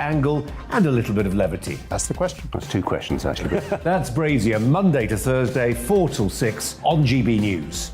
angle, and a little bit of levity. That's the question. That's two questions, actually. That's Brazier, Monday to Thursday, 4 till 6 on GB News.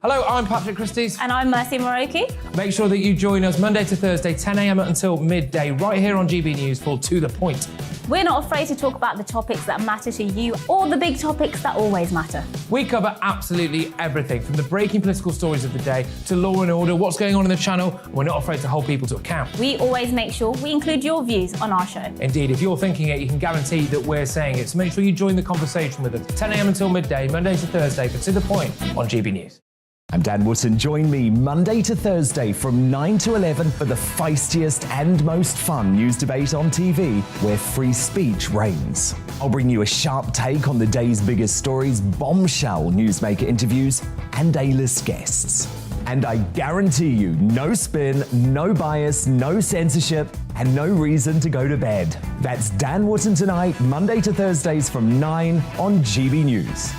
Hello, I'm Patrick Christie's. And I'm Mercy Moroki. Make sure that you join us Monday to Thursday, 10 a.m. until midday, right here on GB News for To The Point. We're not afraid to talk about the topics that matter to you or the big topics that always matter. We cover absolutely everything, from the breaking political stories of the day to law and order, what's going on in the channel. We're not afraid to hold people to account. We always make sure we include your views on our show. Indeed, if you're thinking it, you can guarantee that we're saying it. So make sure you join the conversation with us, 10 a.m. until midday, Monday to Thursday, for To The Point on GB News. I'm Dan Wootton. Join me Monday to Thursday from 9 to 11 for the feistiest and most fun news debate on TV, where free speech reigns. I'll bring you a sharp take on the day's biggest stories, bombshell newsmaker interviews, and A-list guests. And I guarantee you, no spin, no bias, no censorship, and no reason to go to bed. That's Dan Wootton tonight, Monday to Thursdays from 9 on GB News.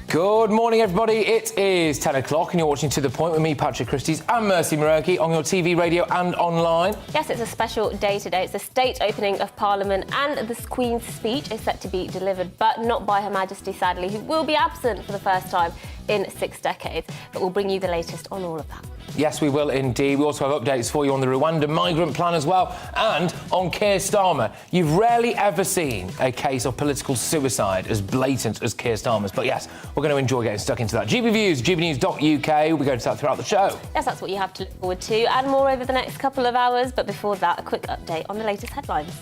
Good morning, everybody. It is 10 o'clock and you're watching To The Point with me, Patrick Christie's, and Mercy Moroki on your TV, radio and online. Yes, it's a special day today. It's the state opening of Parliament and the Queen's speech is set to be delivered, but not by Her Majesty, sadly, who will be absent for the first time in 6 decades. But we'll bring you the latest on all of that. Yes, we will indeed. We also have updates for you on the Rwanda migrant plan as well, and on Keir Starmer. You've rarely ever seen a case of political suicide as blatant as Keir Starmer's, but yes, we're going to enjoy getting stuck into that. GB Views, gbnews.uk. We'll be going to that throughout the show. Yes, that's what you have to look forward to, and more over the next couple of hours. But before that, a quick update on the latest headlines.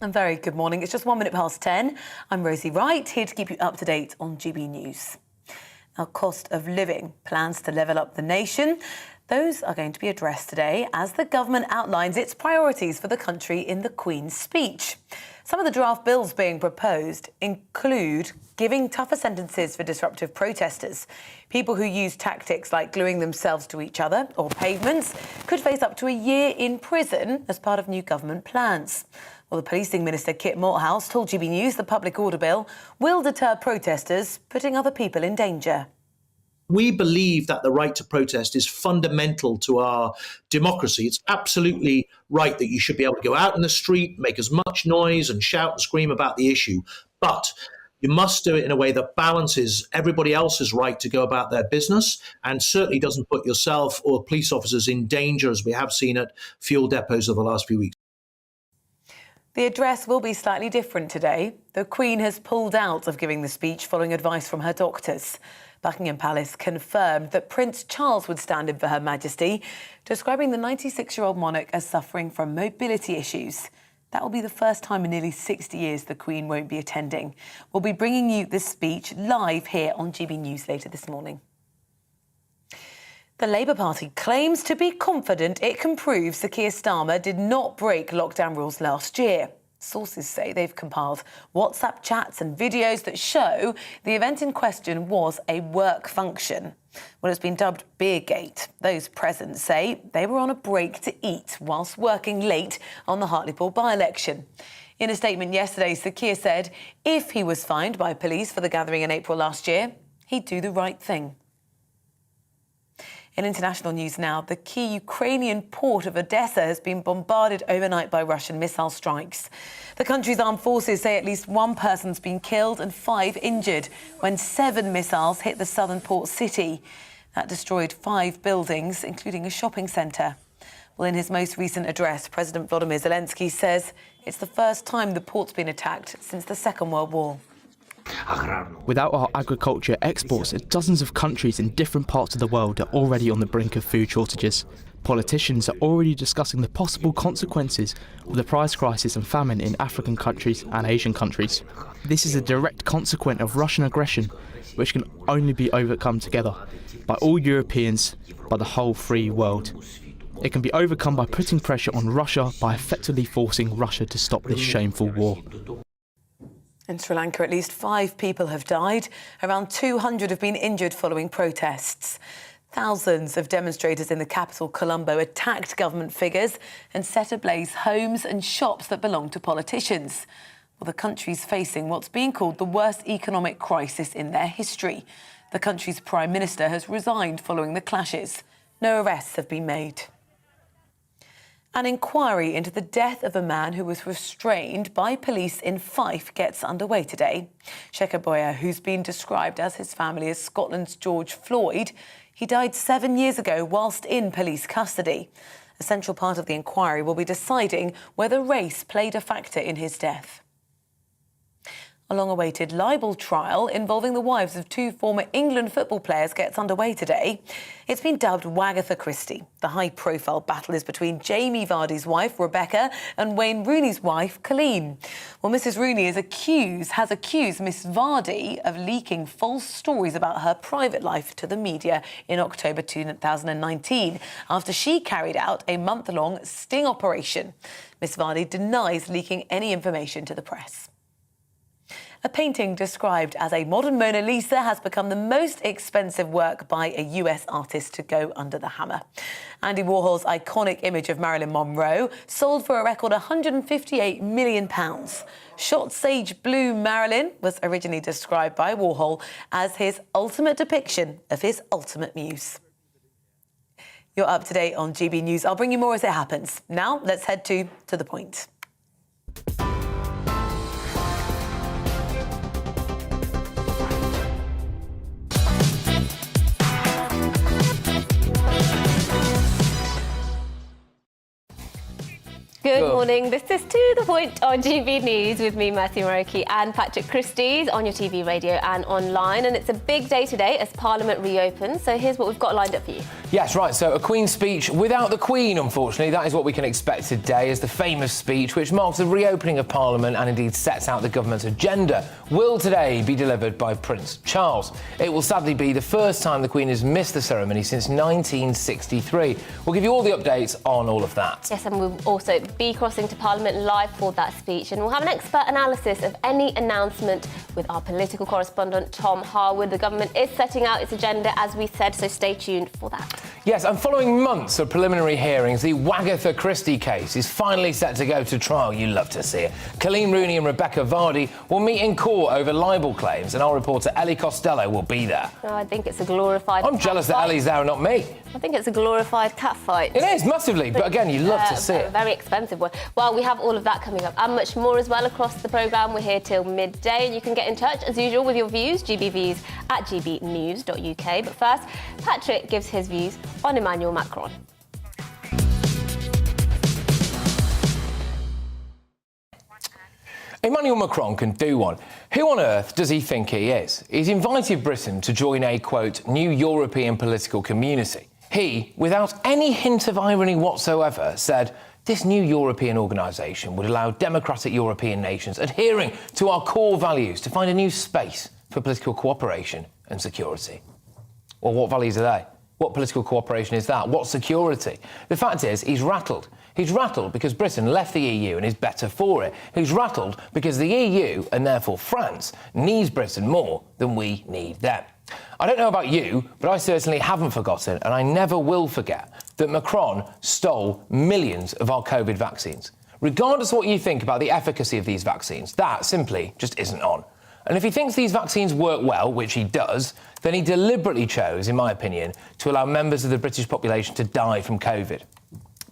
And very good morning. It's just 1 minute past 10. I'm Rosie Wright, here to keep you up to date on GB News. Now, cost of living plans to level up the nation. Those are going to be addressed today as the government outlines its priorities for the country in the Queen's speech. Some of the draft bills being proposed include giving tougher sentences for disruptive protesters. People who use tactics like gluing themselves to each other or pavements could face up to a year in prison as part of new government plans. Well, the Policing Minister, Kit Malthouse, told GB News the public order bill will deter protesters, putting other people in danger. We believe that the right to protest is fundamental to our democracy. It's absolutely right that you should be able to go out in the street, make as much noise and shout and scream about the issue. But you must do it in a way that balances everybody else's right to go about their business and certainly doesn't put yourself or police officers in danger, as we have seen at fuel depots over the last few weeks. The address will be slightly different today. The Queen has pulled out of giving the speech following advice from her doctors. Buckingham Palace confirmed that Prince Charles would stand in for Her Majesty, describing the 96-year-old monarch as suffering from mobility issues. That will be the first time in nearly 60 years the Queen won't be attending. We'll be bringing you this speech live here on GB News later this morning. The Labour Party claims to be confident it can prove Sir Keir Starmer did not break lockdown rules last year. Sources say they've compiled WhatsApp chats and videos that show the event in question was a work function. Well, it's been dubbed Beergate. Those present say they were on a break to eat whilst working late on the Hartlepool by-election. In a statement yesterday, Sir Keir said if he was fined by police for the gathering in April last year, he'd do the right thing. In international news now, the key Ukrainian port of Odessa has been bombarded overnight by Russian missile strikes. The country's armed forces say at least one person's been killed and 5 injured when 7 missiles hit the southern port city. That destroyed 5 buildings, including a shopping centre. Well, in his most recent address, President Volodymyr Zelensky says it's the first time the port's been attacked since the Second World War. Without our agriculture, exports in dozens of countries in different parts of the world are already on the brink of food shortages. Politicians are already discussing the possible consequences of the price crisis and famine in African countries and Asian countries. This is a direct consequence of Russian aggression, which can only be overcome together by all Europeans, by the whole free world. It can be overcome by putting pressure on Russia by effectively forcing Russia to stop this shameful war. In Sri Lanka, at least 5 people have died. Around 200 have been injured following protests. Thousands of demonstrators in the capital, Colombo, attacked government figures and set ablaze homes and shops that belong to politicians. Well, the country's facing what's being called the worst economic crisis in their history. The country's Prime Minister has resigned following the clashes. No arrests have been made. An inquiry into the death of a man who was restrained by police in Fife gets underway today. Shekhar Boyer, who's been described as his family as Scotland's George Floyd, he died 7 years ago whilst in police custody. A central part of the inquiry will be deciding whether race played a factor in his death. A long-awaited libel trial involving the wives of two former England football players gets underway today. It's been dubbed Wagatha Christie. The high-profile battle is between Jamie Vardy's wife, Rebecca, and Wayne Rooney's wife, Colleen. Well, Mrs Rooney has accused Miss Vardy of leaking false stories about her private life to the media in October 2019, after she carried out a month-long sting operation. Miss Vardy denies leaking any information to the press. A painting described as a modern Mona Lisa has become the most expensive work by a US artist to go under the hammer. Andy Warhol's iconic image of Marilyn Monroe sold for a record £158 million. Shot sage blue Marilyn was originally described by Warhol as his ultimate depiction of his ultimate muse. You're up to date on GB News. I'll bring you more as it happens. Now, let's head to the point. Good morning. This is To The Point on GB News with me, Mercy Moroki, and Patrick Christie's on your TV, radio and online. And it's a big day today as Parliament reopens. So here's what we've got lined up for you. Yes, right. So a Queen's speech without the Queen, unfortunately. That is what we can expect today, as the famous speech, which marks the reopening of Parliament and indeed sets out the government's agenda, will today be delivered by Prince Charles. It will sadly be the first time the Queen has missed the ceremony since 1963. We'll give you all the updates on all of that. Yes, and we'll also be crossing to Parliament live for that speech, and we'll have an expert analysis of any announcement with our political correspondent Tom Harwood. The government is setting out its agenda, as we said, so stay tuned for that. Yes, and following months of preliminary hearings, the Wagatha Christie case is finally set to go to trial. You love to see it. Colleen Rooney and Rebecca Vardy will meet in court over libel claims, and our reporter Ellie Costello will be there. No, I think it's a glorified I'm jealous that Ellie's there and not me. I think it's a glorified catfight. It is, massively, but again, you love to see it. Very expensive one. Well, we have all of that coming up and much more as well across the programme. We're here till midday, and you can get in touch, as usual, with your views, gbviews@gbnews.uk. But first, Patrick gives his views on Emmanuel Macron. Emmanuel Macron can do one. Who on earth does he think he is? He's invited Britain to join a, quote, new European political community. He, without any hint of irony whatsoever, said this new European organisation would allow democratic European nations adhering to our core values to find a new space for political cooperation and security. Well, what values are they? What political cooperation is that? What security? The fact is, he's rattled. He's rattled because Britain left the EU and is better for it. He's rattled because the EU, and therefore France, needs Britain more than we need them. I don't know about you, but I certainly haven't forgotten, and I never will forget, that Macron stole millions of our COVID vaccines. Regardless of what you think about the efficacy of these vaccines, that simply just isn't on. And if he thinks these vaccines work well, which he does, then he deliberately chose, in my opinion, to allow members of the British population to die from COVID.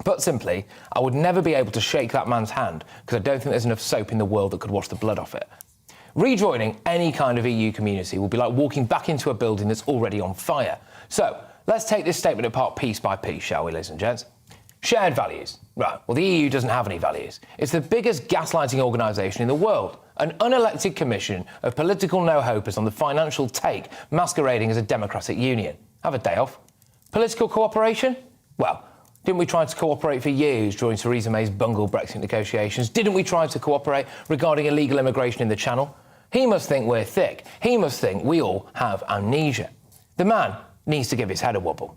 Put simply, I would never be able to shake that man's hand because I don't think there's enough soap in the world that could wash the blood off it. Rejoining any kind of EU community will be like walking back into a building that's already on fire. So, let's take this statement apart piece by piece, shall we, ladies and gents? Shared values. Right, well, the EU doesn't have any values. It's the biggest gaslighting organisation in the world. An unelected commission of political no-hopers on the financial take, masquerading as a democratic union. Have a day off. Political cooperation? Well, didn't we try to cooperate for years during Theresa May's bungled Brexit negotiations? Didn't we try to cooperate regarding illegal immigration in the Channel? He must think we're thick. He must think we all have amnesia. The man needs to give his head a wobble.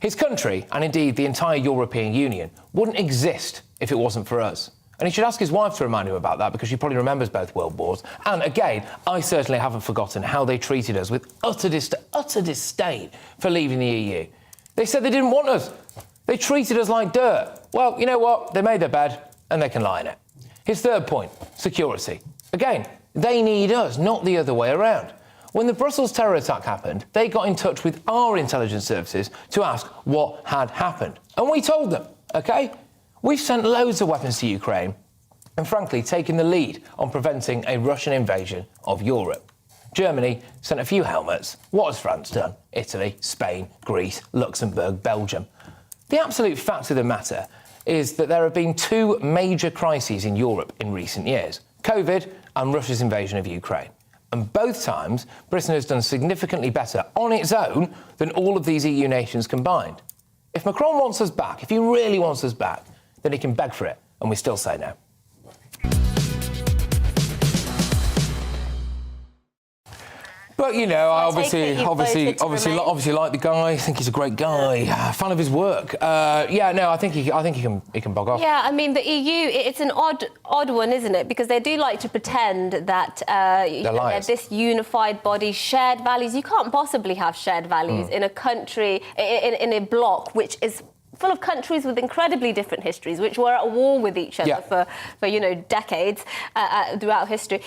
His country, and indeed the entire European Union, wouldn't exist if it wasn't for us. And he should ask his wife to remind him about that, because she probably remembers both world wars. And again, I certainly haven't forgotten how they treated us with utter disdain for leaving the EU. They said they didn't want us. They treated us like dirt. Well, you know what? They made their bed and they can lie in it. His third point, security. Again, they need us, not the other way around. When the Brussels terror attack happened, they got in touch with our intelligence services to ask what had happened. And we told them, OK? We've sent loads of weapons to Ukraine and, frankly, taken the lead on preventing a Russian invasion of Europe. Germany sent a few helmets. What has France done? Italy, Spain, Greece, Luxembourg, Belgium. The absolute fact of the matter is that there have been two major crises in Europe in recent years: COVID and Russia's invasion of Ukraine. And both times, Britain has done significantly better on its own than all of these EU nations combined. If Macron wants us back, if he really wants us back, then he can beg for it, and we still say no. But, you know, I obviously like the guy. I think he's a great guy. Fan of his work. I think he can bog off. Yeah, I mean, the EU, it's an odd one, isn't it? Because they do like to pretend that they're this unified body, shared values. You can't possibly have shared values in a country, in a bloc, which is full of countries with incredibly different histories, which were at war with each other for decades throughout history.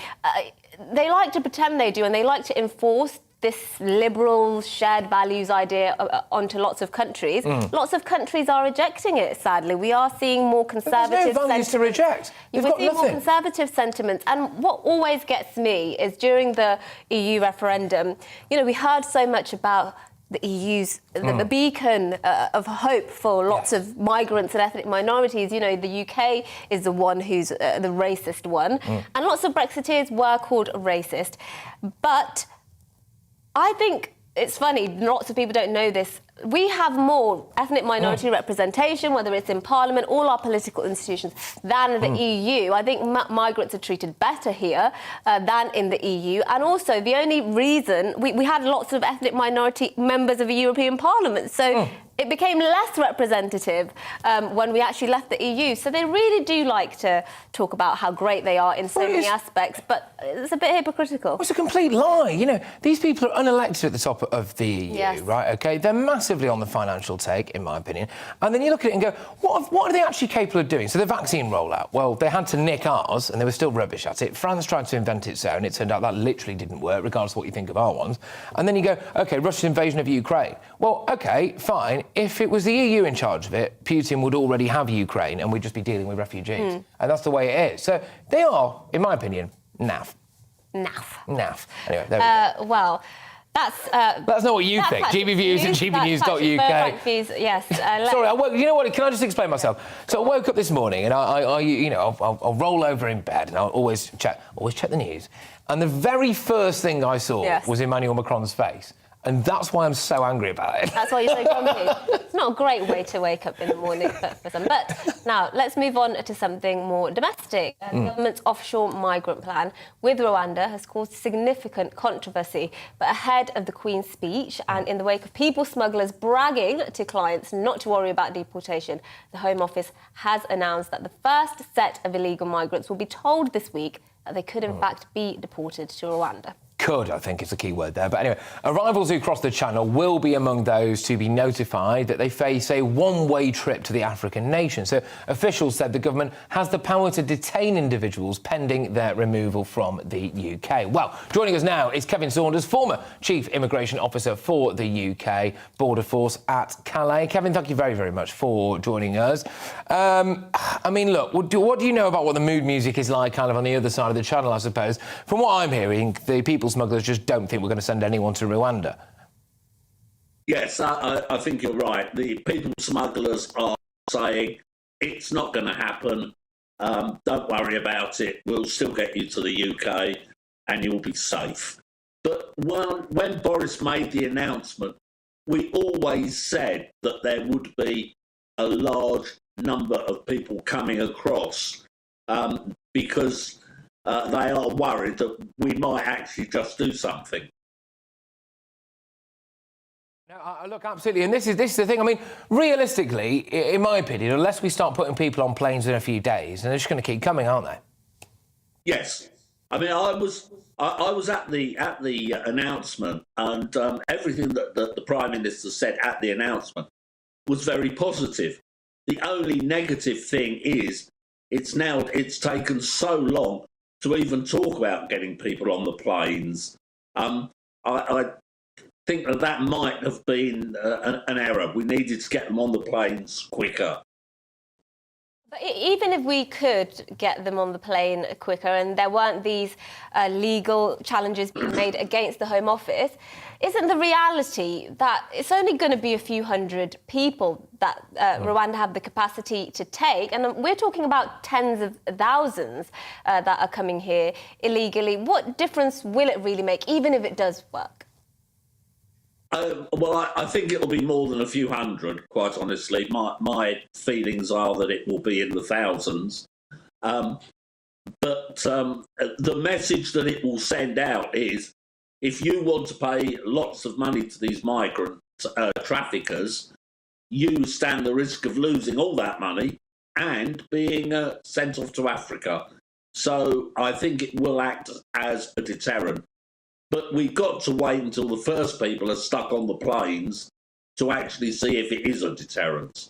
They like to pretend they do, and they like to enforce this liberal shared values idea onto lots of countries. Lots of countries are rejecting it, sadly. We are seeing more conservative There's no values to reject. We're seeing more conservative sentiments. And what always gets me is during the EU referendum, we heard so much about the EU's the beacon of hope for lots of migrants and ethnic minorities. The UK is the one who's the racist one. And lots of Brexiteers were called racist. But I think it's funny, lots of people don't know this. We have more ethnic minority representation, whether it's in Parliament, all our political institutions, than the EU. I think migrants are treated better here than in the EU. And also, the only reason we had lots of ethnic minority members of the European Parliament. So it became less representative when we actually left the EU. So they really do like to talk about how great they are in so many aspects, but it's a bit hypocritical. It's a complete lie. These people are unelected at the top of the EU, right? OK, they're massively on the financial take, in my opinion. And then you look at it and go, what are they actually capable of doing? So the vaccine rollout, well, they had to nick ours, and they were still rubbish at it. France tried to invent its own. It turned out that literally didn't work, regardless of what you think of our ones. And then you go, OK, Russia's invasion of Ukraine. Well, OK, fine. If it was the EU in charge of it, Putin would already have Ukraine and we'd just be dealing with refugees. And that's the way it is. So they are, in my opinion, naff. Naff. Anyway, there we go. Well, that's not what you think. GBNews and GBNews.uk. Yes. Sorry, you know what? Can I just explain myself? So I woke up this morning and I'll roll over in bed and I'll always check the news. And the very first thing I saw was Emmanuel Macron's face. And that's why I'm so angry about it. That's why you're so grumpy. It's not a great way to wake up in the morning for some. But now, let's move on to something more domestic. The government's offshore migrant plan with Rwanda has caused significant controversy. But ahead of the Queen's speech and in the wake of people smugglers bragging to clients not to worry about deportation, the Home Office has announced that the first set of illegal migrants will be told this week that they could, in fact, be deported to Rwanda. Could, I think, is the key word there. But anyway, arrivals who cross the Channel will be among those to be notified that they face a one-way trip to the African nation. So officials said the government has the power to detain individuals pending their removal from the UK. Well, joining us now is Kevin Saunders, former Chief Immigration Officer for the UK Border Force at Calais. Kevin, thank you very, very much for joining us. I mean, look, what do you know about what the mood music is like kind of on the other side of the Channel, I suppose? From what I'm hearing, the people smugglers just don't think we're going to send anyone to Rwanda. Yes, I think you're right. The people smugglers are saying it's not going to happen. Don't worry about it. We'll still get you to the UK and you'll be safe. But when Boris made the announcement, we always said that there would be a large number of people coming across because they are worried that we might actually just do something. Look, absolutely, and this is the thing. I mean, realistically, in my opinion, unless we start putting people on planes in a few days, and they're just going to keep coming, aren't they? Yes, I mean, I was at the announcement, and everything that the Prime Minister said at the announcement was very positive. The only negative thing is it's taken so long to even talk about getting people on the planes. I think that might have been an error. We needed to get them on the planes quicker. But even if we could get them on the plane quicker and there weren't these legal challenges being made against the Home Office, isn't the reality that it's only going to be a few hundred people that Rwanda have the capacity to take? And we're talking about tens of thousands that are coming here illegally. What difference will it really make, even if it does work? Well, I think it'll be more than a few hundred, quite honestly. My feelings are that it will be in the thousands. But the message that it will send out is, if you want to pay lots of money to these migrant traffickers, you stand the risk of losing all that money and being sent off to Africa. So I think it will act as a deterrent. But we've got to wait until the first people are stuck on the planes to actually see if it is a deterrent.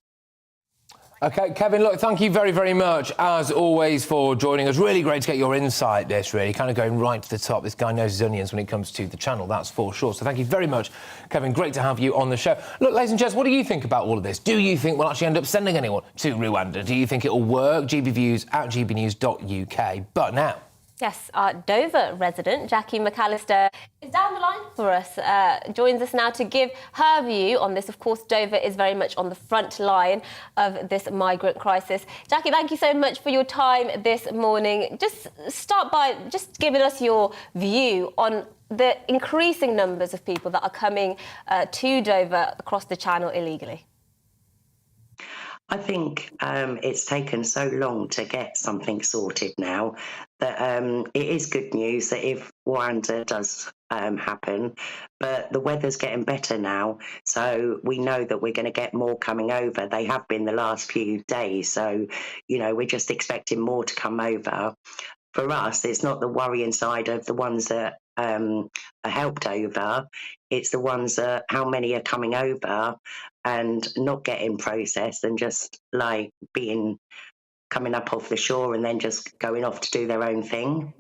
OK, Kevin, look, thank you very, very much, as always, for joining us. Really great to get your insight, this, really, kind of going right to the top. This guy knows his onions when it comes to the channel, that's for sure. So thank you very much, Kevin. Great to have you on the show. Look, ladies and gents, what do you think about all of this? Do you think we'll actually end up sending anyone to Rwanda? Do you think it'll work? GBViews at gbnews.uk. But now... Yes, our Dover resident, Jackie McAllister, is down the line for us, joins us now to give her view on this. Of course, Dover is very much on the front line of this migrant crisis. Jackie, thank you so much for your time this morning. Just start by just giving us your view on the increasing numbers of people that are coming to Dover across the Channel illegally. I think it's taken so long to get something sorted now that it is good news that if Rwanda does happen, but the weather's getting better now, so we know that we're going to get more coming over. They have been the last few days, so, you know, we're just expecting more to come over. For us, it's not the worrying side of the ones that are helped over. It's the ones that how many are coming over and not getting processed and just like coming up off the shore and then just going off to do their own thing.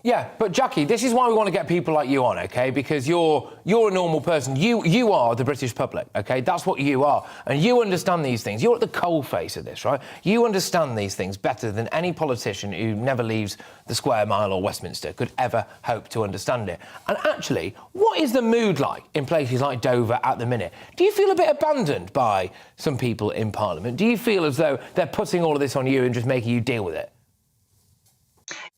Yeah, but Jackie, this is why we want to get people like you on, OK? Because you're a normal person. You are the British public, OK? That's what you are. And you understand these things. You're at the coalface of this, right? You understand these things better than any politician who never leaves the Square Mile or Westminster could ever hope to understand it. And actually, what is the mood like in places like Dover at the minute? Do you feel a bit abandoned by some people in Parliament? Do you feel as though they're putting all of this on you and just making you deal with it?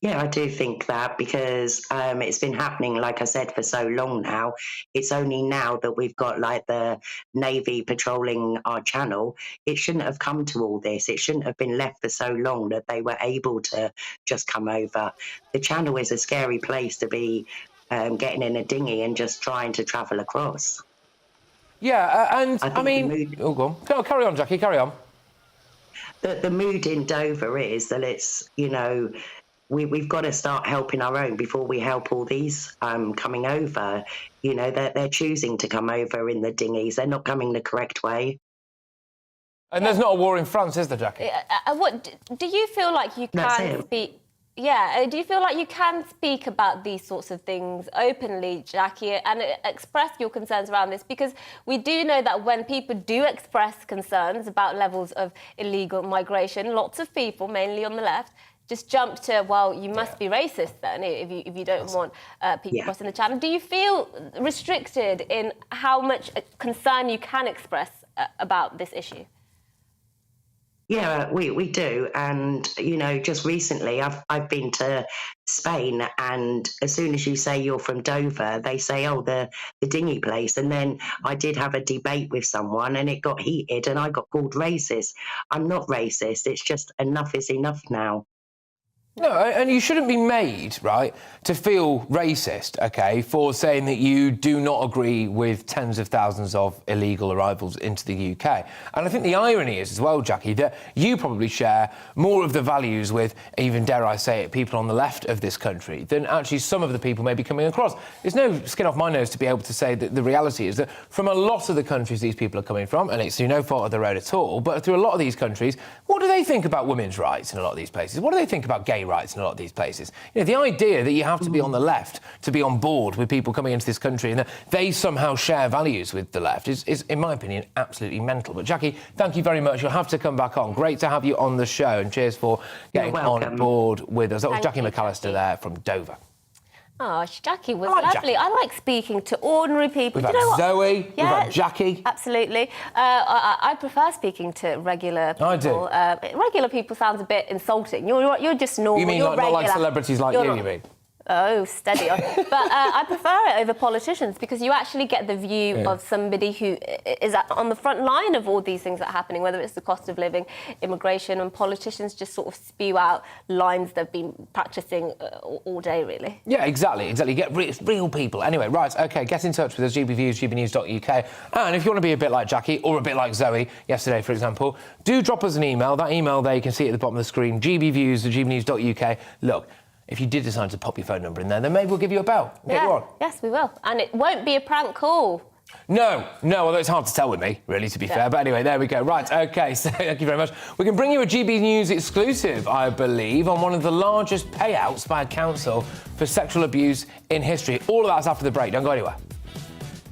Yeah, I do think that because it's been happening, like I said, for so long now. It's only now that we've got like the Navy patrolling our channel. It shouldn't have come to all this. It shouldn't have been left for so long that they were able to just come over. The channel is a scary place to be getting in a dinghy and just trying to travel across. Yeah, and I mean... Oh, go on. Carry on, Jackie, carry on. The mood in Dover is that it's, you know... We've got to start helping our own before we help all these coming over. You know, they're choosing to come over in the dinghies. They're not coming the correct way. And there's not a war in France, is there, Jackie? What do you feel like you can speak? Yeah, do you feel like you can speak about these sorts of things openly, Jackie, and express your concerns around this? Because we do know that when people do express concerns about levels of illegal migration, lots of people, mainly on the left, just jump to, well, you must be racist then if you don't want people crossing the channel. Do you feel restricted in how much concern you can express about this issue? Yeah, we do. And, you know, just recently I've been to Spain, and as soon as you say you're from Dover, they say, oh, the dinghy place. And then I did have a debate with someone and it got heated and I got called racist. I'm not racist. It's just enough is enough now. No, and you shouldn't be made, right, to feel racist, OK, for saying that you do not agree with tens of thousands of illegal arrivals into the UK. And I think the irony is as well, Jackie, that you probably share more of the values with, even dare I say it, people on the left of this country than actually some of the people may be coming across. There's no skin off my nose to be able to say that the reality is that from a lot of the countries these people are coming from, and it's through no fault of their own at all, but through a lot of these countries, what do they think about women's rights in a lot of these places? What do they think about gay rights in a lot of these places? You know, the idea that you have to be on the left to be on board with people coming into this country and that they somehow share values with the left is, in my opinion, absolutely mental. But Jackie, thank you very much. You'll have to come back on. Great to have you on the show, and cheers for getting on board with us. That was Jackie McAllister there from Dover. Oh, Jackie was lovely. Jackie. I like speaking to ordinary people. We've had Zoe, we've had Jackie. Absolutely. I prefer speaking to regular people. I do. Regular people sounds a bit insulting. You're just normal. You mean not like celebrities like you mean? Oh, steady on. But I prefer it over politicians because you actually get the view of somebody who is on the front line of all these things that are happening, whether it's the cost of living, immigration, and politicians just sort of spew out lines they've been practising all day, really. Yeah, exactly. Get real people. Anyway, right, OK, get in touch with us, GBViews, GBnews.uk. And if you want to be a bit like Jackie or a bit like Zoe yesterday, for example, do drop us an email. That email there you can see at the bottom of the screen, gbviews@gbnews.uk. Look, if you did decide to pop your phone number in there, then maybe we'll give you a bell. Get you on. Yes, we will. And it won't be a prank call. No, although it's hard to tell with me, really, to be fair. But anyway, there we go. Right, OK, so thank you very much. We can bring you a GB News exclusive, I believe, on one of the largest payouts by a council for sexual abuse in history. All of that's after the break. Don't go anywhere.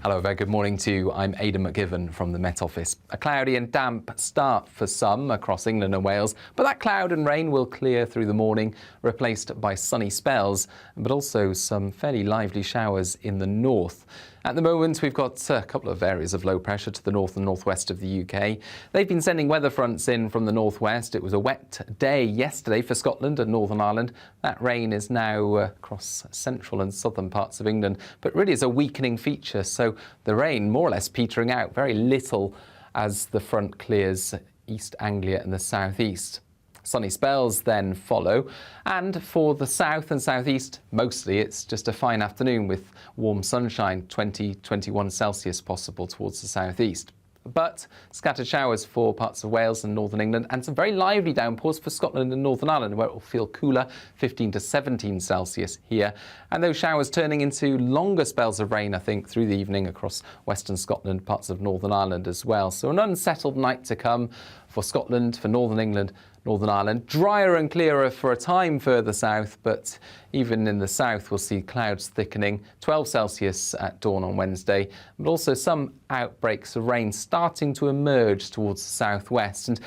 Hello, very good morning to you. I'm Aidan McGivern from the Met Office. A cloudy and damp start for some across England and Wales, but that cloud and rain will clear through the morning, replaced by sunny spells, but also some fairly lively showers in the north. At the moment, we've got a couple of areas of low pressure to the north and northwest of the UK. They've been sending weather fronts in from the northwest. It was a wet day yesterday for Scotland and Northern Ireland. That rain is now across central and southern parts of England, but really is a weakening feature. So the rain more or less petering out, very little as the front clears East Anglia and the southeast. Sunny spells then follow, and for the south and southeast, mostly it's just a fine afternoon with warm sunshine, 20-21 Celsius possible towards the southeast. But scattered showers for parts of Wales and northern England, and some very lively downpours for Scotland and Northern Ireland, where it will feel cooler, 15-17 Celsius here. And those showers turning into longer spells of rain, I think, through the evening across western Scotland, parts of Northern Ireland as well. So an unsettled night to come for Scotland, for Northern England, Northern Ireland. Drier and clearer for a time further south, but even in the south we'll see clouds thickening, 12 Celsius at dawn on Wednesday, but also some outbreaks of rain starting to emerge towards the southwest. And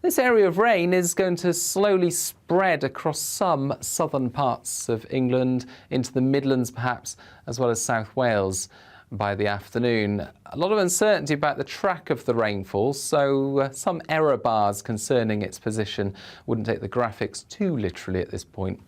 this area of rain is going to slowly spread across some southern parts of England, into the Midlands perhaps, as well as South Wales by the afternoon. A lot of uncertainty about the track of the rainfall, so some error bars concerning its position. Wouldn't take the graphics too literally at this point,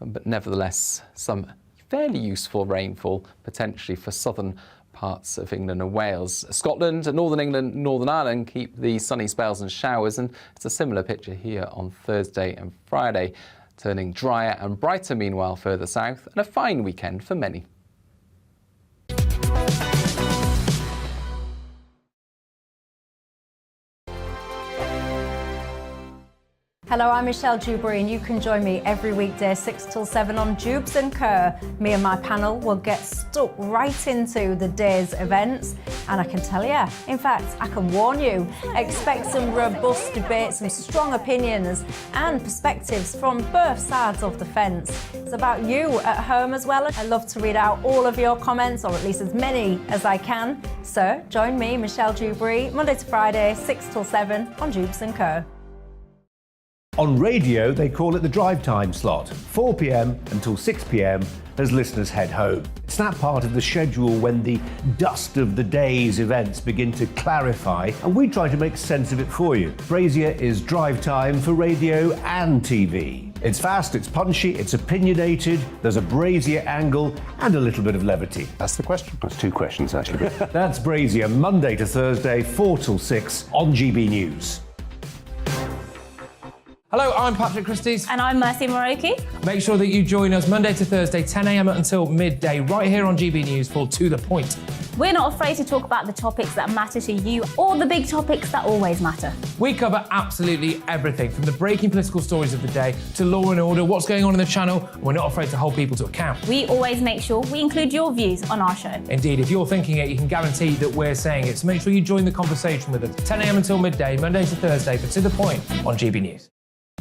but nevertheless some fairly useful rainfall potentially for southern parts of England and Wales. Scotland, Northern England, Northern Ireland keep the sunny spells and showers, and it's a similar picture here on Thursday and Friday, turning drier and brighter meanwhile further south, and a fine weekend for many. Hello, I'm Michelle Dewberry, and you can join me every weekday 6 till 7 on Jubes and Kerr. Me and my panel will get stuck right into the day's events, and I can tell you, in fact, I can warn you, expect some robust debate, some strong opinions and perspectives from both sides of the fence. It's about you at home as well. I love to read out all of your comments, or at least as many as I can. So join me, Michelle Dewberry, Monday to Friday, 6 till 7 on Jubes and Kerr. On radio, they call it the drive time slot, 4 p.m. until 6 p.m. as listeners head home. It's that part of the schedule when the dust of the day's events begin to clarify, and we try to make sense of it for you. Brazier is drive time for radio and TV. It's fast, it's punchy, it's opinionated, there's a Brazier angle and a little bit of levity. That's the question. That's two questions, actually. That's Brazier, Monday to Thursday, 4 till 6 on GB News. Hello, I'm Patrick Christys. And I'm Mercy Moroki. Make sure that you join us Monday to Thursday, 10 a.m. until midday, right here on GB News for To The Point. We're not afraid to talk about the topics that matter to you or the big topics that always matter. We cover absolutely everything, from the breaking political stories of the day to law and order, what's going on in the channel. We're not afraid to hold people to account. We always make sure we include your views on our show. Indeed, if you're thinking it, you can guarantee that we're saying it. So make sure you join the conversation with us, 10 a.m. until midday, Monday to Thursday, for To The Point on GB News.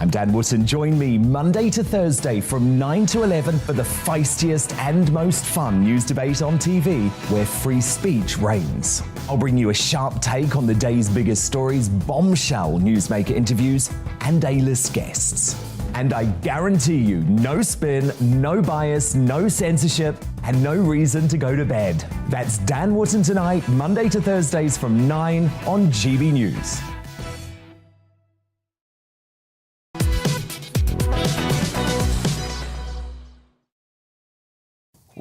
I'm Dan Wootton. Join me Monday to Thursday from 9 to 11 for the feistiest and most fun news debate on TV, where free speech reigns. I'll bring you a sharp take on the day's biggest stories, bombshell newsmaker interviews, and A-list guests. And I guarantee you, no spin, no bias, no censorship, and no reason to go to bed. That's Dan Wootton tonight, Monday to Thursdays from 9 on GB News.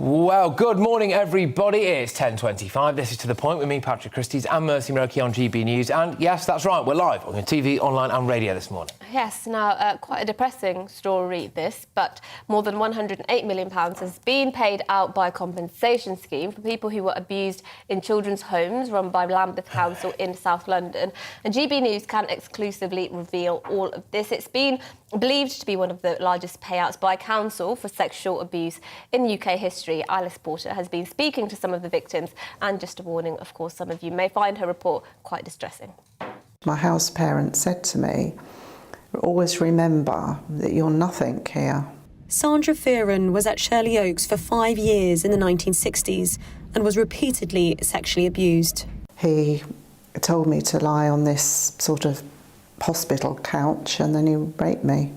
Well, good morning, everybody. It's 10:25. This is To The Point with me, Patrick Christys, and Mercy Moroki on GB News. And yes, that's right, we're live on TV, online and radio this morning. Yes, now, quite a depressing story, this, but more than £108 million has been paid out by a compensation scheme for people who were abused in children's homes run by Lambeth Council in South London. And GB News can exclusively reveal all of this. It's been believed to be one of the largest payouts by council for sexual abuse in UK history. Alice Porter has been speaking to some of the victims, and just a warning, of course, some of you may find her report quite distressing. My house parent said to me, always remember that you're nothing here. Sandra Fearon was at Shirley Oaks for 5 years in the 1960s and was repeatedly sexually abused. He told me to lie on this sort of hospital couch and then he raped me.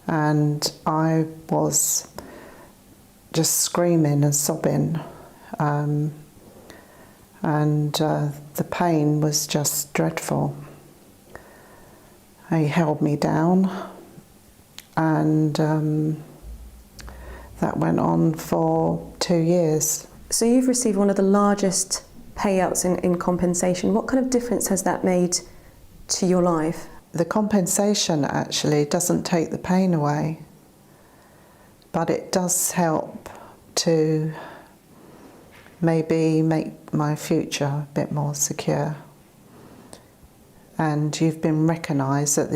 And I was just screaming and sobbing. The pain was just dreadful. He held me down, and that went on for 2 years. So you've received one of the largest payouts in compensation. What kind of difference has that made to your life? The compensation actually doesn't take the pain away, but it does help to maybe make my future a bit more secure. And you've been recognised that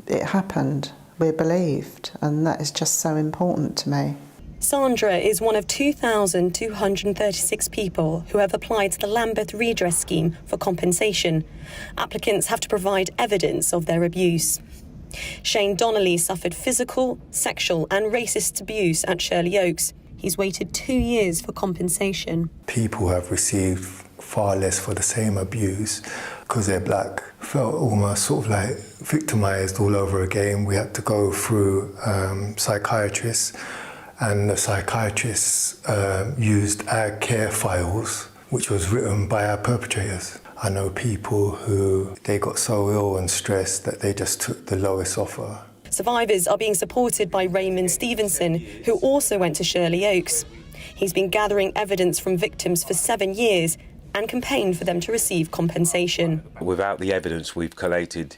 it happened. We're believed, and that is just so important to me. Sandra is one of 2,236 people who have applied to the Lambeth Redress Scheme for compensation. Applicants have to provide evidence of their abuse. Shane Donnelly suffered physical, sexual and racist abuse at Shirley Oaks. He's waited 2 years for compensation. People have received far less for the same abuse because they're black. Felt almost sort of like victimised all over again. We had to go through psychiatrists, and the psychiatrists used our care files, which was written by our perpetrators. I know people who, they got so ill and stressed that they just took the lowest offer. Survivors are being supported by Raymond Stevenson, who also went to Shirley Oaks. He's been gathering evidence from victims for 7 years and campaigned for them to receive compensation. Without the evidence we've collated,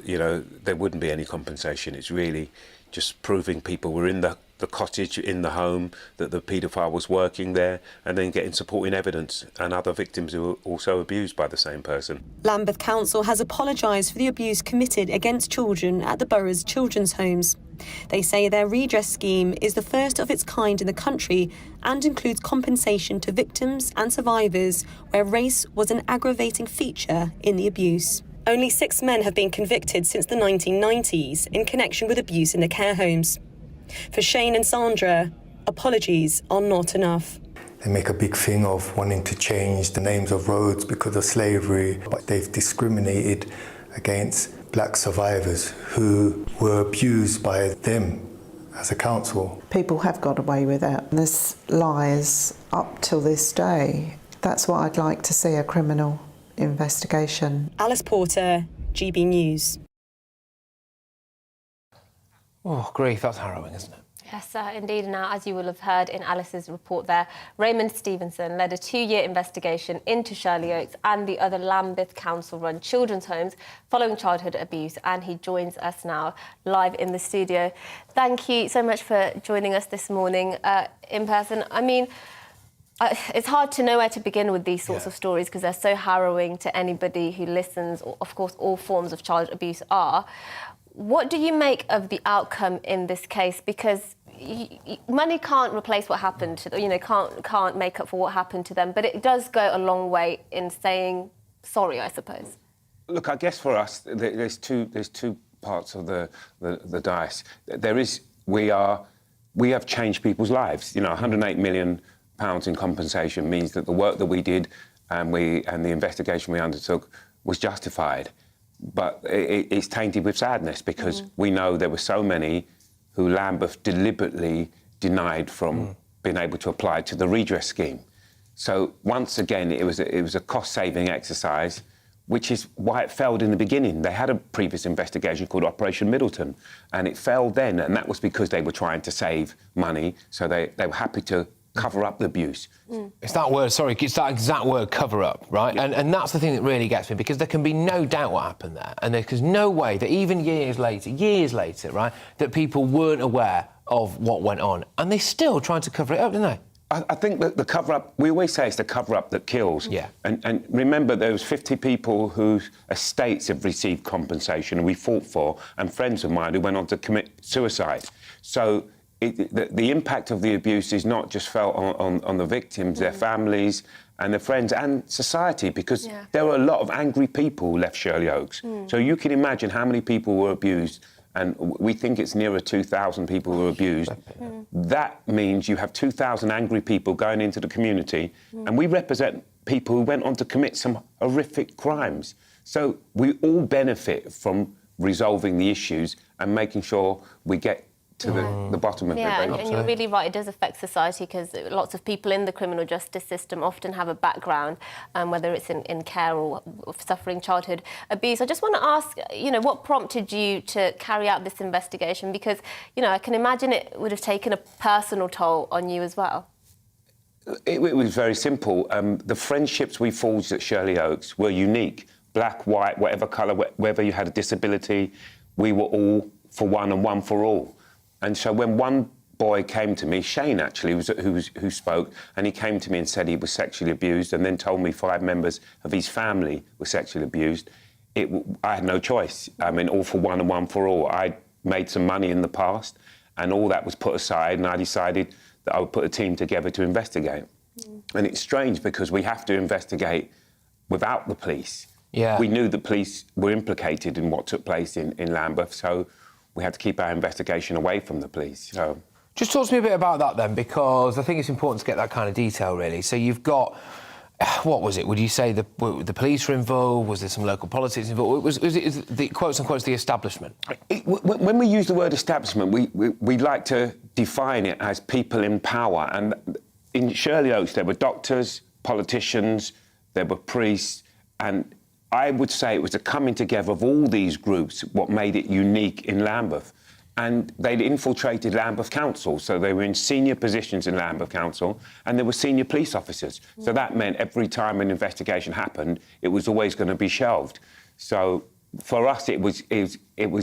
there wouldn't be any compensation. It's really just proving people were in the cottage, in the home, that the paedophile was working there, and then getting supporting evidence and other victims who were also abused by the same person. Lambeth Council has apologised for the abuse committed against children at the borough's children's homes. They say their redress scheme is the first of its kind in the country and includes compensation to victims and survivors where race was an aggravating feature in the abuse. Only 6 men have been convicted since the 1990s in connection with abuse in the care homes. For Shane and Sandra, apologies are not enough. They make a big thing of wanting to change the names of roads because of slavery, but they've discriminated against black survivors who were abused by them as a council. People have got away with it. There's lies up till this day. That's what I'd like to see, a criminal investigation. Alice Porter, GB News. Oh, grief, that's harrowing, isn't it? Yes, indeed. Now, as you will have heard in Alice's report there, Raymond Stevenson led a 2-year investigation into Shirley Oaks and the other Lambeth Council-run children's homes following childhood abuse, and he joins us now live in the studio. Thank you so much for joining us this morning in person. I mean, it's hard to know where to begin with these sorts of stories because they're so harrowing to anybody who listens. Of course, all forms of child abuse are. What do you make of the outcome in this case? Because money can't replace what happened to them, you know, can't make up for what happened to them, but it does go a long way in saying sorry, I suppose. Look, I guess for us, there's two parts of the dice. We have changed people's lives. You know, 108 million pounds in compensation means that the work that we did and the investigation we undertook was justified. But it's tainted with sadness because we know there were so many who Lambeth deliberately denied from being able to apply to the redress scheme. So once again, it was a cost-saving exercise, which is why it failed in the beginning. They had a previous investigation called Operation Middleton, and it failed then, and that was because they were trying to save money, so they were happy to cover up the abuse. It's that word, sorry, it's that exact word, cover up, right? Yeah. And that's the thing that really gets me, because there can be no doubt what happened there, and there's no way that even years later, right, that people weren't aware of what went on, and they still tried to cover it up, didn't they? I think that the cover-up, we always say it's the cover-up that kills. Yeah. And remember, there was 50 people whose estates have received compensation and we fought for, and friends of mine who went on to commit suicide. So the impact of the abuse is not just felt on the victims, their families and their friends and society, because there were a lot of angry people who left Shirley Oaks. So you can imagine how many people were abused, and we think it's nearer 2,000 people who were abused. That means you have 2,000 angry people going into the community, and we represent people who went on to commit some horrific crimes. So we all benefit from resolving the issues and making sure we get to the bottom of it. Yeah, and you're really right, it does affect society because lots of people in the criminal justice system often have a background, whether it's in care or suffering childhood abuse. I just want to ask, you know, what prompted you to carry out this investigation? Because, you know, I can imagine it would have taken a personal toll on you as well. It was very simple. The friendships we forged at Shirley Oaks were unique. Black, white, whatever colour, whether you had a disability, we were all for one and one for all. And so when one boy came to me, Shane actually, who spoke, and he came to me and said he was sexually abused, and then told me 5 members of his family were sexually abused, I had no choice. I mean, all for one and one for all. I made some money in the past, and all that was put aside, and I decided that I would put a team together to investigate. And it's strange because we have to investigate without the police. Yeah. We knew the police were implicated in what took place in Lambeth, so we had to keep our investigation away from the police. So, just talk to me a bit about that then, because I think it's important to get that kind of detail, really. So you've got, what was it? Would you say the police were involved? Was there some local politics involved? Was it the quotes unquote the establishment? When we use the word establishment, we like to define it as people in power. And in Shirley Oaks, there were doctors, politicians, there were priests, and I would say it was a coming together of all these groups what made it unique in Lambeth. And they'd infiltrated Lambeth Council, so they were in senior positions in Lambeth Council, and there were senior police officers. So that meant every time an investigation happened, it was always going to be shelved. So for us, it was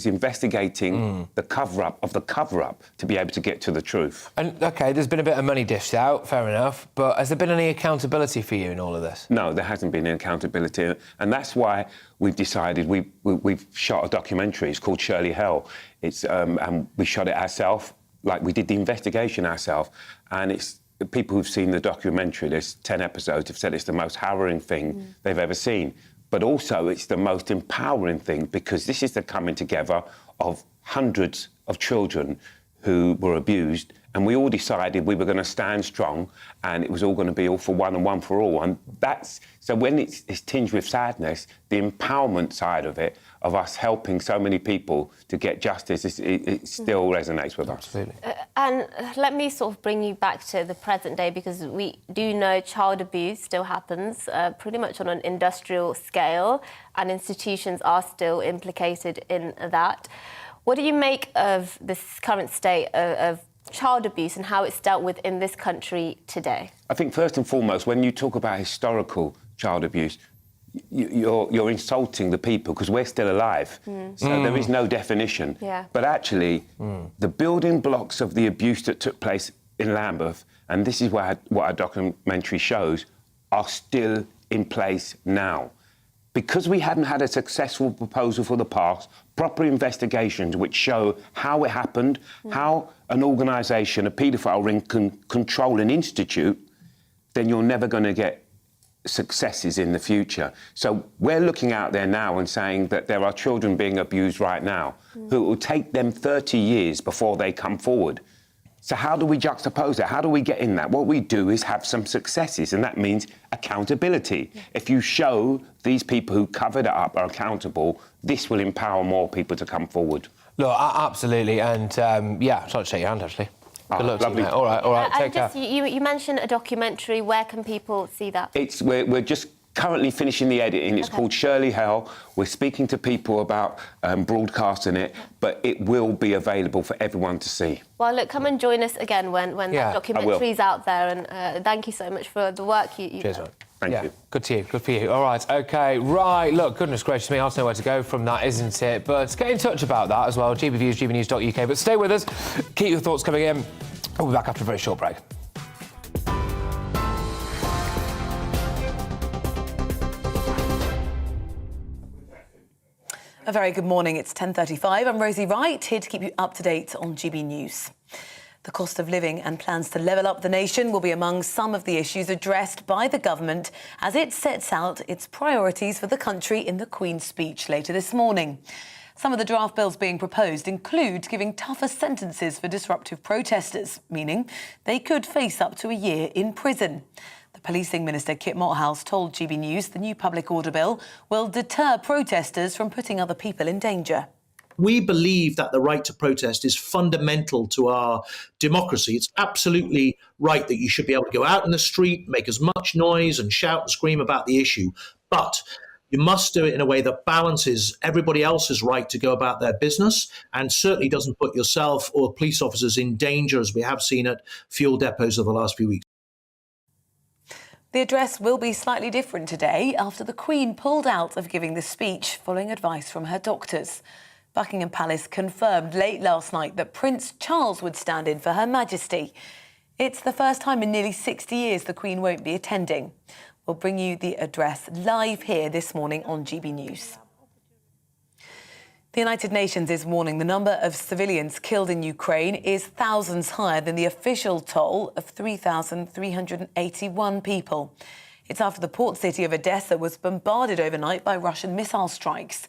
investigating the cover-up of the cover-up to be able to get to the truth. And, OK, there's been a bit of money dished out, fair enough, but has there been any accountability for you in all of this? No, there hasn't been any accountability, and that's why we've decided we've shot a documentary. It's called Shirley Hell. And we shot it ourselves, like we did the investigation ourselves, and it's people who've seen the documentary, there's 10 episodes, have said it's the most harrowing thing they've ever seen. But also it's the most empowering thing because this is the coming together of hundreds of children who were abused, and we all decided we were going to stand strong and it was all going to be all for one and one for all. And that's, so when it's tinged with sadness, the empowerment side of it, of us helping so many people to get justice, it still resonates with us. Absolutely. And let me sort of bring you back to the present day, because we do know child abuse still happens pretty much on an industrial scale, and institutions are still implicated in that. What do you make of this current state of child abuse and how it's dealt with in this country today? I think first and foremost, when you talk about historical child abuse, you're insulting the people because we're still alive. So there is no definition. Yeah. But actually, the building blocks of the abuse that took place in Lambeth, and this is what our documentary shows, are still in place now. Because we haven't had a successful proposal for the past, proper investigations which show how it happened, how an organisation, a paedophile ring, can control an institute, then you're never going to get successes in the future. So we're looking out there now and saying that there are children being abused right now who it will take them 30 years before they come forward. So how do we juxtapose that? How do we get in that? What we do is have some successes, and that means accountability. If you show these people who covered it up are accountable, this will empower more people to come forward. Look, absolutely, and yeah, I'd like to shake your hand, actually. Good luck to you, mate. All right, take care. You mentioned a documentary. Where can people see that? We're just currently finishing the editing. It's called Shirley Hell. We're speaking to people about broadcasting it, but it will be available for everyone to see. Well, look, come and join us again when that documentary's out there, and thank you so much for the work you've Cheers, done. man. Thank you. Good to you. Good for you. All right. OK. Right. Look, goodness gracious me, I don't know where to go from that, isn't it? But get in touch about that as well. GBViews, GBnews.uk. But stay with us. Keep your thoughts coming in. We'll be back after a very short break. A very good morning. It's 10:35. I'm Rosie Wright, here to keep you up to date on GB News. The cost of living and plans to level up the nation will be among some of the issues addressed by the government as it sets out its priorities for the country in the Queen's speech later this morning. Some of the draft bills being proposed include giving tougher sentences for disruptive protesters, meaning they could face up to a year in prison. The Policing Minister, Kit Mothouse, told GB News the new public order bill will deter protesters from putting other people in danger. We believe that the right to protest is fundamental to our democracy. It's absolutely right that you should be able to go out in the street, make as much noise and shout and scream about the issue. But you must do it in a way that balances everybody else's right to go about their business and certainly doesn't put yourself or police officers in danger, as we have seen at fuel depots over the last few weeks. The address will be slightly different today after the Queen pulled out of giving the speech following advice from her doctors. Buckingham Palace confirmed late last night that Prince Charles would stand in for Her Majesty. It's the first time in nearly 60 years the Queen won't be attending. We'll bring you the address live here this morning on GB News. The United Nations is warning the number of civilians killed in Ukraine is thousands higher than the official toll of 3,381 people. It's after the port city of Odessa was bombarded overnight by Russian missile strikes.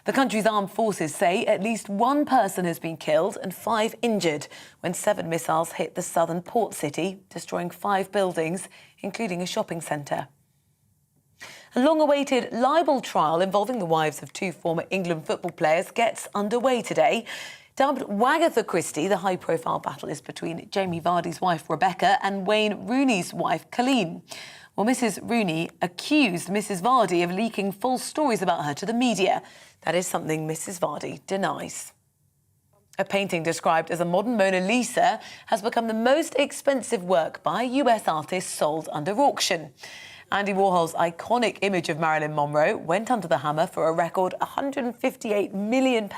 The country's armed forces say at least one person has been killed and 5 injured when 7 missiles hit the southern port city, destroying 5 buildings, including a shopping centre. A long-awaited libel trial involving the wives of 2 former England football players gets underway today. Dubbed Wagatha Christie, the high-profile battle is between Jamie Vardy's wife Rebecca and Wayne Rooney's wife Colleen. Well, Mrs Rooney accused Mrs Vardy of leaking false stories about her to the media. That is something Mrs Vardy denies. A painting described as a modern Mona Lisa has become the most expensive work by a US artist sold under auction. Andy Warhol's iconic image of Marilyn Monroe went under the hammer for a record £158 million.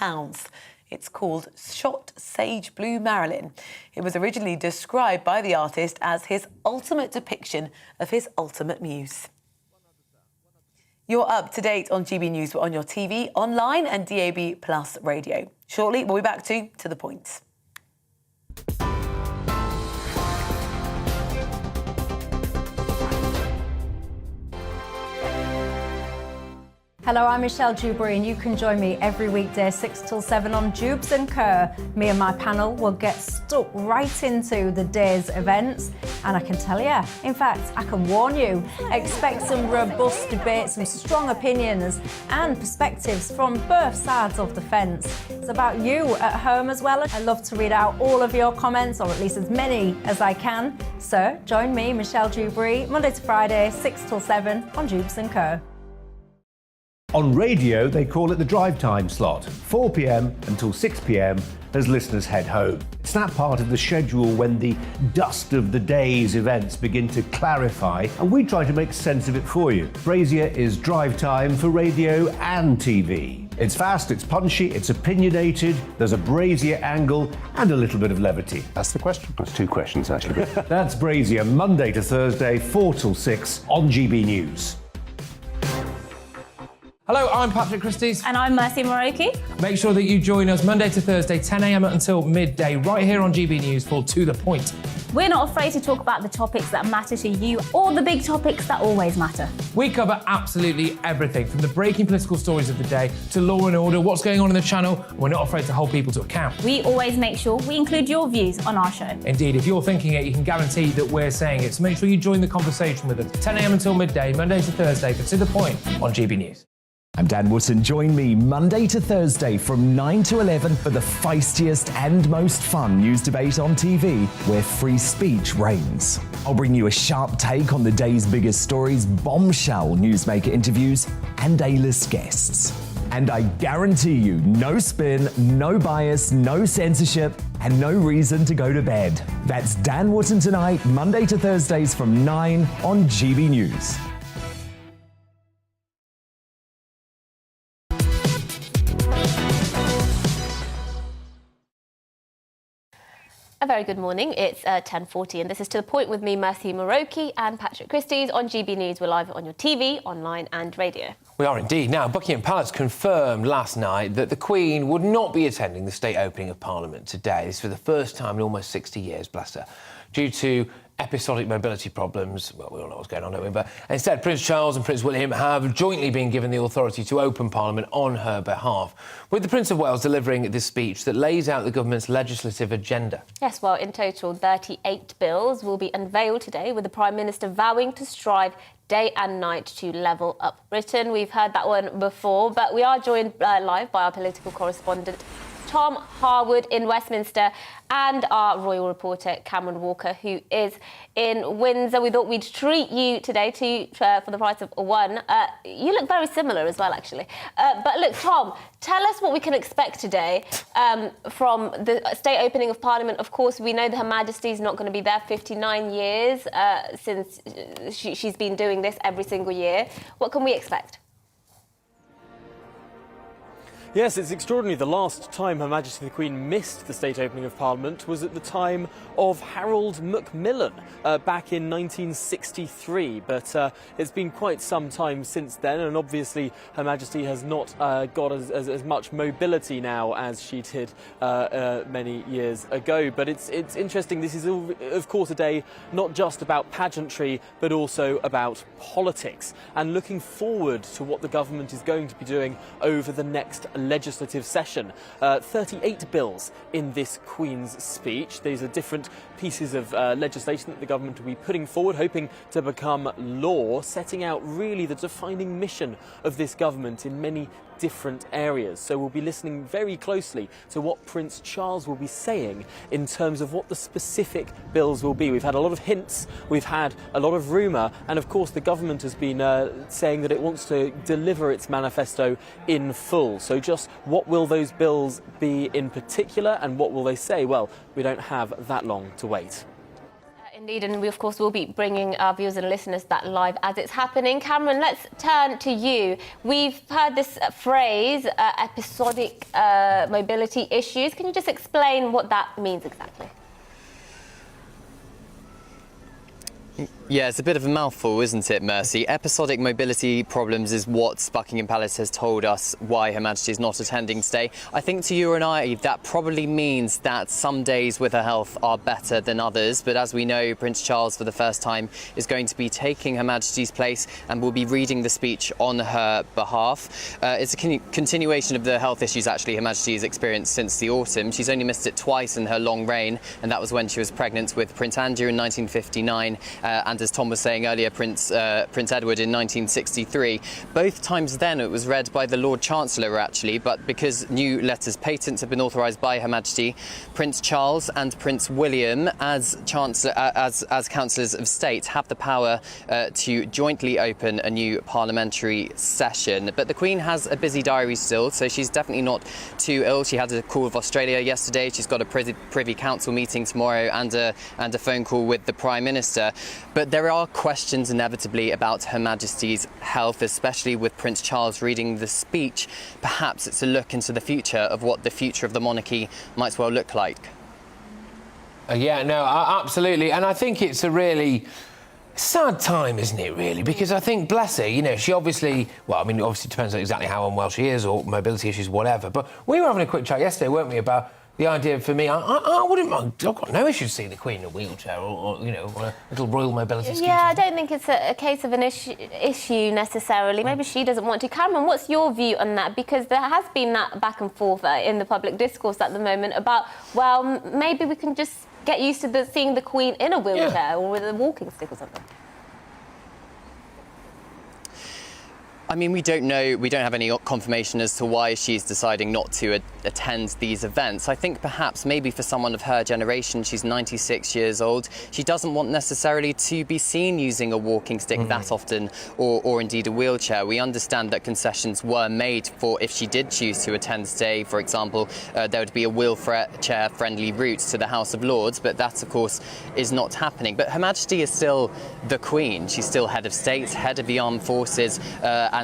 It's called Shot Sage Blue Marilyn. It was originally described by the artist as his ultimate depiction of his ultimate muse. You're up to date on GB News. We're on your TV, online and DAB Plus radio. Shortly, we'll be back to the point. Hello, I'm Michelle Dewberry and you can join me every weekday 6 till 7 on Jubes and Kerr. Me and my panel will get stuck right into the day's events and I can tell you, in fact, I can warn you, expect some robust debates, some strong opinions and perspectives from both sides of the fence. It's about you at home as well. I love to read out all of your comments, or at least as many as I can. So join me, Michelle Dewberry, Monday to Friday, 6 till 7 on Jubes and Kerr. On radio, they call it the drive time slot, 4 p.m. until 6 p.m. as listeners head home. It's that part of the schedule when the dust of the day's events begin to clarify, and we try to make sense of it for you. Brazier is drive time for radio and TV. It's fast, it's punchy, it's opinionated, there's a Brazier angle and a little bit of levity. That's the question. That's two questions, actually. That's Brazier, Monday to Thursday, 4 till 6 on GB News. Hello, I'm Patrick Christie's. And I'm Mercy Moroki. Make sure that you join us Monday to Thursday, 10 a.m. until midday, right here on GB News for To The Point. We're not afraid to talk about the topics that matter to you or the big topics that always matter. We cover absolutely everything, from the breaking political stories of the day to law and order, what's going on in the channel. We're not afraid to hold people to account. We always make sure we include your views on our show. Indeed, if you're thinking it, you can guarantee that we're saying it. So make sure you join the conversation with us, 10 a.m. until midday, Monday to Thursday for To The Point on GB News. I'm Dan Wootton. Join me Monday to Thursday from 9 to 11 for the feistiest and most fun news debate on TV, where free speech reigns. I'll bring you a sharp take on the day's biggest stories, bombshell newsmaker interviews, and A-list guests. And I guarantee you, no spin, no bias, no censorship, and no reason to go to bed. That's Dan Wootton tonight, Monday to Thursdays from 9 on GB News. A very good morning. It's 10:40 and this is To The Point with me, Mercy Moroki and Patrick Christie's on GB News. We're live on your TV, online and radio. We are indeed. Now, Buckingham Palace confirmed last night that the Queen would not be attending the state opening of Parliament today. This is for the first time in almost 60 years, bless her, due to episodic mobility problems. Well, we all know what's going on, don't we? But instead, Prince Charles and Prince William have jointly been given the authority to open Parliament on her behalf, with the Prince of Wales delivering this speech that lays out the government's legislative agenda. Yes, well, in total, 38 bills will be unveiled today, with the Prime Minister vowing to strive day and night to level up Britain. We've heard that one before, but we are joined live by our political correspondent, Tom Harwood in Westminster, and our royal reporter Cameron Walker, who is in Windsor. We thought we'd treat you today for the price of one. You look very similar as well, actually. But look, Tom, tell us what we can expect today from the state opening of Parliament. Of course, we know that Her Majesty's not going to be there 59 years since she's been doing this every single year. What can we expect? Yes, it's extraordinary. The last time Her Majesty the Queen missed the state opening of Parliament was at the time of Harold Macmillan back in 1963. But it's been quite some time since then, and obviously Her Majesty has not got as much mobility now as she did many years ago. But it's interesting. This is, of course, a day not just about pageantry, but also about politics, and looking forward to what the government is going to be doing over the next legislative session. 38 bills in this Queen's speech. These are different pieces of legislation that the government will be putting forward, hoping to become law, setting out really the defining mission of this government in many different areas. So we'll be listening very closely to what Prince Charles will be saying in terms of what the specific bills will be. We've had a lot of hints, we've had a lot of rumour, and of course the government has been saying that it wants to deliver its manifesto in full. So just what will those bills be in particular, and what will they say? Well, we don't have that long to wait. Indeed, and we, of course, will be bringing our viewers and listeners that live as it's happening. Cameron, let's turn to you. We've heard this phrase, episodic mobility issues. Can you just explain what that means exactly? Yeah, it's a bit of a mouthful, isn't it, Mercy? Episodic mobility problems is what Buckingham Palace has told us why Her Majesty is not attending today. I think to you and I, that probably means that some days with her health are better than others. But as we know, Prince Charles, for the first time, is going to be taking Her Majesty's place and will be reading the speech on her behalf. It's a continuation of the health issues, actually, Her Majesty has experienced since the autumn. She's only missed it twice in her long reign, and that was when she was pregnant with Prince Andrew in 1959 and as Tom was saying earlier, Prince Edward in 1963. Both times then it was read by the Lord Chancellor, actually, but because new letters patents have been authorised by Her Majesty, Prince Charles and Prince William, as councillors of state, have the power to jointly open a new parliamentary session. But the Queen has a busy diary still, so she's definitely not too ill. She had a call with Australia yesterday. She's got a Privy Council meeting tomorrow and a phone call with the Prime Minister. But there are questions inevitably about Her Majesty's health, especially with Prince Charles reading the speech. Perhaps it's a look into the future of what the future of the monarchy might well look like. Yeah, no, absolutely. And I think it's a really sad time, isn't it, really? Because I think, bless her, you know, she obviously, well, I mean, obviously it depends on exactly how unwell she is or mobility issues, whatever. But we were having a quick chat yesterday, weren't we, about the idea for me, I wouldn't mind, I've got no issues seeing the Queen in a wheelchair or you know, on a little royal mobility scheme. Yeah, I don't think it's a case of an issue necessarily. Maybe she doesn't want to. Cameron, what's your view on that? Because there has been that back and forth in the public discourse at the moment about, well, maybe we can just get used to seeing the Queen in a wheelchair or with a walking stick or something. I mean, we don't know, we don't have any confirmation as to why she's deciding not to attend these events. I think perhaps maybe for someone of her generation, she's 96 years old, she doesn't want necessarily to be seen using a walking stick that often or indeed a wheelchair. We understand that concessions were made for if she did choose to attend today, for example, there would be a wheelchair-friendly route to the House of Lords, but that, of course, is not happening. But Her Majesty is still the Queen. She's still head of state, head of the armed forces, and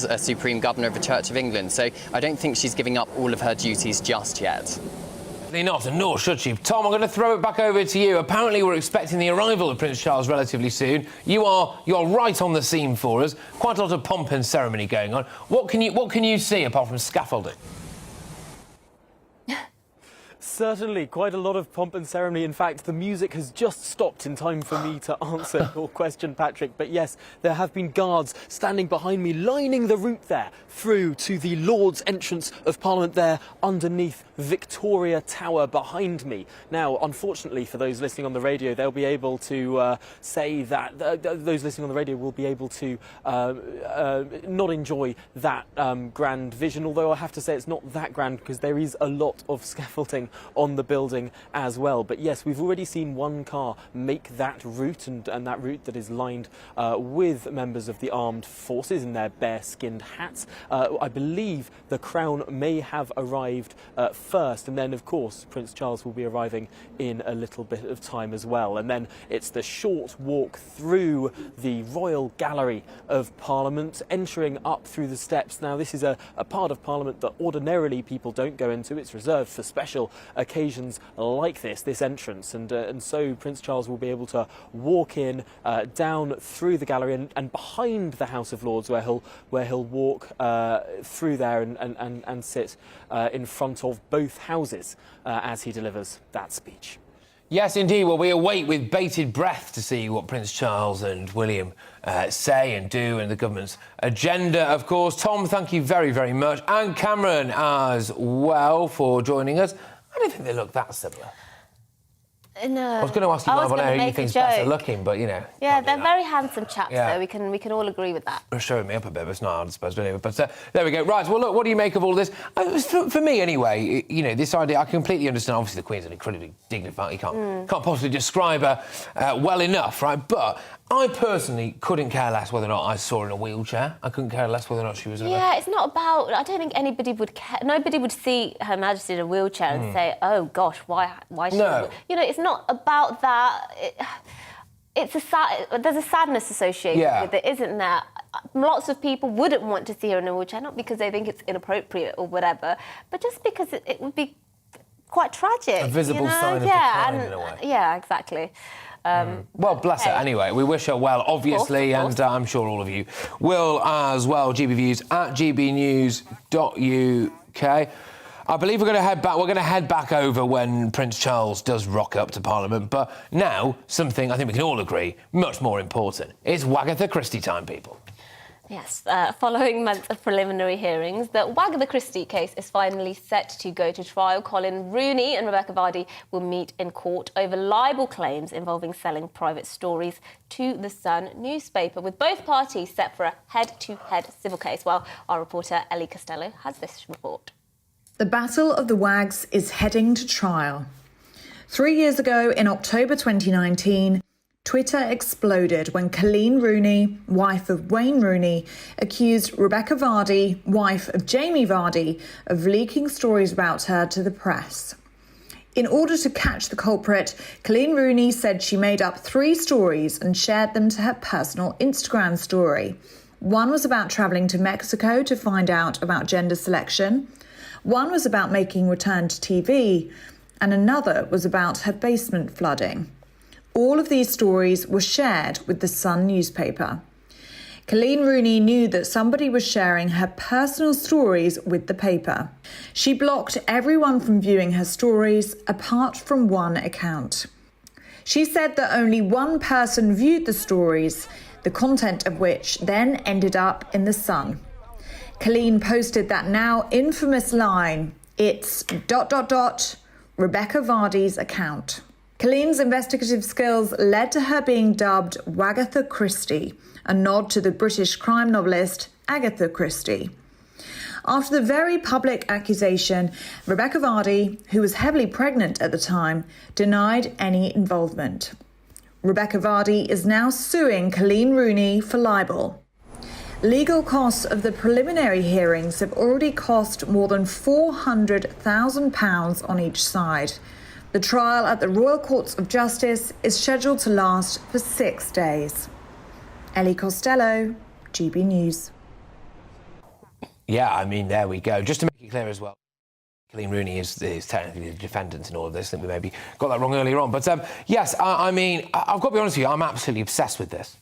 a Supreme Governor of the Church of England. So I don't think she's giving up all of her duties just yet. Not, and nor should she. Tom, I'm going to throw it back over to you. Apparently we're expecting the arrival of Prince Charles relatively soon. You're right on the scene for us. Quite a lot of pomp and ceremony going on. What can you see apart from scaffolding? Certainly, quite a lot of pomp and ceremony. In fact, the music has just stopped in time for me to answer your question, Patrick. But yes, there have been guards standing behind me, lining the route there through to the Lord's entrance of Parliament there underneath Victoria Tower behind me. Now, unfortunately, for those listening on the radio, they'll be able to say that those listening on the radio will be able to not enjoy that grand vision, although I have to say it's not that grand because there is a lot of scaffolding on the building as well. But yes, we've already seen one car make that route, and that route that is lined with members of the armed forces in their bare-skinned hats. I believe the Crown may have arrived first, and then of course Prince Charles will be arriving in a little bit of time as well. And then it's the short walk through the Royal Gallery of Parliament, entering up through the steps. Now this is a part of Parliament that ordinarily people don't go into. It's reserved for special occasions like this entrance, and so Prince Charles will be able to walk in down through the gallery and behind the House of Lords, where he'll walk through there and sit in front of both houses as he delivers that speech. Yes, indeed. Well, we await with bated breath to see what Prince Charles and William say and do, and the government's agenda, of course. Tom, thank you very, very much. And Cameron as well for joining us. I don't think they look that similar. No. I was going to ask you live on air who you think's better looking, but you know. Yeah, they're very handsome chaps, though. We can all agree with that. They're showing me up a bit, but it's not hard, I suppose. Anyway, but there we go. Right, well, look, what do you make of all this? For me, anyway, you know, this idea, I completely understand. Obviously, the Queen's an incredibly dignified. You can't possibly describe her well enough, right? But I personally couldn't care less whether or not I saw her in a wheelchair. I couldn't care less whether or not she was in Yeah, it's not about... I don't think anybody would care. Nobody would see Her Majesty in a wheelchair and say, oh, gosh, why she... No. You know, it's not about that. There's a sadness associated with it, isn't there? Lots of people wouldn't want to see her in a wheelchair, not because they think it's inappropriate or whatever, but just because it would be quite tragic. A visible sign of decline, in a way. Yeah, exactly. Well, bless her anyway. We wish her well, obviously, of course. And I'm sure all of you will as well. GBViews at gbnews.uk. I believe we're going to head back. We're going to head back over when Prince Charles does rock up to Parliament. But now, something I think we can all agree much more important. It's Wagatha Christie time, people. Yes, following months of preliminary hearings, the Agatha Christie case is finally set to go to trial. Colin Rooney and Rebecca Vardy will meet in court over libel claims involving selling private stories to the Sun newspaper, with both parties set for a head-to-head civil case. Well, our reporter Ellie Costello has this report. The Battle of the Wags is heading to trial. 3 years ago, in October 2019, Twitter exploded when Colleen Rooney, wife of Wayne Rooney, accused Rebecca Vardy, wife of Jamie Vardy, of leaking stories about her to the press. In order to catch the culprit, Colleen Rooney said she made up 3 stories and shared them to her personal Instagram story. One was about travelling to Mexico to find out about gender selection. One was about making return to TV, and another was about her basement flooding. All of these stories were shared with the Sun newspaper. Colleen Rooney knew that somebody was sharing her personal stories with the paper. She blocked everyone from viewing her stories apart from one account. She said that only one person viewed the stories, the content of which then ended up in the Sun. Colleen posted that now infamous line, "It's ... Rebecca Vardy's account." Colleen's investigative skills led to her being dubbed Wagatha Christie, a nod to the British crime novelist Agatha Christie. After the very public accusation, Rebecca Vardy, who was heavily pregnant at the time, denied any involvement. Rebecca Vardy is now suing Colleen Rooney for libel. Legal costs of the preliminary hearings have already cost more than £400,000 on each side. The trial at the Royal Courts of Justice is scheduled to last for 6 days. Ellie Costello, GB News. Yeah, I mean, there we go. Just to make it clear as well, Colleen Rooney is technically the defendant in all of this. I think we maybe got that wrong earlier on. But yes, I mean, I've got to be honest with you, I'm absolutely obsessed with this.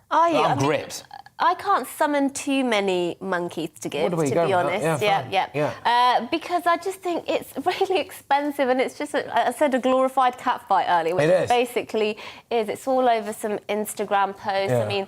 Are you? I'm gripped. I can't summon too many monkeys to give, to be honest. Yeah. Because I just think it's really expensive, and it's just, I said, a glorified cat fight earlier, which it basically is. It's all over some Instagram posts. Yeah. I mean,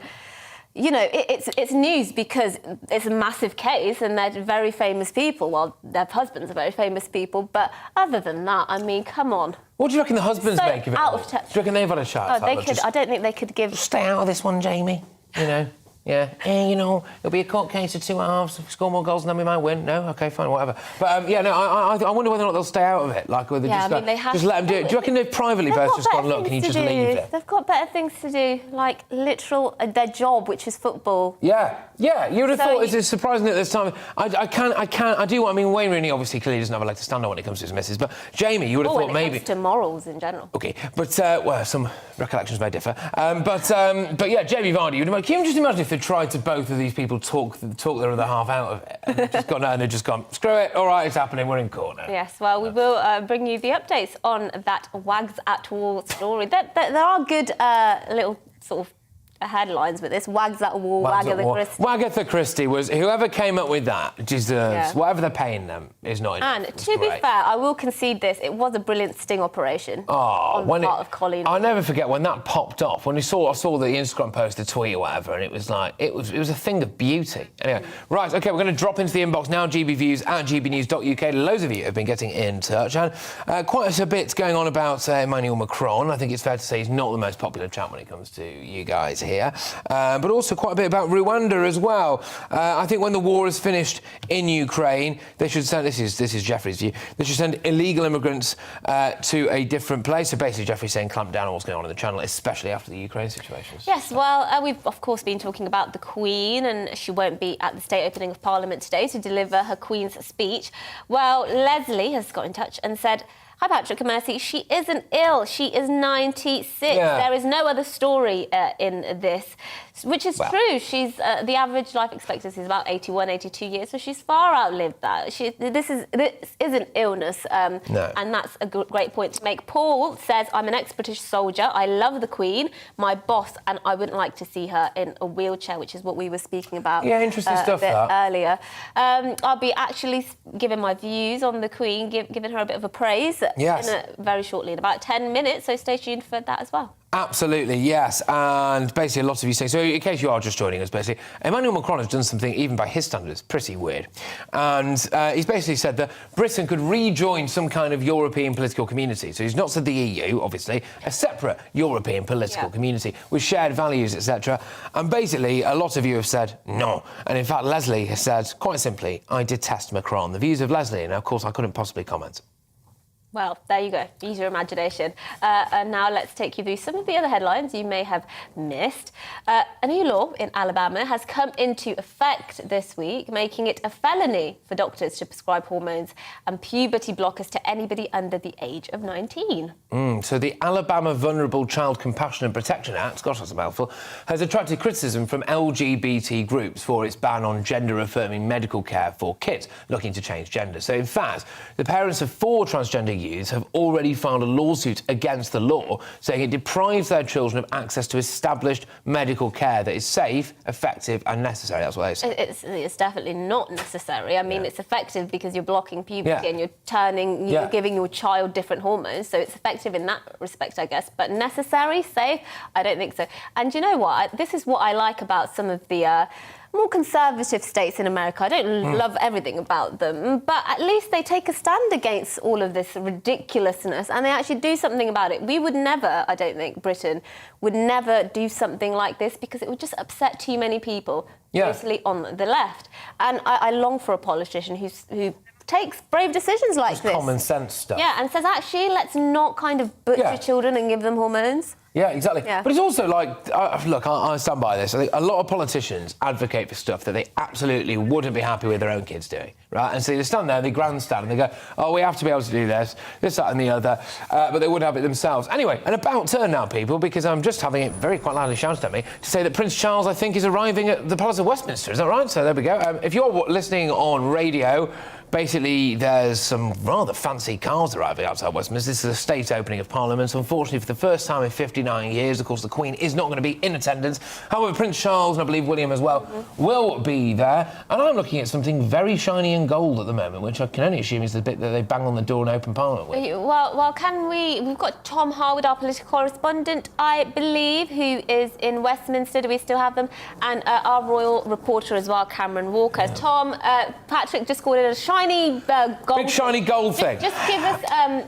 you know, it's news because it's a massive case and they're very famous people. Well, their husbands are very famous people, but other than that, I mean, come on. What do you reckon the husbands make of it? Out of touch. Do you reckon they've had a shot? I don't think they could give... Stay out of this one, Jamie, you know. Yeah, you know, it'll be a court case of 2 halves. If we score more goals, then we might win. No, okay, fine, whatever. But I wonder whether or not they'll stay out of it. Like, whether just let them do it. Do you reckon they've privately both just gone, look, can you just leave it? They've got better things to do, like their job, which is football. Yeah, you would have thought it's surprising at this time. I do. I mean, Wayne Rooney obviously clearly doesn't have a leg to stand on when it comes to his misses. But Jamie, you would have thought maybe. When it comes to morals in general. Okay, but well, some recollections may differ. But yeah, Jamie Vardy. Can you just imagine if they tried to both of these people talk their other half out of it, and they've just gone, screw it, all right, it's happening, we're in court now. Yes, well, we will bring you the updates on that Wags at War story. There are good little sort of headlines with this. Wags at War, Wagatha Christie. Wagatha Christie was, whoever came up with that deserves, whatever they're paying them is not enough. And to be fair, I will concede this, it was a brilliant sting operation on the part of Colleen. I'll never forget when that popped off, when I saw the Instagram post, the tweet or whatever, and it was like, it was a thing of beauty. Anyway, right, OK, we're going to drop into the inbox now, GBViews at gbnews.uk. Loads of you have been getting in touch, and quite a bit going on about Emmanuel Macron. I think it's fair to say he's not the most popular chap when it comes to you guys here. But also quite a bit about Rwanda as well. I think when the war is finished in Ukraine, they should send, this is Jeffrey's view, they should send illegal immigrants to a different place. So basically Jeffrey's saying clamp down on what's going on in the channel, especially after the Ukraine situation. Yes, well, we've of course been talking about the Queen, and she won't be at the state opening of Parliament today to deliver her Queen's speech. Well, Leslie has got in touch and said, "Hi, Patrick and Mercy. She isn't ill. She is 96. Yeah. There is no other story in this, which is true. She's the average life expectancy is about 81, 82 years, so she's far outlived that. This isn't illness, and that's a great point to make. Paul says, "I'm an ex-British soldier. I love the Queen, my boss, and I wouldn't like to see her in a wheelchair," which is what we were speaking about. Yeah, interesting stuff earlier. I'll be actually giving my views on the Queen, giving her a bit of a praise. Very shortly, in about 10 minutes, so stay tuned for that as well. Absolutely, yes. And basically a lot of you say, so in case you are just joining us, basically, Emmanuel Macron has done something, even by his standards, pretty weird. And he's basically said that Britain could rejoin some kind of European political community. So he's not said the EU, obviously, a separate European political community with shared values, etc. And basically, a lot of you have said no. And in fact, Leslie has said, quite simply, I detest Macron. The views of Leslie, and of course, I couldn't possibly comment. Well, there you go. Use your imagination. And now let's take you through some of the other headlines you may have missed. A new law in Alabama has come into effect this week, making it a felony for doctors to prescribe hormones and puberty blockers to anybody under the age of 19. So the Alabama Vulnerable Child Compassion and Protection Act, gosh, that's a mouthful, has attracted criticism from LGBT groups for its ban on gender-affirming medical care for kids looking to change gender. So, in fact, the parents of 4 transgender youths have already filed a lawsuit against the law, saying it deprives their children of access to established medical care that is safe, effective and necessary. That's what they say. It's definitely not necessary. I mean, it's effective because you're blocking puberty and you're giving your child different hormones, so it's effective in that respect, I guess. But necessary, safe, I don't think so. And you know what? This is what I like about some of the more conservative states in America. I don't love everything about them, but at least they take a stand against all of this ridiculousness and they actually do something about it. We would never, I don't think, Britain would never do something like this because it would just upset too many people, mostly on the left. And I long for a politician who takes brave decisions like this. Common sense stuff. Yeah, and says, actually, let's not kind of butcher children and give them hormones. Yeah, exactly. Yeah. But it's also like, look, I stand by this. I think a lot of politicians advocate for stuff that they absolutely wouldn't be happy with their own kids doing, right? And so they stand there, they grandstand, and they go, oh, we have to be able to do this, that and the other, but they wouldn't have it themselves. Anyway, an about turn now, people, because I'm just having it very quite loudly shouted at me to say that Prince Charles, I think, is arriving at the Palace of Westminster. Is that right? So there we go. If you're listening on radio, basically, there's some rather fancy cars arriving outside Westminster. This is a state opening of Parliament. Unfortunately, for the first time in 59 years, of course, the Queen is not going to be in attendance. However, Prince Charles, and I believe William as well, will be there. And I'm looking at something very shiny and gold at the moment, which I can only assume is the bit that they bang on the door and open Parliament with. Well, we've got Tom Harwood, our political correspondent, I believe, who is in Westminster. Do we still have them? And our royal reporter as well, Cameron Walker. Yeah. Tom, Patrick just called it a shiny gold. Big shiny gold thing. Just give us,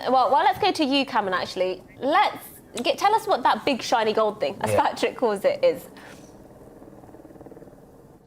well, let's go to you, Cameron, actually. Tell us what that big shiny gold thing, as Patrick calls it, is.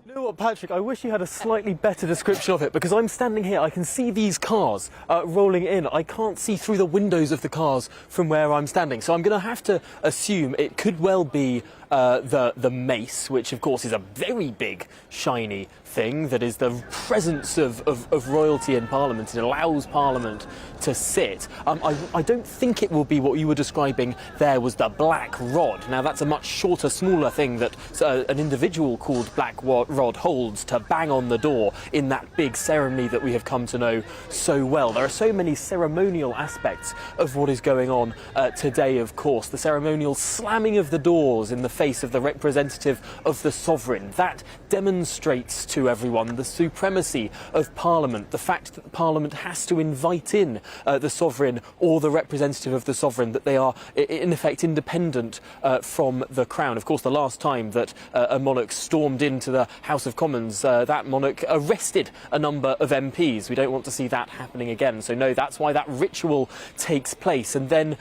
You know what, Patrick, I wish you had a slightly better description of it, because I'm standing here, I can see these cars rolling in. I can't see through the windows of the cars from where I'm standing, so I'm going to have to assume it could well be the mace, which of course is a very big, shiny thing that is the presence of royalty in Parliament. It allows Parliament to sit. I don't think it will be what you were describing there was the black rod. Now, that's a much shorter, smaller thing that an individual called Black Rod holds to bang on the door in that big ceremony that we have come to know so well. There are so many ceremonial aspects of what is going on today, of course. The ceremonial slamming of the doors in the face of the representative of the sovereign. That demonstrates to everyone the supremacy of Parliament, the fact that Parliament has to invite in the sovereign or the representative of the sovereign, that they are in effect independent from the crown. Of course, the last time that a monarch stormed into the House of Commons, that monarch arrested a number of MPs. We don't want to see that happening again. So no, that's why that ritual takes place. And then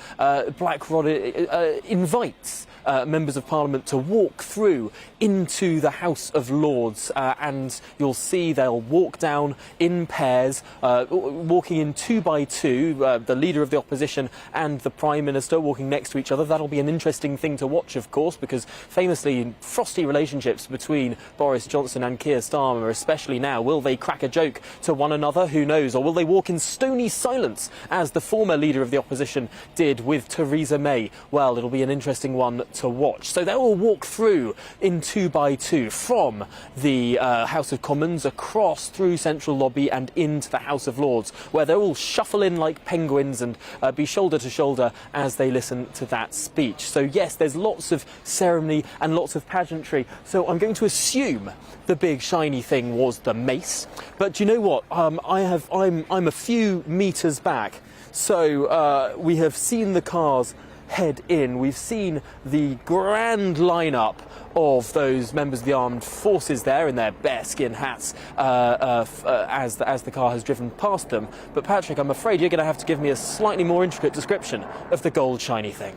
Black Rod invites members of Parliament to walk through into the House of Lords, and you'll see they'll walk down in pairs, walking in 2 by 2, the Leader of the Opposition and the Prime Minister walking next to each other. That'll be an interesting thing to watch, of course, because famously frosty relationships between Boris Johnson and Keir Starmer, especially now. Will they crack a joke to one another? Who knows? Or will they walk in stony silence, as the former Leader of the Opposition did with Theresa May? Well, it'll be an interesting one to watch. So they'll all walk through in 2 by 2 from the House of Commons across through Central Lobby and into the House of Lords, where they'll all shuffle in like penguins and be shoulder to shoulder as they listen to that speech. So yes, there's lots of ceremony and lots of pageantry. So I'm going to assume the big shiny thing was the mace. But do you know what? I'm a few meters back. So we have seen the cars head in. We've seen the grand lineup of those members of the armed forces there in their bearskin hats as the car has driven past them. But Patrick, I'm afraid you're going to have to give me a slightly more intricate description of the gold shiny thing.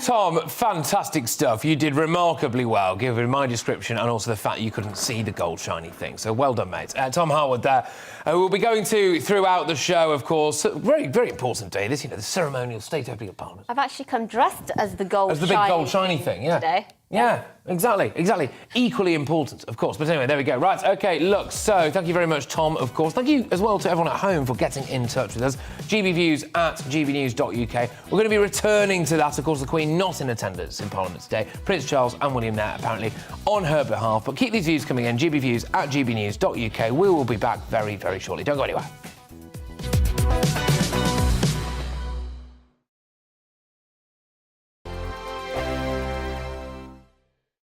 Tom, fantastic stuff. You did remarkably well, given my description and also the fact you couldn't see the gold shiny thing. So well done, mate. Tom Harwood there. We'll be going to, throughout the show, of course, very, very important day, this, the ceremonial state opening of Parliament. I've actually come dressed as the gold As the big gold shiny thing, yeah. Today. Yeah, exactly. Equally important, of course. But anyway, there we go. Right, OK, look, so thank you very much, Tom, of course. Thank you as well to everyone at home for getting in touch with us. GBViews at gbnews.uk. We're going to be returning to that, of course, the Queen not in attendance in Parliament today. Prince Charles and William there, apparently, on her behalf. But keep these views coming in, gbviews at gbnews.uk. We will be back very, very shortly. Don't go anywhere.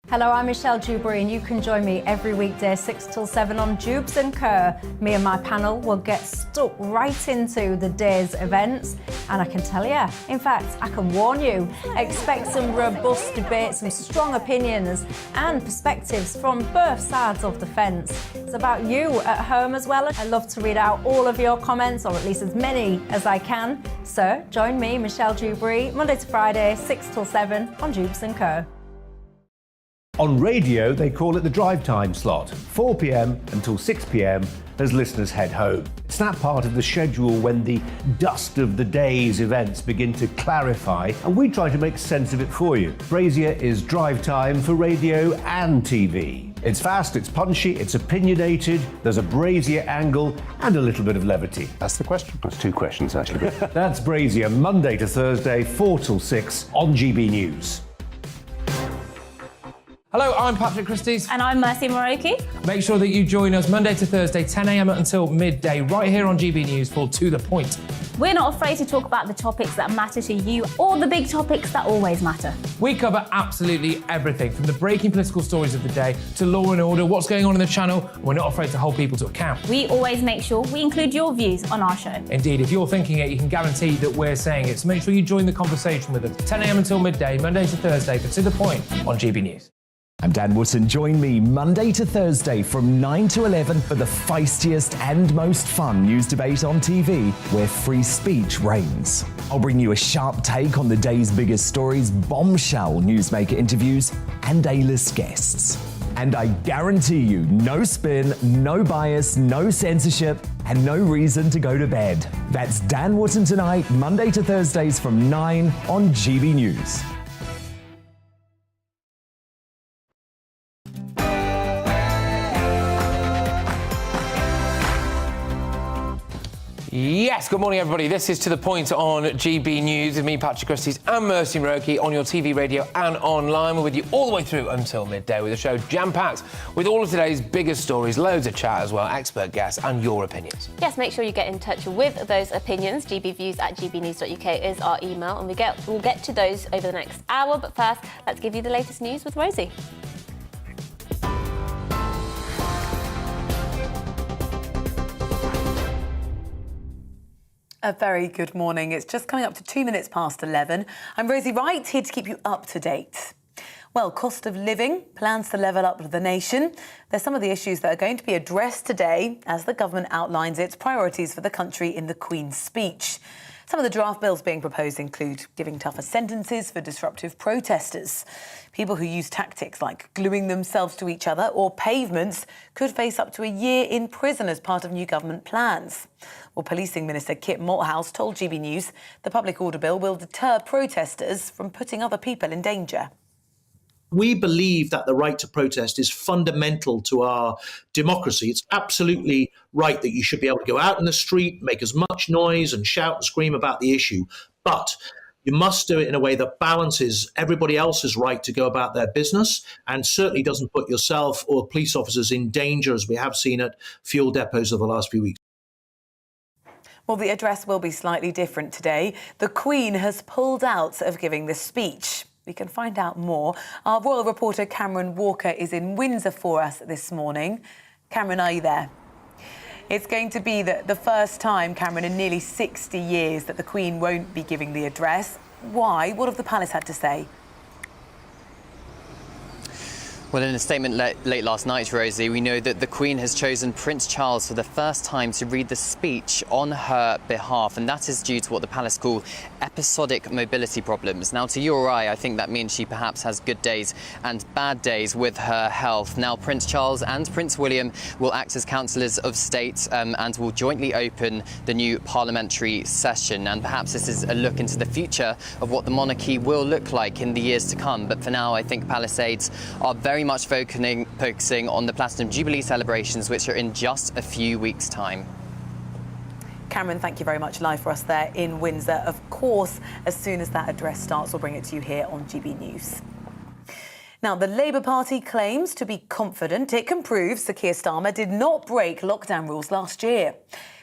Hello, I'm Michelle Dewberry and you can join me every weekday 6 till 7 on Jubes and Kerr. Me and my panel will get stuck right into the day's events and I can tell you, in fact, I can warn you, expect some robust debate, some strong opinions and perspectives from both sides of the fence. It's about you at home as well. I love to read out all of your comments, or at least as many as I can. So join me, Michelle Dewberry, Monday to Friday, 6 till 7 on Jubes and Kerr. On radio, they call it the drive time slot, 4 p.m. until 6 p.m. as listeners head home. It's that part of the schedule when the dust of the day's events begin to clarify, and we try to make sense of it for you. Brazier is drive time for radio and TV. It's fast, it's punchy, it's opinionated, there's a Brazier angle and a little bit of levity. That's the question. That's two questions, actually. That's Brazier, Monday to Thursday, 4 till 6 on GB News. Hello, I'm Patrick Christie's. And I'm Mercy Moroki. Make sure that you join us Monday to Thursday, 10 a.m. until midday, right here on GB News for To The Point. We're not afraid to talk about the topics that matter to you or the big topics that always matter. We cover absolutely everything, from the breaking political stories of the day to law and order, what's going on in the channel. We're not afraid to hold people to account. We always make sure we include your views on our show. Indeed, if you're thinking it, you can guarantee that we're saying it. So make sure you join the conversation with us, 10 a.m. until midday, Monday to Thursday for To The Point on GB News. I'm Dan Wootton. Join me Monday to Thursday from 9 to 11 for the feistiest and most fun news debate on TV, where free speech reigns. I'll bring you a sharp take on the day's biggest stories, bombshell newsmaker interviews, and A-list guests. And I guarantee you, no spin, no bias, no censorship, and no reason to go to bed. That's Dan Wootton tonight, Monday to Thursdays from 9 on GB News. Yes, good morning, everybody. This is To The Point on GB News with me, Patrick Christie's, and Mercy Moroki on your TV, radio and online. We're with you all the way through until midday with a show jam-packed with all of today's biggest stories, loads of chat as well, expert guests and your opinions. Yes, make sure you get in touch with those opinions. gbviews at gbnews.uk is our email, and we'll get to those over the next hour. But first, let's give you the latest news with Rosie. A very good morning. It's just coming up to 2 minutes past 11. I'm Rosie Wright, here to keep you up to date. Well, cost of living, plans to level up the nation. There's some of the issues that are going to be addressed today as the government outlines its priorities for the country in the Queen's speech. Some of the draft bills being proposed include giving tougher sentences for disruptive protesters. People who use tactics like gluing themselves to each other or pavements could face up to a year in prison as part of new government plans. Well, Policing Minister Kit Malthouse told GB News the public order bill will deter protesters from putting other people in danger. We believe that the right to protest is fundamental to our democracy. It's absolutely right that you should be able to go out in the street, make as much noise and shout and scream about the issue. But you must do it in a way that balances everybody else's right to go about their business and certainly doesn't put yourself or police officers in danger, as we have seen at fuel depots over the last few weeks. Well, the address will be slightly different today. The Queen has pulled out of giving the speech. We can find out more. Our royal reporter Cameron Walker is in Windsor for us this morning. Cameron, are you there? It's going to be the first time, Cameron, in nearly 60 years that the Queen won't be giving the address. Why? What have the palace had to say? Well, in a statement late last night, Rosie, we know that the Queen has chosen Prince Charles for the first time to read the speech on her behalf, and that is due to what the palace call episodic mobility problems. Now, to you or I think that means she perhaps has good days and bad days with her health. Now, Prince Charles and Prince William will act as councillors of state and will jointly open the new parliamentary session. And perhaps this is a look into the future of what the monarchy will look like in the years to come. But for now, I think palace aides are very much focusing on the Platinum Jubilee celebrations, which are in just a few weeks' time. Cameron, thank you very much, live for us there in Windsor. Of course, as soon as that address starts, we'll bring it to you here on GB News. Now, the Labour Party claims to be confident it can prove Sir Keir Starmer did not break lockdown rules last year.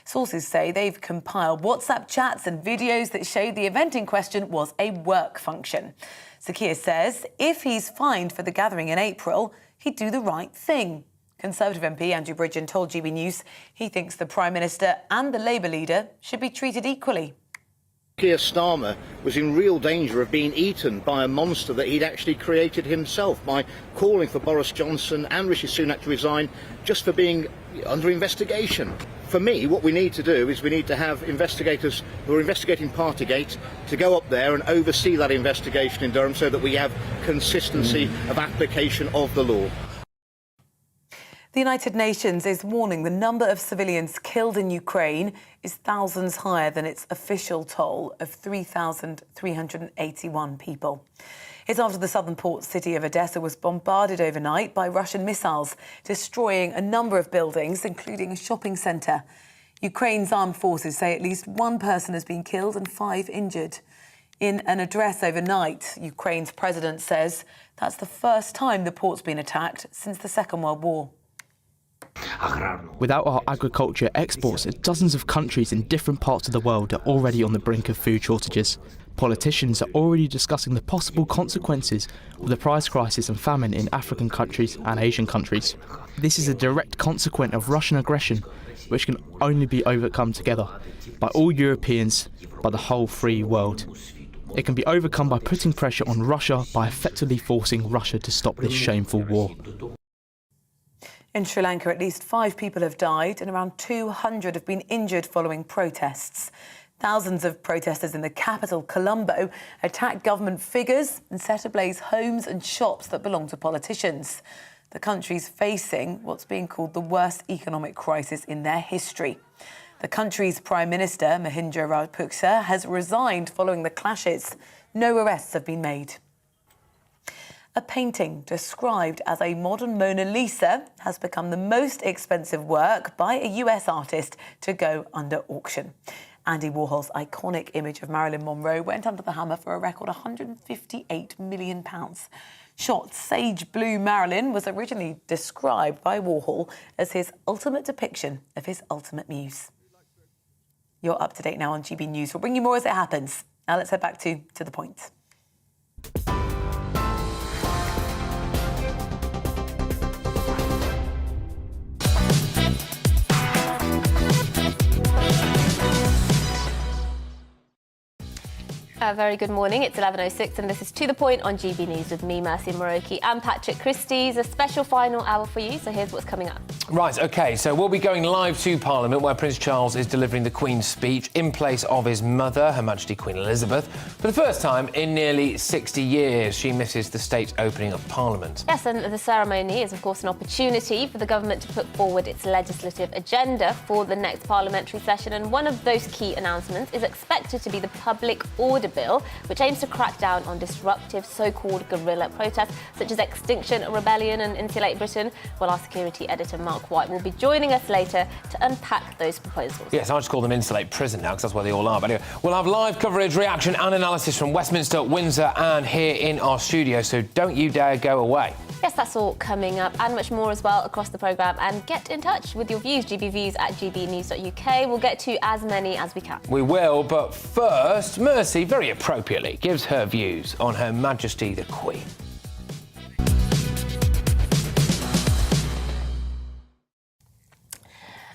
Sources say they've compiled WhatsApp chats and videos that showed the event in question was a work function. Sir Keir says if he's fined for the gathering in April, he'd do the right thing. Conservative MP Andrew Bridgen told GB News he thinks the Prime Minister and the Labour leader should be treated equally. Keir Starmer was in real danger of being eaten by a monster that he'd actually created himself by calling for Boris Johnson and Rishi Sunak to resign just for being under investigation. For me, what we need to do is we need to have investigators who are investigating Partygate to go up there and oversee that investigation in Durham so that we have consistency of application of the law. The United Nations is warning the number of civilians killed in Ukraine is thousands higher than its official toll of 3,381 people. It's after the southern port city of Odessa was bombarded overnight by Russian missiles, destroying a number of buildings, including a shopping centre. Ukraine's armed forces say at least one person has been killed and 5 injured. In an address overnight, Ukraine's president says that's the first time the port's been attacked since the Second World War. Without our agriculture, exports in dozens of countries in different parts of the world are already on the brink of food shortages. Politicians are already discussing the possible consequences of the price crisis and famine in African countries and Asian countries. This is a direct consequence of Russian aggression, which can only be overcome together by all Europeans, by the whole free world. It can be overcome by putting pressure on Russia by effectively forcing Russia to stop this shameful war. In Sri Lanka, at least 5 people have died and around 200 have been injured following protests. Thousands of protesters in the capital, Colombo, attacked government figures and set ablaze homes and shops that belong to politicians. The country's facing what's being called the worst economic crisis in their history. The country's Prime Minister, Mahinda Rajapaksa, has resigned following the clashes. No arrests have been made. A painting described as a modern Mona Lisa has become the most expensive work by a US artist to go under auction. Andy Warhol's iconic image of Marilyn Monroe went under the hammer for a record £158 million. Shot Sage Blue Marilyn was originally described by Warhol as his ultimate depiction of his ultimate muse. You're up to date now on GB News. We'll bring you more as it happens. Now let's head back to the point. A very good morning. It's 11:06 and this is To The Point on GB News with me, Mercy Moroki, and Patrick Christie's. A special final hour for you, so here's what's coming up. Right, OK, so we'll be going live to Parliament where Prince Charles is delivering the Queen's speech in place of his mother, Her Majesty Queen Elizabeth. For the first time in nearly 60 years, she misses the state opening of Parliament. Yes, and the ceremony is, of course, an opportunity for the government to put forward its legislative agenda for the next parliamentary session, and one of those key announcements is expected to be the Public Order Bill, which aims to crack down on disruptive so-called guerrilla protests such as Extinction Rebellion and Insulate Britain. Well, our security editor Mark White will be joining us later to unpack those proposals. Yes, I just call them Insulate Prison now because that's where they all are. But anyway, we'll have live coverage, reaction and analysis from Westminster, Windsor and here in our studio, so don't you dare go away. Yes, that's all coming up and much more as well across the programme. And get in touch with your views, gbviews@gbnews.uk. We'll get to as many as we can. We will, but first, Mercy, very appropriately, gives her views on Her Majesty the Queen.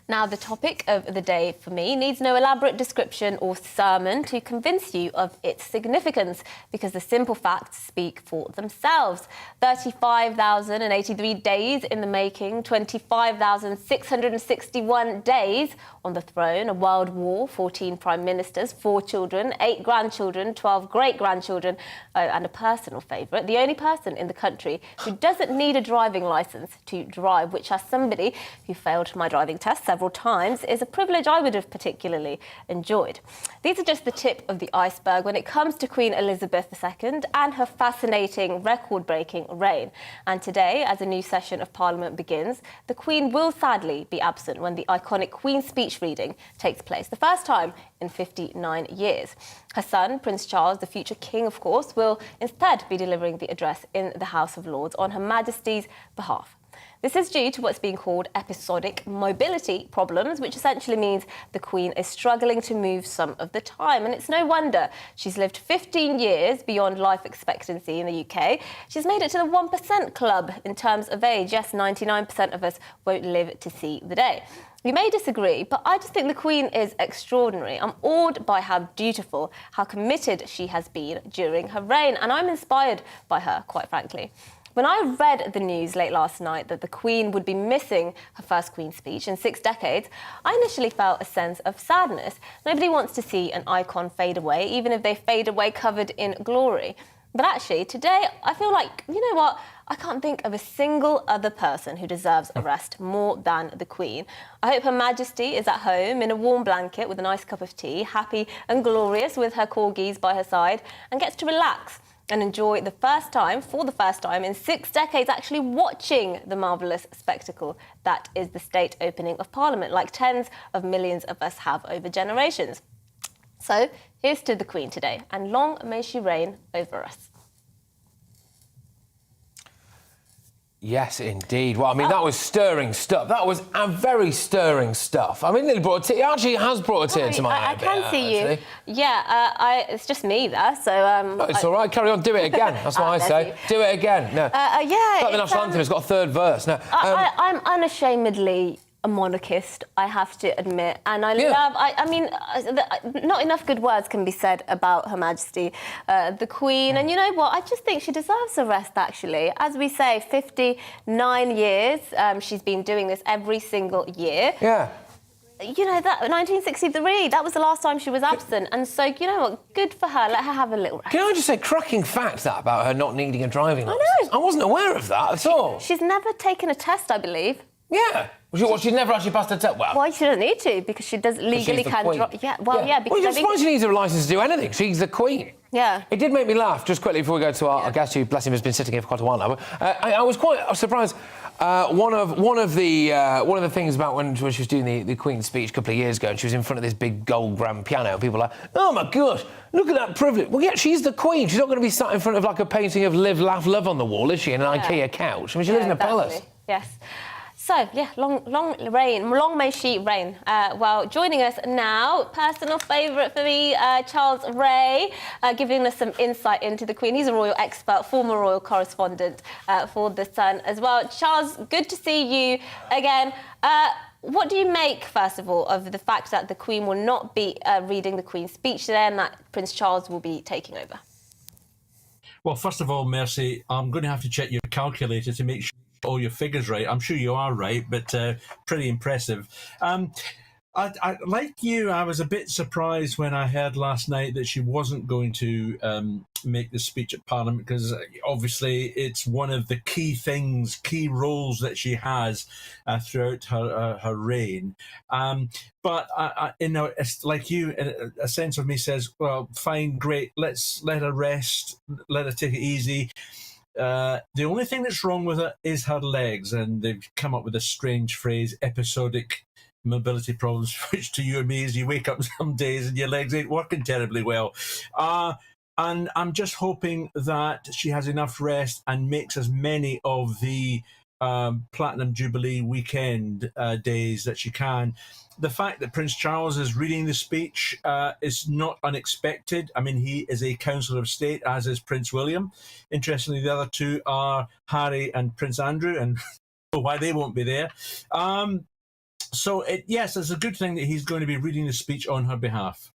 Now, the topic of the day for me needs no elaborate description or sermon to convince you of its significance, because the simple facts speak for themselves. 35,083 days in the making, 25,661 days on the throne, a world war, 14 prime ministers, 4 children, 8 grandchildren, 12 great-grandchildren, and a personal favourite, the only person in the country who doesn't need a driving licence to drive, which, as somebody who failed my driving test several times, is a privilege I would have particularly enjoyed. These are just the tip of the iceberg when it comes to Queen Elizabeth II and her fascinating, record-breaking reign. And today, as a new session of Parliament begins, the Queen will sadly be absent when the iconic Queen's Speech reading takes place, the first time in 59 years. Her son, Prince Charles, the future king, of course, will instead be delivering the address in the House of Lords on Her Majesty's behalf. This is due to what's being called episodic mobility problems, which essentially means the Queen is struggling to move some of the time. And it's no wonder. She's lived 15 years beyond life expectancy in the UK. She's made it to the 1% club in terms of age. Yes, 99% of us won't live to see the day. You may disagree, but I just think the Queen is extraordinary. I'm awed by how beautiful, how committed she has been during her reign, and I'm inspired by her, quite frankly. When I read the news late last night that the Queen would be missing her first Queen's Speech in 6 decades, I initially felt a sense of sadness. Nobody wants to see an icon fade away, even if they fade away covered in glory. But actually, today, I feel like, you know what? I can't think of a single other person who deserves a rest more than the Queen. I hope Her Majesty is at home in a warm blanket with a nice cup of tea, happy and glorious with her corgis by her side, and gets to relax and enjoy for the first time in 6 decades, actually watching the marvellous spectacle that is the state opening of Parliament, like tens of millions of us have over generations. So, here's to the Queen today, and long may she reign over us. Yes, indeed. Well, I mean, that was stirring stuff. That was very stirring stuff. I mean, it actually has brought a tear to my eye. I can see you. Yeah, it's just me there, so... No, it's all right. Carry on. Do it again. That's what I say. Do it again. No. Yeah. Like the national anthem. It's got a third verse. No. I'm unashamedly a monarchist, I have to admit, and I mean, not enough good words can be said about Her Majesty, the Queen, and you know what, I just think she deserves a rest, actually. As we say, 59 years, she's been doing this every single year. Yeah. You know, that 1963, that was the last time she was absent, and so, you know what, good for her, let her have a little rest. Can I just say, cracking fact that about her not needing a driving licence? I know. I wasn't aware of that at all. She's never taken a test, I believe. Yeah. She's never actually passed a test. Well, she doesn't need to, because she does legally can drive. Yeah, well, yeah, because I'm surprised she needs a licence to do anything. She's the Queen. Yeah. It did make me laugh, just quickly before we go to our guest, who, bless him, has been sitting here for quite a while now. But, I was quite surprised. One of the things about when she was doing the Queen's Speech a couple of years ago, and she was in front of this big gold grand piano, and people were like, oh my gosh, look at that privilege. Well, yeah, she's the Queen. She's not going to be sat in front of like a painting of Live, Laugh, Love on the wall, is she? In an IKEA couch. I mean, she lives in a palace. Yes. So, yeah, long reign. Long may she reign. Well, joining us now, personal favourite for me, Charles Ray, giving us some insight into the Queen. He's a royal expert, former royal correspondent for The Sun as well. Charles, good to see you again. What do you make, first of all, of the fact that the Queen will not be reading the Queen's Speech today and that Prince Charles will be taking over? Well, first of all, Mercy, I'm going to have to check your calculator to make sure all your figures right. I'm sure you are right, but pretty impressive. I like you, I was a bit surprised when I heard last night that she wasn't going to make the speech at Parliament, because obviously it's one of the key roles that she has throughout her reign. But you know, it's like you, a sense of me says, well, fine, great, let's let her rest, let her take it easy. The only thing that's wrong with it is her legs, and they've come up with a strange phrase, episodic mobility problems, which to you and me is you wake up some days and your legs ain't working terribly well. And I'm just hoping that she has enough rest and makes as many of the Platinum Jubilee weekend days that she can. The fact that Prince Charles is reading the speech is not unexpected. I mean, he is a Councillor of State, as is Prince William. Interestingly, the other two are Harry and Prince Andrew, and why they won't be there. So, yes, it's a good thing that he's going to be reading the speech on her behalf.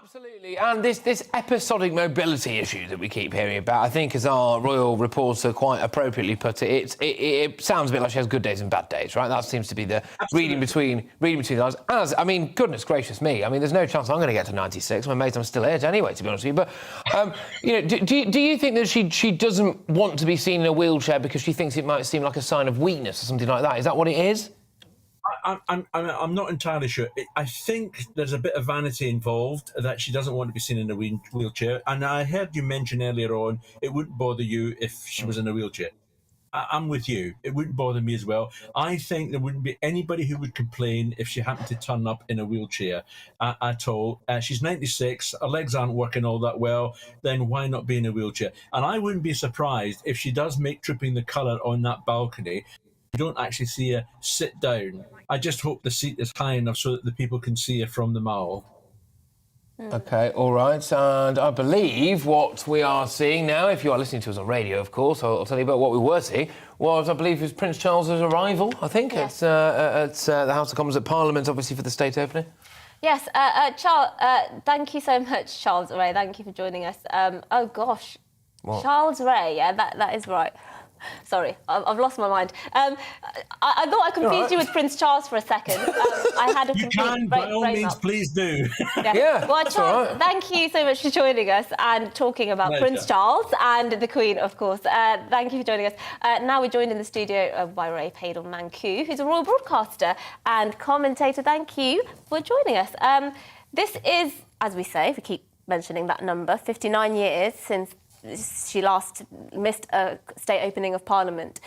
Absolutely, and this episodic mobility issue that we keep hearing about, I think, as our royal reporter quite appropriately put it, it sounds a bit like she has good days and bad days, right? That seems to be the reading between the lines. As I mean, goodness gracious me, I mean, there's no chance I'm going to get to 96. I'm amazed I'm still here anyway, to be honest with you. But you know, do you think that she doesn't want to be seen in a wheelchair because she thinks it might seem like a sign of weakness or something like that? Is that what it is? I'm not entirely sure. I think there's a bit of vanity involved, that she doesn't want to be seen in a wheelchair. And I heard you mention earlier on it wouldn't bother you if she was in a wheelchair. I'm with you. It wouldn't bother me as well. I think there wouldn't be anybody who would complain if she happened to turn up in a wheelchair at all. She's 96, her legs aren't working all that well, then why not be in a wheelchair? And I wouldn't be surprised if she does make tripping the colour on that balcony. You don't actually see her sit down. I just hope the seat is high enough so that the people can see her from the mall. OK, all right, and I believe what we are seeing now, if you are listening to us on radio, of course, I'll tell you about what we were seeing, was, I believe, was Prince Charles's arrival, I think, at the House of Commons at Parliament, obviously, for the state opening. Yes, Charles, thank you so much, Charles Ray. Thank you for joining us. Oh, gosh. What? Charles Ray, yeah, that is right. Sorry, I've lost my mind. I thought I confused you with Prince Charles for a second. I had a You can, by all means, please do. Yeah. Well, Charles, thank you so much for joining us and talking about Prince Charles and the Queen, of course. Thank you for joining us. Now we're joined in the studio by Ray Padel-Mancu, who's a royal broadcaster and commentator. Thank you for joining us. This is, as we say, if we keep mentioning that number, 59 years since she last missed a state opening of Parliament,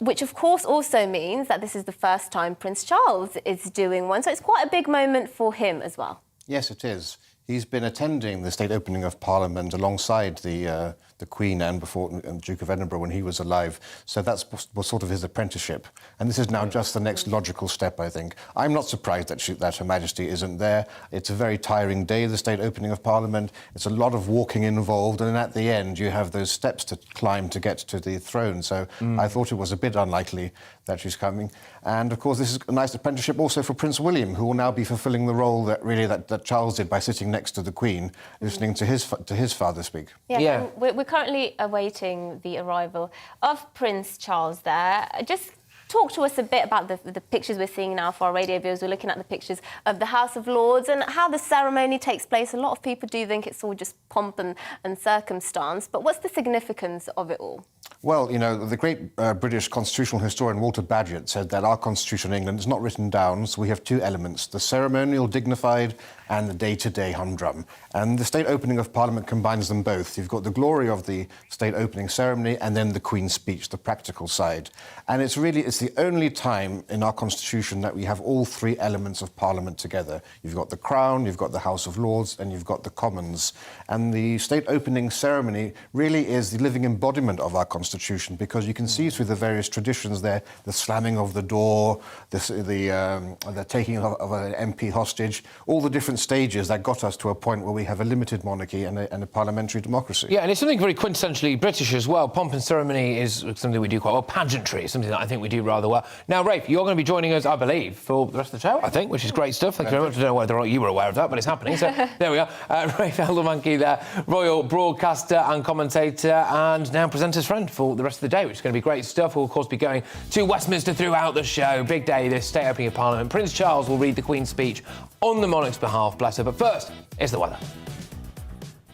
which of course also means that this is the first time Prince Charles is doing one. So it's quite a big moment for him as well. Yes, it is. He's been attending the state opening of Parliament alongside the Queen and before Duke of Edinburgh when he was alive. So that was sort of his apprenticeship. And this is now just the next logical step, I think. I'm not surprised that Her Majesty isn't there. It's a very tiring day, the state opening of Parliament. It's a lot of walking involved. And at the end, you have those steps to climb to get to the throne. So I thought it was a bit unlikely that she's coming. And, of course, this is a nice apprenticeship also for Prince William, who will now be fulfilling the role that Charles did by sitting next to the Queen, listening to his father speak. Yeah. We're currently awaiting the arrival of Prince Charles there. Just talk to us a bit about the pictures we're seeing now for our radio viewers. We're looking at the pictures of the House of Lords and how the ceremony takes place. A lot of people do think it's all just pomp and circumstance, but what's the significance of it all? Well, you know, the great British constitutional historian Walter Bagehot said that our constitution in England is not written down, so we have two elements, the ceremonial, dignified, and the day-to-day humdrum. And the state opening of Parliament combines them both. You've got the glory of the state opening ceremony and then the Queen's speech, the practical side. And it's the only time in our constitution that we have all three elements of Parliament together. You've got the Crown, you've got the House of Lords, and you've got the Commons. And the state opening ceremony really is the living embodiment of our constitution, because you can see through the various traditions there, the slamming of the door, the taking of an MP hostage, all the different stages that got us to a point where we have a limited monarchy and a parliamentary democracy. Yeah, and it's something very quintessentially British as well. Pomp and ceremony is something we do quite well. Pageantry is something that I think we do rather well. Now, Rafe, you're going to be joining us, I believe, for the rest of the show, I think, which is great stuff. Thank you very much. I don't know whether or not you were aware of that, but it's happening. So there we are. Rafe Padel-Mancu there, royal broadcaster and commentator and now presenter's friend for the rest of the day, which is going to be great stuff. We'll, of course, be going to Westminster throughout the show. Big day, this state opening of Parliament. Prince Charles will read the Queen's speech on the monarch's behalf, bless her. But first, it's the weather.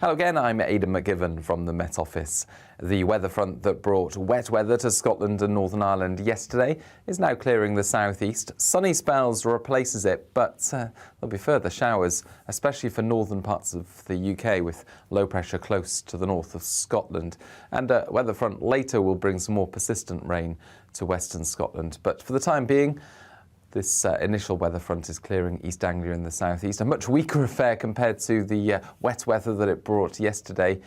Hello again, I'm Aidan McGivern from the Met Office. The weather front that brought wet weather to Scotland and Northern Ireland yesterday is now clearing the southeast. Sunny spells replaces it, but there'll be further showers, especially for northern parts of the UK, with low pressure close to the north of Scotland. And a weather front later will bring some more persistent rain to western Scotland. But for the time being, this initial weather front is clearing East Anglia in the southeast. A much weaker affair compared to the wet weather that it brought yesterday.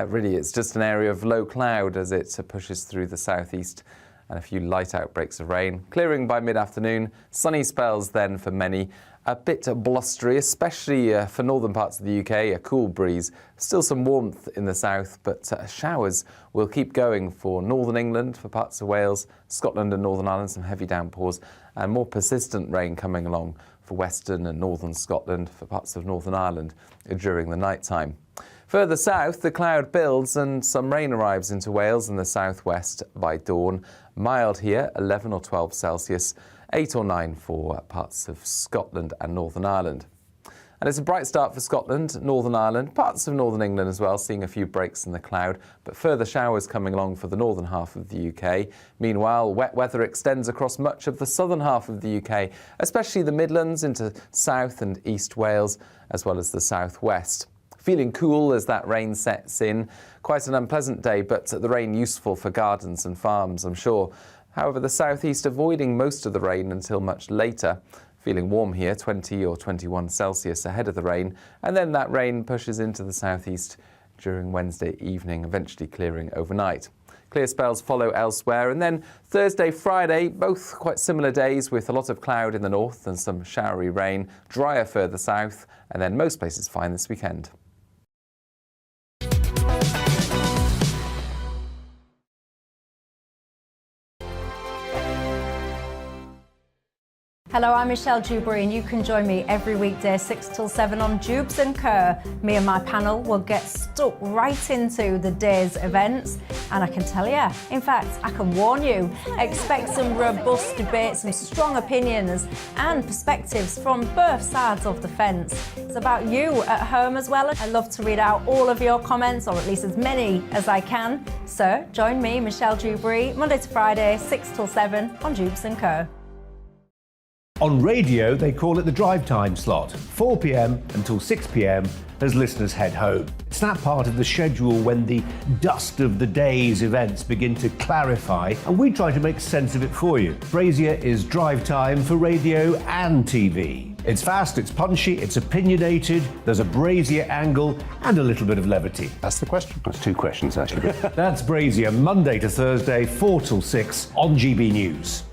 Really, it's just an area of low cloud as it pushes through the southeast and a few light outbreaks of rain. Clearing by mid-afternoon, sunny spells then for many, a bit blustery, especially for northern parts of the UK, a cool breeze. Still some warmth in the south, but showers will keep going for northern England, for parts of Wales, Scotland and Northern Ireland, some heavy downpours, and more persistent rain coming along for western and northern Scotland, for parts of Northern Ireland during the night time. Further south, the cloud builds and some rain arrives into Wales and the southwest by dawn. Mild here, 11 or 12 Celsius, 8 or 9 for parts of Scotland and Northern Ireland. And it's a bright start for Scotland, Northern Ireland, parts of Northern England as well, seeing a few breaks in the cloud, but further showers coming along for the northern half of the UK. Meanwhile, wet weather extends across much of the southern half of the UK, especially the Midlands into South and East Wales, as well as the southwest. Feeling cool as that rain sets in. Quite an unpleasant day, but the rain useful for gardens and farms, I'm sure. However, the southeast avoiding most of the rain until much later. Feeling warm here, 20 or 21 Celsius ahead of the rain, and then that rain pushes into the southeast during Wednesday evening, eventually clearing overnight. Clear spells follow elsewhere, and then Thursday, Friday, both quite similar days with a lot of cloud in the north and some showery rain, drier further south, and then most places fine this weekend. Hello, I'm Michelle Dewberry, and you can join me every weekday 6 till 7 on Jubes and Kerr. Me and my panel will get stuck right into the day's events, and I can tell you, in fact, I can warn you, expect some robust debates, some strong opinions and perspectives from both sides of the fence. It's about you at home as well. I love to read out all of your comments, or at least as many as I can. So join me, Michelle Dewberry, Monday to Friday, 6 till 7 on Jubes and Kerr. On radio, they call it the drive time slot, 4 p.m. until 6 p.m. as listeners head home. It's that part of the schedule when the dust of the day's events begin to clarify, and we try to make sense of it for you. Brazier is drive time for radio and TV. It's fast, it's punchy, it's opinionated, there's a Brazier angle and a little bit of levity. That's the question. That's two questions, actually. That's Brazier, Monday to Thursday, 4 till 6 on GB News.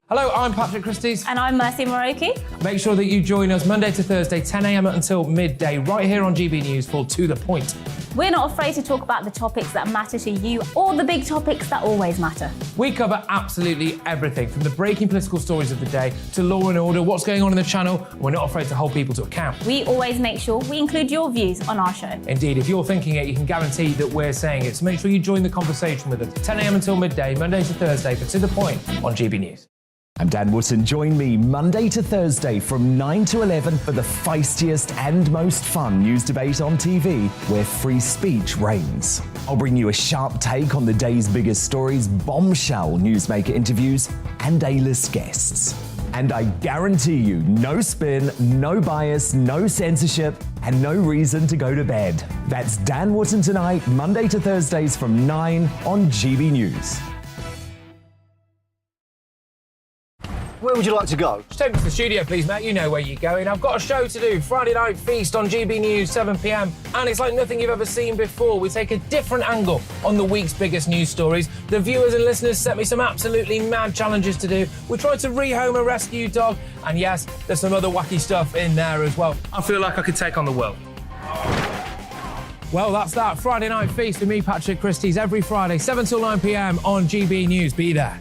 Hello, I'm Patrick Christys. And I'm Mercy Moroki. Make sure that you join us Monday to Thursday, 10 a.m. until midday, right here on GB News for To The Point. We're not afraid to talk about the topics that matter to you, or the big topics that always matter. We cover absolutely everything, from the breaking political stories of the day to law and order, what's going on in the channel. We're not afraid to hold people to account. We always make sure we include your views on our show. Indeed, if you're thinking it, you can guarantee that we're saying it. So make sure you join the conversation with us, 10 a.m. until midday, Monday to Thursday, for To The Point on GB News. I'm Dan Wootton. Join me Monday to Thursday from 9 to 11 for the feistiest and most fun news debate on TV, where free speech reigns. I'll bring you a sharp take on the day's biggest stories, bombshell newsmaker interviews, and A-list guests. And I guarantee you, no spin, no bias, no censorship, and no reason to go to bed. That's Dan Wootton tonight, Monday to Thursdays from 9 on GB News. Where would you like to go? Just take me to the studio, please, mate. You know where you're going. I've got a show to do. Friday Night Feast on GB News, 7 p.m. And it's like nothing you've ever seen before. We take a different angle on the week's biggest news stories. The viewers and listeners set me some absolutely mad challenges to do. We tried to rehome a rescue dog. And yes, there's some other wacky stuff in there as well. I feel like I could take on the world. Well, that's that. Friday Night Feast with me, Patrick Christys, every Friday, 7 till 9 p.m. on GB News. Be there.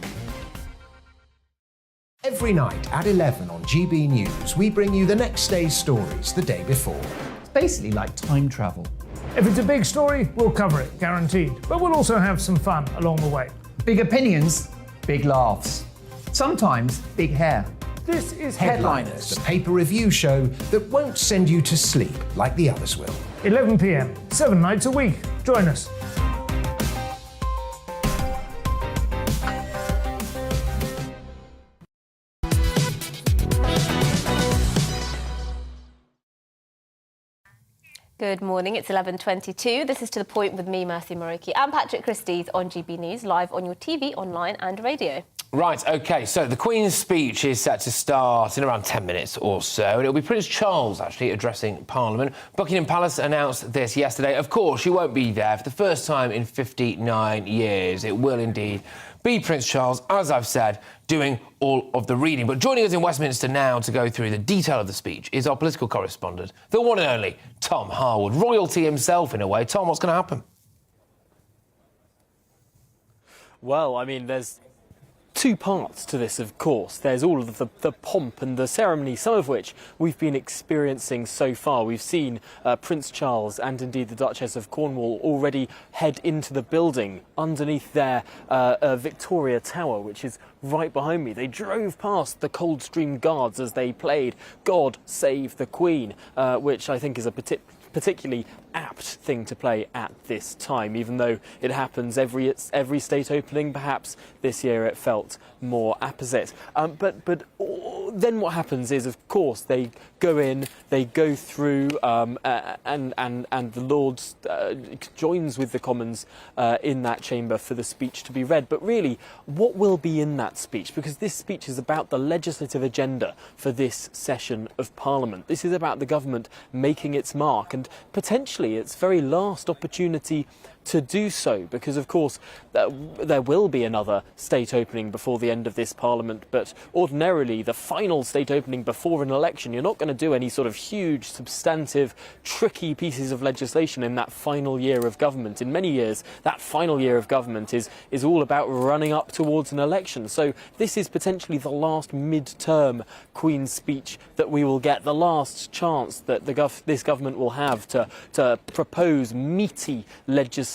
Every night at 11 on GB News, we bring you the next day's stories the day before. It's basically like time travel. If it's a big story, we'll cover it, guaranteed. But we'll also have some fun along the way. Big opinions, big laughs. Sometimes big hair. This is Headliners, the paper review show that won't send you to sleep like the others will. 11 p.m, 7 nights a week. Join us. Good morning, it's 11:22. This is To The Point with me, Mercy Moroki, and Patrick Christys on GB News, live on your TV, online and radio. Right, OK, so the Queen's speech is set to start in around 10 minutes or so, and it'll be Prince Charles, actually, addressing Parliament. Buckingham Palace announced this yesterday. Of course, she won't be there for the first time in 59 years. It will indeed be Prince Charles, as I've said, doing all of the reading. But joining us in Westminster now to go through the detail of the speech is our political correspondent, the one and only Tom Harwood. Royalty himself, in a way. Tom, what's going to happen? Well, I mean, there's two parts to this, of course. There's all of the pomp and the ceremony, some of which we've been experiencing so far. We've seen Prince Charles and indeed the Duchess of Cornwall already head into the building underneath their Victoria Tower, which is right behind me. They drove past the Coldstream Guards as they played God Save the Queen, which I think is a particularly apt thing to play at this time, even though it happens every state opening. Perhaps this year it felt more apposite. But then what happens is, of course, they go in, they go through, and the Lord joins with the Commons in that chamber for the speech to be read. But really, what will be in that speech? Because this speech is about the legislative agenda for this session of Parliament. This is about the government making its mark and potentially its very last opportunity to do so, because of course there will be another state opening before the end of this Parliament, but ordinarily the final state opening before an election, you're not going to do any sort of huge, substantive, tricky pieces of legislation in that final year of government. In many years, that final year of government is all about running up towards an election. So this is potentially the last mid-term Queen's speech that we will get, the last chance that this government will have to propose meaty legislation,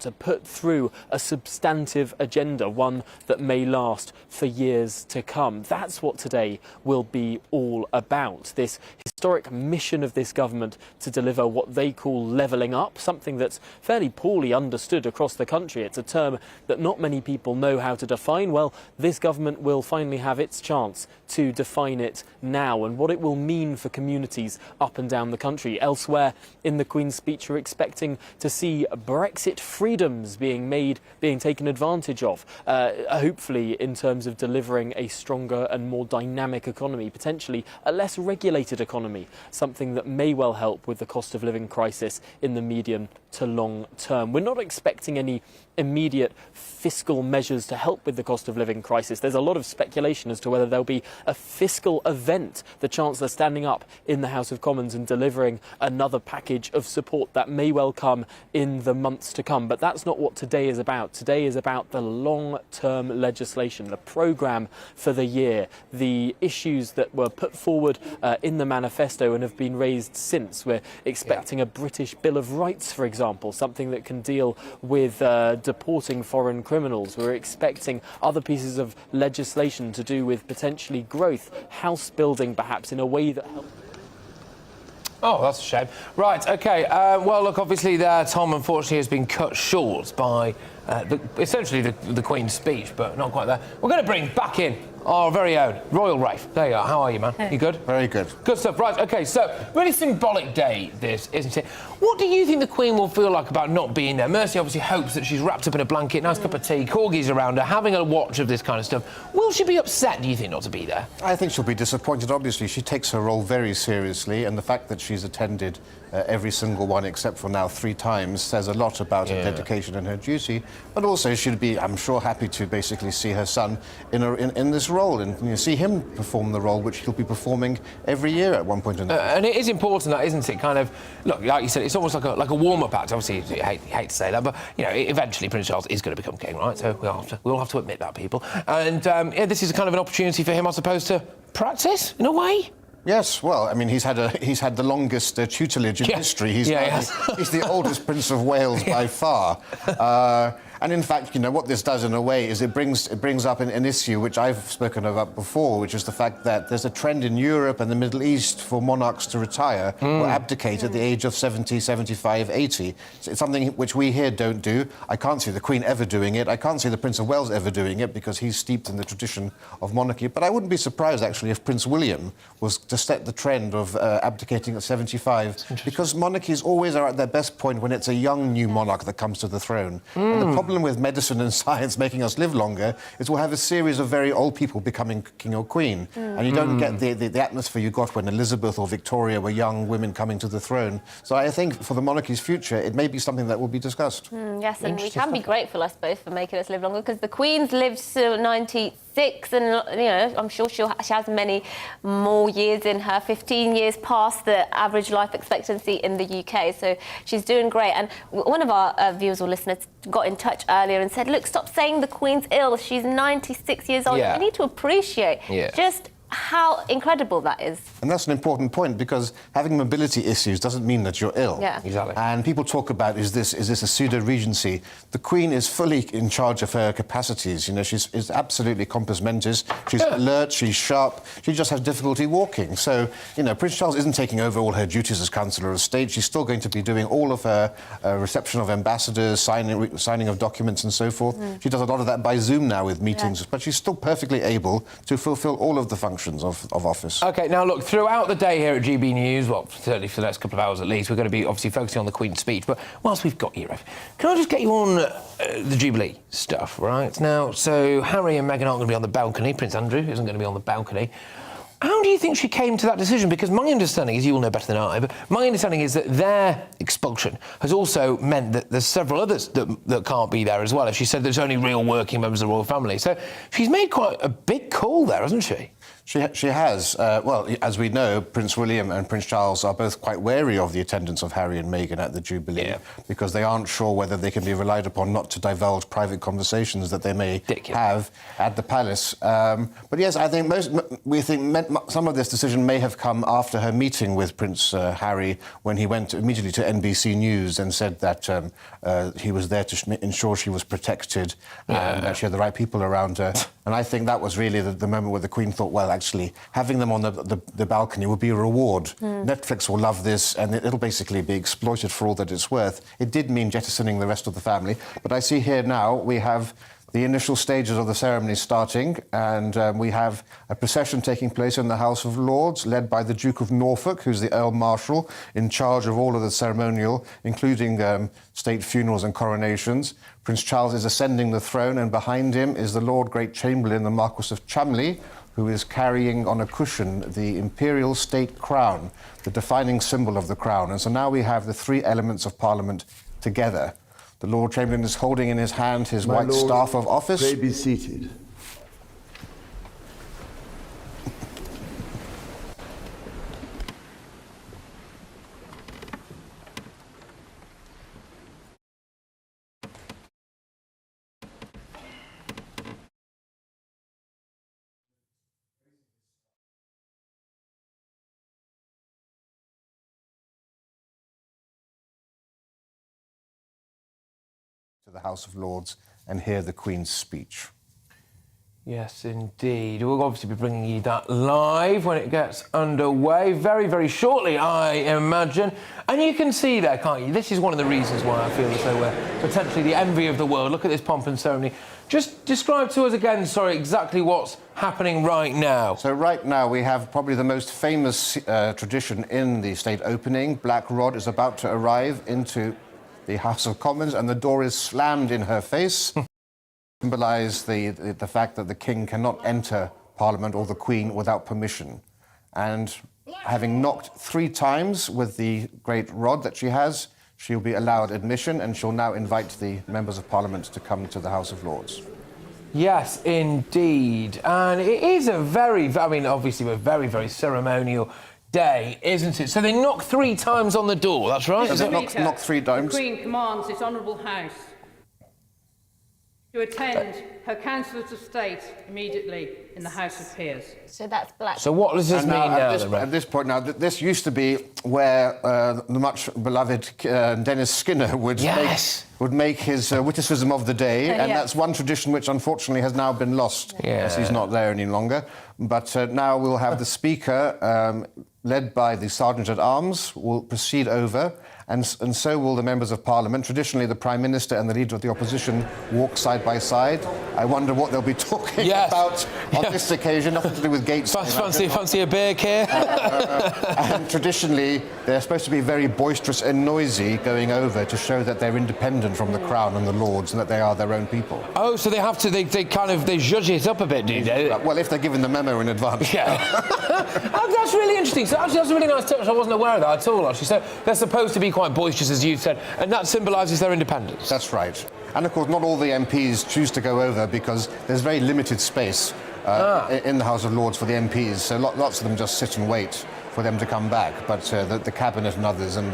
to put through a substantive agenda, one that may last for years to come. That's what today will be all about, this historic mission of this government to deliver what they call levelling up, something that's fairly poorly understood across the country. It's a term that not many people know how to define. Well, this government will finally have its chance to define it now, and what it will mean for communities up and down the country. Elsewhere in the Queen's speech, we're expecting to see Brexit freedoms being taken advantage of, hopefully in terms of delivering a stronger and more dynamic economy, potentially a less regulated economy, something that may well help with the cost of living crisis in the medium to long term. We're not expecting any immediate fiscal measures to help with the cost of living crisis. There's a lot of speculation as to whether there'll be a fiscal event, the Chancellor standing up in the House of Commons and delivering another package of support that may well come in the months to come. But that's not what today is about. Today is about the long-term legislation, the programme for the year, the issues that were put forward in the manifesto and have been raised since. We're expecting a British Bill of Rights, for example, something that can deal with deporting foreign criminals. We're expecting other pieces of legislation to do with potentially growth, house building perhaps, in a way that helps. Oh, that's a shame. Right, OK. Well, look, obviously there, Tom, unfortunately, has been cut short by essentially the Queen's speech, but not quite there. We're going to bring back in our very own Royal Rafe. There you are. How are you, man? You good? Very good. Good stuff. Right, OK, so really symbolic day, this, isn't it? What do you think the Queen will feel like about not being there? Mercy obviously hopes that she's wrapped up in a blanket, nice cup of tea, corgis around her, having a watch of this kind of stuff. Will she be upset, do you think, not to be there? I think she'll be disappointed, obviously. She takes her role very seriously, and the fact that she's attended every single one except for now 3 times says a lot about her dedication and her duty, but also she'd be, I'm sure, happy to basically see her son in this role and see him perform the role which he'll be performing every year at one point in the and it is important, that, isn't it? Kind of, look, like you said, it's almost like a warm-up act. Obviously, you hate to say that, but you know, eventually Prince Charles is going to become king, right? So we'll have to admit that, people. And this is kind of an opportunity for him, I suppose, to practice in a way. Yes, well, I mean, he's had the longest tutelage in history. He's the oldest Prince of Wales by far. And in fact, you know, what this does in a way is it brings up an issue which I've spoken about before, which is the fact that there's a trend in Europe and the Middle East for monarchs to retire or abdicate at the age of 70, 75, 80. So it's something which we here don't do. I can't see the Queen ever doing it. I can't see the Prince of Wales ever doing it because he's steeped in the tradition of monarchy. But I wouldn't be surprised, actually, if Prince William was to set the trend of abdicating at 75, because monarchies always are at their best point when it's a young new monarch that comes to the throne. And the problem problem with medicine and science making us live longer is we'll have a series of very old people becoming king or queen. And you don't get the atmosphere you got when Elizabeth or Victoria were young women coming to the throne. So I think for the monarchy's future, it may be something that will be discussed. Yes, and we can be grateful, I suppose, for making us live longer, because the Queen's lived to 96, and I'm sure she has many more years in her, 15 years past the average life expectancy in the UK. So she's doing great. And one of our viewers or listeners got in touch earlier and said, look, stop saying the Queen's ill. She's 96 years old. We need to appreciate just how incredible that is. And that's an important point, because having mobility issues doesn't mean that you're ill. Yeah. Exactly. And people talk about, is this a pseudo-regency? The Queen is fully in charge of her capacities. She's absolutely compos mentis. She's alert, she's sharp. She just has difficulty walking. So, Prince Charles isn't taking over all her duties as Chancellor of State. She's still going to be doing all of her reception of ambassadors, signing of documents and so forth. She does a lot of that by Zoom now with meetings, but she's still perfectly able to fulfil all of the functions of office. OK, now look, throughout the day here at GB News, well, certainly for the next couple of hours at least, we're going to be obviously focusing on the Queen's speech. But whilst we've got you, Rev, can I just get you on the Jubilee stuff, right? Now, so Harry and Meghan aren't going to be on the balcony. Prince Andrew isn't going to be on the balcony. How do you think she came to that decision? Because my understanding is, you all know better than I, but my understanding is that their expulsion has also meant that there's several others that can't be there as well. As she said, there's only real working members of the royal family. So she's made quite a big call there, hasn't she? She has. Well, as we know, Prince William and Prince Charles are both quite wary of the attendance of Harry and Meghan at the Jubilee, because they aren't sure whether they can be relied upon not to divulge private conversations that they may have at the palace. But yes, I think some of this decision may have come after her meeting with Prince Harry, when he went immediately to NBC News and said that he was there to ensure she was protected and that she had the right people around her. And I think that was really the moment where the Queen thought, well, actually, having them on the balcony would be a reward. Netflix will love this, and it'll basically be exploited for all that it's worth. It did mean jettisoning the rest of the family. But I see here now we have the initial stages of the ceremony starting, and we have a procession taking place in the House of Lords, led by the Duke of Norfolk, who's the Earl Marshal, in charge of all of the ceremonial, including state funerals and coronations. Prince Charles is ascending the throne, and behind him is the Lord Great Chamberlain, the Marquis of Cholmondeley, who is carrying on a cushion the imperial state crown, the defining symbol of the crown. And so now we have the three elements of Parliament together. The Lord Chamberlain is holding in his hand his white staff of office. Pray be seated. To the House of Lords and hear the Queen's speech. Yes, indeed. We'll obviously be bringing you that live when it gets underway very, very shortly, I imagine. And you can see there, can't you? This is one of the reasons why I feel as though we're potentially the envy of the world. Look at this pomp and ceremony. Just describe to us again, sorry, exactly what's happening right now. So right now we have probably the most famous tradition in the state opening. Black Rod is about to arrive into the House of Commons, and the door is slammed in her face. Symbolise the fact that the King cannot enter Parliament or the Queen without permission. And having knocked 3 times with the great rod that she has, she'll be allowed admission, and she'll now invite the members of Parliament to come to the House of Lords. Yes, indeed. And it is a very, I mean, obviously a very, very ceremonial day, isn't it? So they knock 3 times on the door, that's right? Is it knock 3 times? The Queen commands this Honourable House to attend her Councillors of State immediately in the House of Peers. So that's black. So what does this mean now? At this point now, this used to be where the much beloved Dennis Skinner would make his witticism of the day, and that's one tradition which unfortunately has now been lost, as he's not there any longer. But now we'll have the Speaker, led by the Sergeant-at-Arms, will proceed over, and so will the members of Parliament. Traditionally, the Prime Minister and the Leader of the Opposition walk side by side. I wonder what they'll be talking about on not this occasion, nothing to do with gates. Fancy a beer, Keir? And traditionally, they're supposed to be very boisterous and noisy going over to show that they're independent from the Crown and the Lords and that they are their own people. Oh, so they have to, they judge it up a bit, do they? Well, if they're given the memo in advance. Yeah. That's really interesting. So actually, that's a really nice touch. I wasn't aware of that at all, actually. So they're supposed to be quite boisterous, as you said, and that symbolises their independence. That's right. And of course, not all the MPs choose to go over because there's very limited space in the House of Lords for the MPs, so lots of them just sit and wait for them to come back. But the Cabinet and others and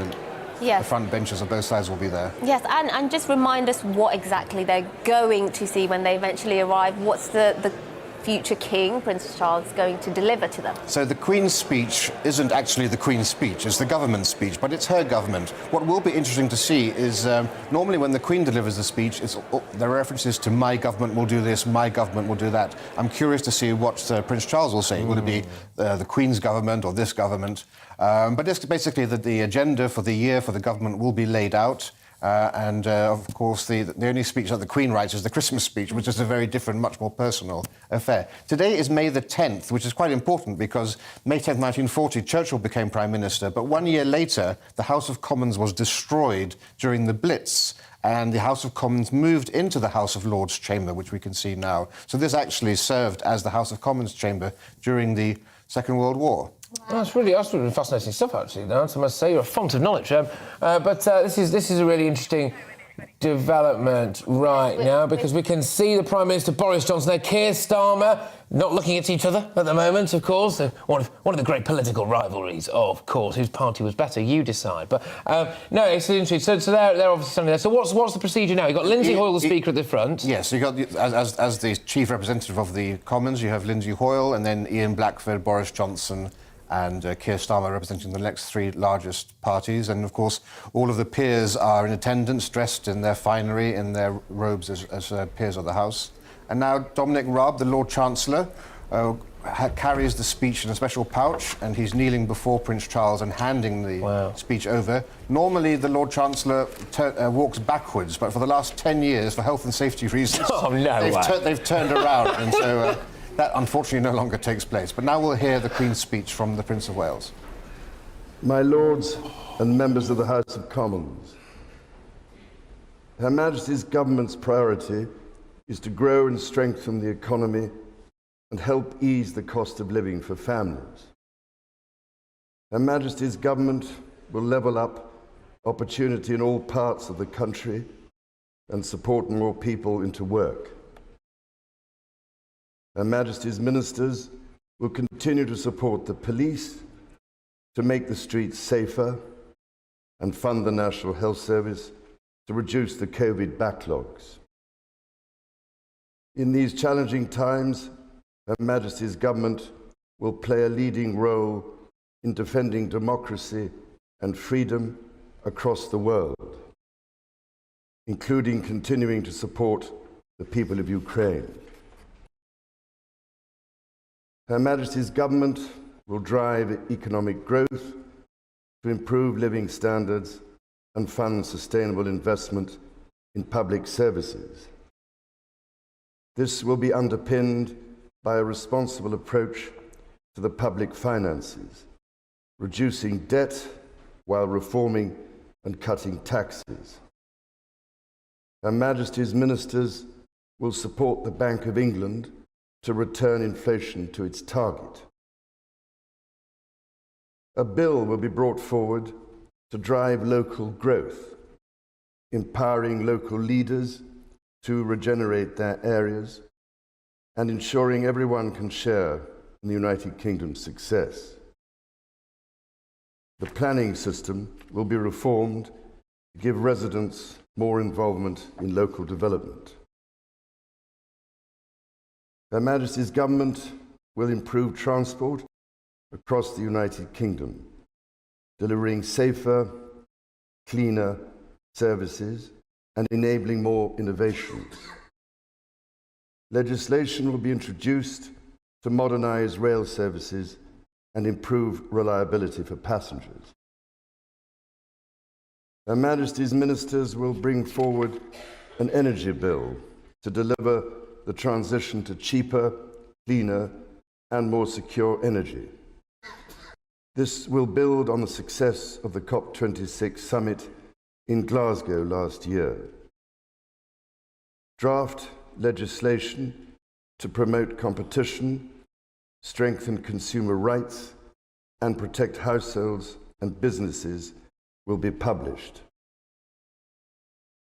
the front benches of both sides will be there. Yes, and just remind us what exactly they're going to see when they eventually arrive. What's the future king, Prince Charles, going to deliver to them? So the Queen's speech isn't actually the Queen's speech, it's the government's speech, but it's her government. What will be interesting to see is normally when the Queen delivers the speech, there are references to my government will do this, my government will do that. I'm curious to see what Prince Charles will say. Will it be the Queen's government or this government? But it's basically that the agenda for the year for the government will be laid out. And of course, the only speech that the Queen writes is the Christmas speech, which is a very different, much more personal affair. Today is May the 10th, which is quite important because May 10th, 1940, Churchill became Prime Minister. But 1 year later, the House of Commons was destroyed during the Blitz. And the House of Commons moved into the House of Lords chamber, which we can see now. So this actually served as the House of Commons chamber during the Second World War. Well, that's really fascinating stuff, actually, Nance. I must say, you're a font of knowledge. But this is a really interesting development right now because we can see the Prime Minister Boris Johnson there, Keir Starmer, not looking at each other at the moment, of course. One of the great political rivalries, of course. Whose party was better, you decide. But no, it's interesting. So they're obviously standing there. So what's the procedure now? You've got Lindsay Hoyle, the Speaker, at the front. Yes, you've got, as the Chief Representative of the Commons, you have Lindsay Hoyle and then Ian Blackford, Boris Johnson and Keir Starmer representing the next three largest parties. And, of course, all of the peers are in attendance, dressed in their finery, in their robes as peers of the House. And now Dominic Raab, the Lord Chancellor, carries the speech in a special pouch, and he's kneeling before Prince Charles and handing the speech over. Normally, the Lord Chancellor walks backwards, but for the last 10 years, for health and safety reasons, they've turned around. And so that, unfortunately, no longer takes place. But now we'll hear the Queen's speech from the Prince of Wales. My Lords and members of the House of Commons, Her Majesty's government's priority is to grow and strengthen the economy and help ease the cost of living for families. Her Majesty's government will level up opportunity in all parts of the country and support more people into work. Her Majesty's ministers will continue to support the police to make the streets safer and fund the National Health Service to reduce the COVID backlogs. In these challenging times, Her Majesty's government will play a leading role in defending democracy and freedom across the world, including continuing to support the people of Ukraine. Her Majesty's government will drive economic growth to improve living standards and fund sustainable investment in public services. This will be underpinned by a responsible approach to the public finances, reducing debt while reforming and cutting taxes. Her Majesty's ministers will support the Bank of England to return inflation to its target. A bill will be brought forward to drive local growth, empowering local leaders to regenerate their areas and ensuring everyone can share in the United Kingdom's success. The planning system will be reformed to give residents more involvement in local development. Her Majesty's government will improve transport across the United Kingdom, delivering safer, cleaner services and enabling more innovations. Legislation will be introduced to modernise rail services and improve reliability for passengers. Her Majesty's ministers will bring forward an energy bill to deliver the transition to cheaper, cleaner and more secure energy. This will build on the success of the COP26 summit in Glasgow last year. Draft legislation to promote competition, strengthen consumer rights, and protect households and businesses will be published.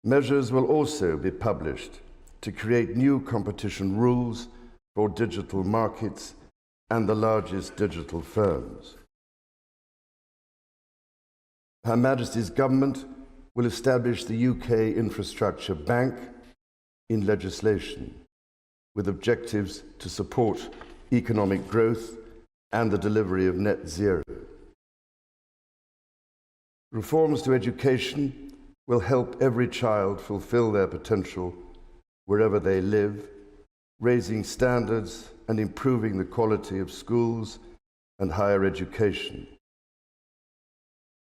Measures will also be published to create new competition rules for digital markets and the largest digital firms. Her Majesty's Government will establish the UK Infrastructure Bank in legislation, with objectives to support economic growth and the delivery of net zero. Reforms to education will help every child fulfil their potential wherever they live, raising standards and improving the quality of schools and higher education.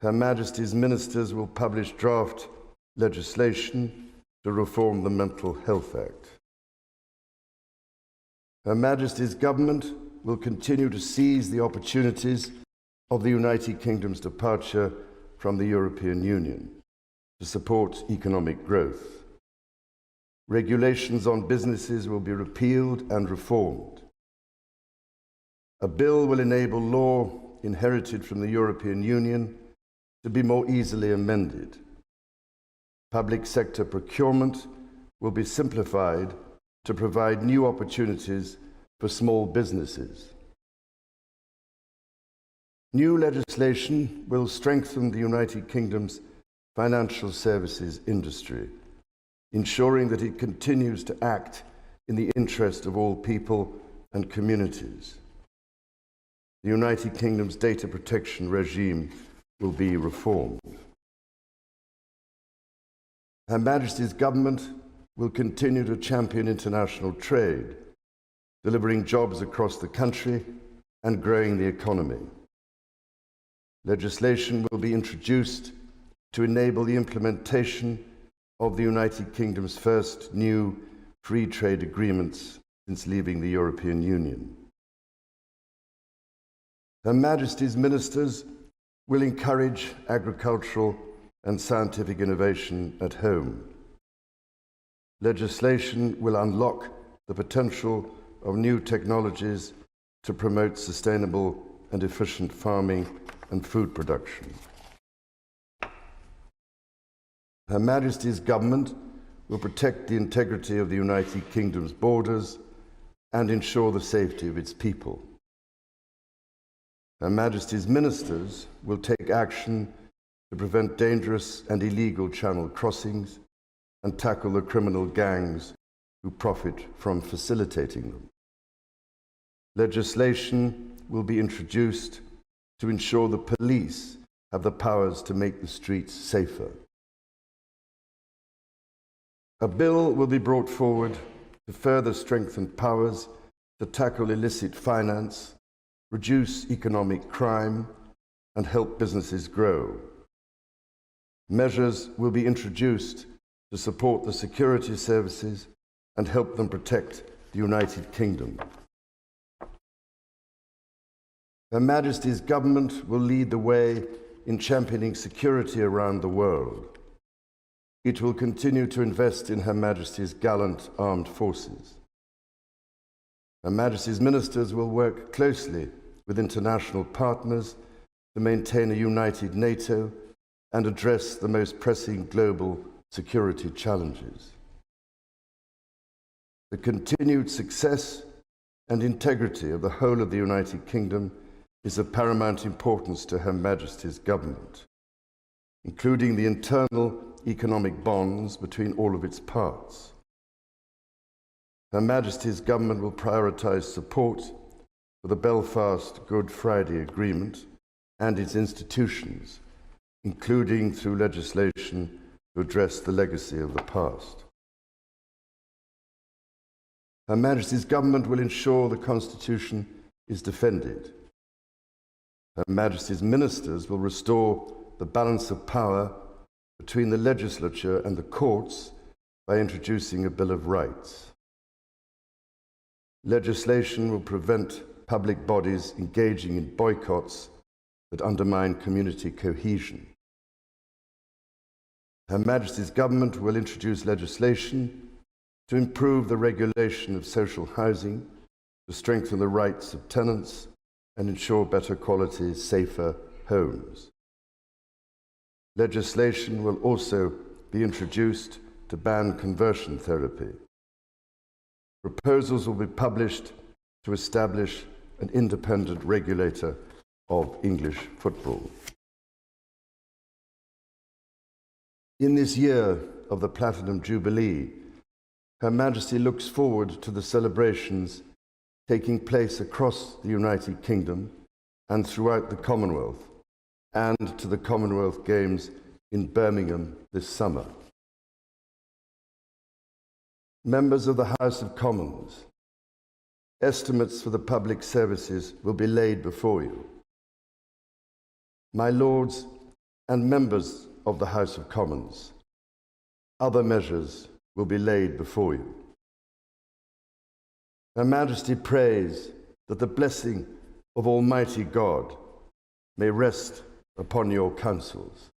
Her Majesty's ministers will publish draft legislation to reform the Mental Health Act. Her Majesty's Government will continue to seize the opportunities of the United Kingdom's departure from the European Union to support economic growth. Regulations on businesses will be repealed and reformed. A bill will enable law inherited from the European Union to be more easily amended. Public sector procurement will be simplified to provide new opportunities for small businesses. New legislation will strengthen the United Kingdom's financial services industry, ensuring that it continues to act in the interest of all people and communities. The United Kingdom's data protection regime will be reformed. Her Majesty's Government will continue to champion international trade, delivering jobs across the country and growing the economy. Legislation will be introduced to enable the implementation of the United Kingdom's first new free trade agreements since leaving the European Union. Her Majesty's ministers will encourage agricultural and scientific innovation at home. Legislation will unlock the potential of new technologies to promote sustainable and efficient farming and food production. Her Majesty's Government will protect the integrity of the United Kingdom's borders and ensure the safety of its people. Her Majesty's ministers will take action to prevent dangerous and illegal channel crossings and tackle the criminal gangs who profit from facilitating them. Legislation will be introduced to ensure the police have the powers to make the streets safer. A bill will be brought forward to further strengthen powers to tackle illicit finance, reduce economic crime, and help businesses grow. Measures will be introduced to support the security services and help them protect the United Kingdom. Her Majesty's Government will lead the way in championing security around the world. It will continue to invest in Her Majesty's gallant armed forces. Her Majesty's ministers will work closely with international partners to maintain a united NATO and address the most pressing global security challenges. The continued success and integrity of the whole of the United Kingdom is of paramount importance to Her Majesty's Government, including the internal economic bonds between all of its parts. Her Majesty's Government will prioritise support for the Belfast Good Friday Agreement and its institutions, including through legislation to address the legacy of the past. Her Majesty's Government will ensure the Constitution is defended. Her Majesty's ministers will restore the balance of power between the legislature and the courts by introducing a Bill of Rights. Legislation will prevent public bodies engaging in boycotts that undermine community cohesion. Her Majesty's government will introduce legislation to improve the regulation of social housing, to strengthen the rights of tenants and ensure better quality, safer homes. Legislation will also be introduced to ban conversion therapy. Proposals will be published to establish an independent regulator of English football. In this year of the Platinum Jubilee, Her Majesty looks forward to the celebrations taking place across the United Kingdom and throughout the Commonwealth, and to the Commonwealth Games in Birmingham this summer. Members of the House of Commons, estimates for the public services will be laid before you. My Lords and members of the House of Commons, other measures will be laid before you. Her Majesty prays that the blessing of Almighty God may rest upon your councils.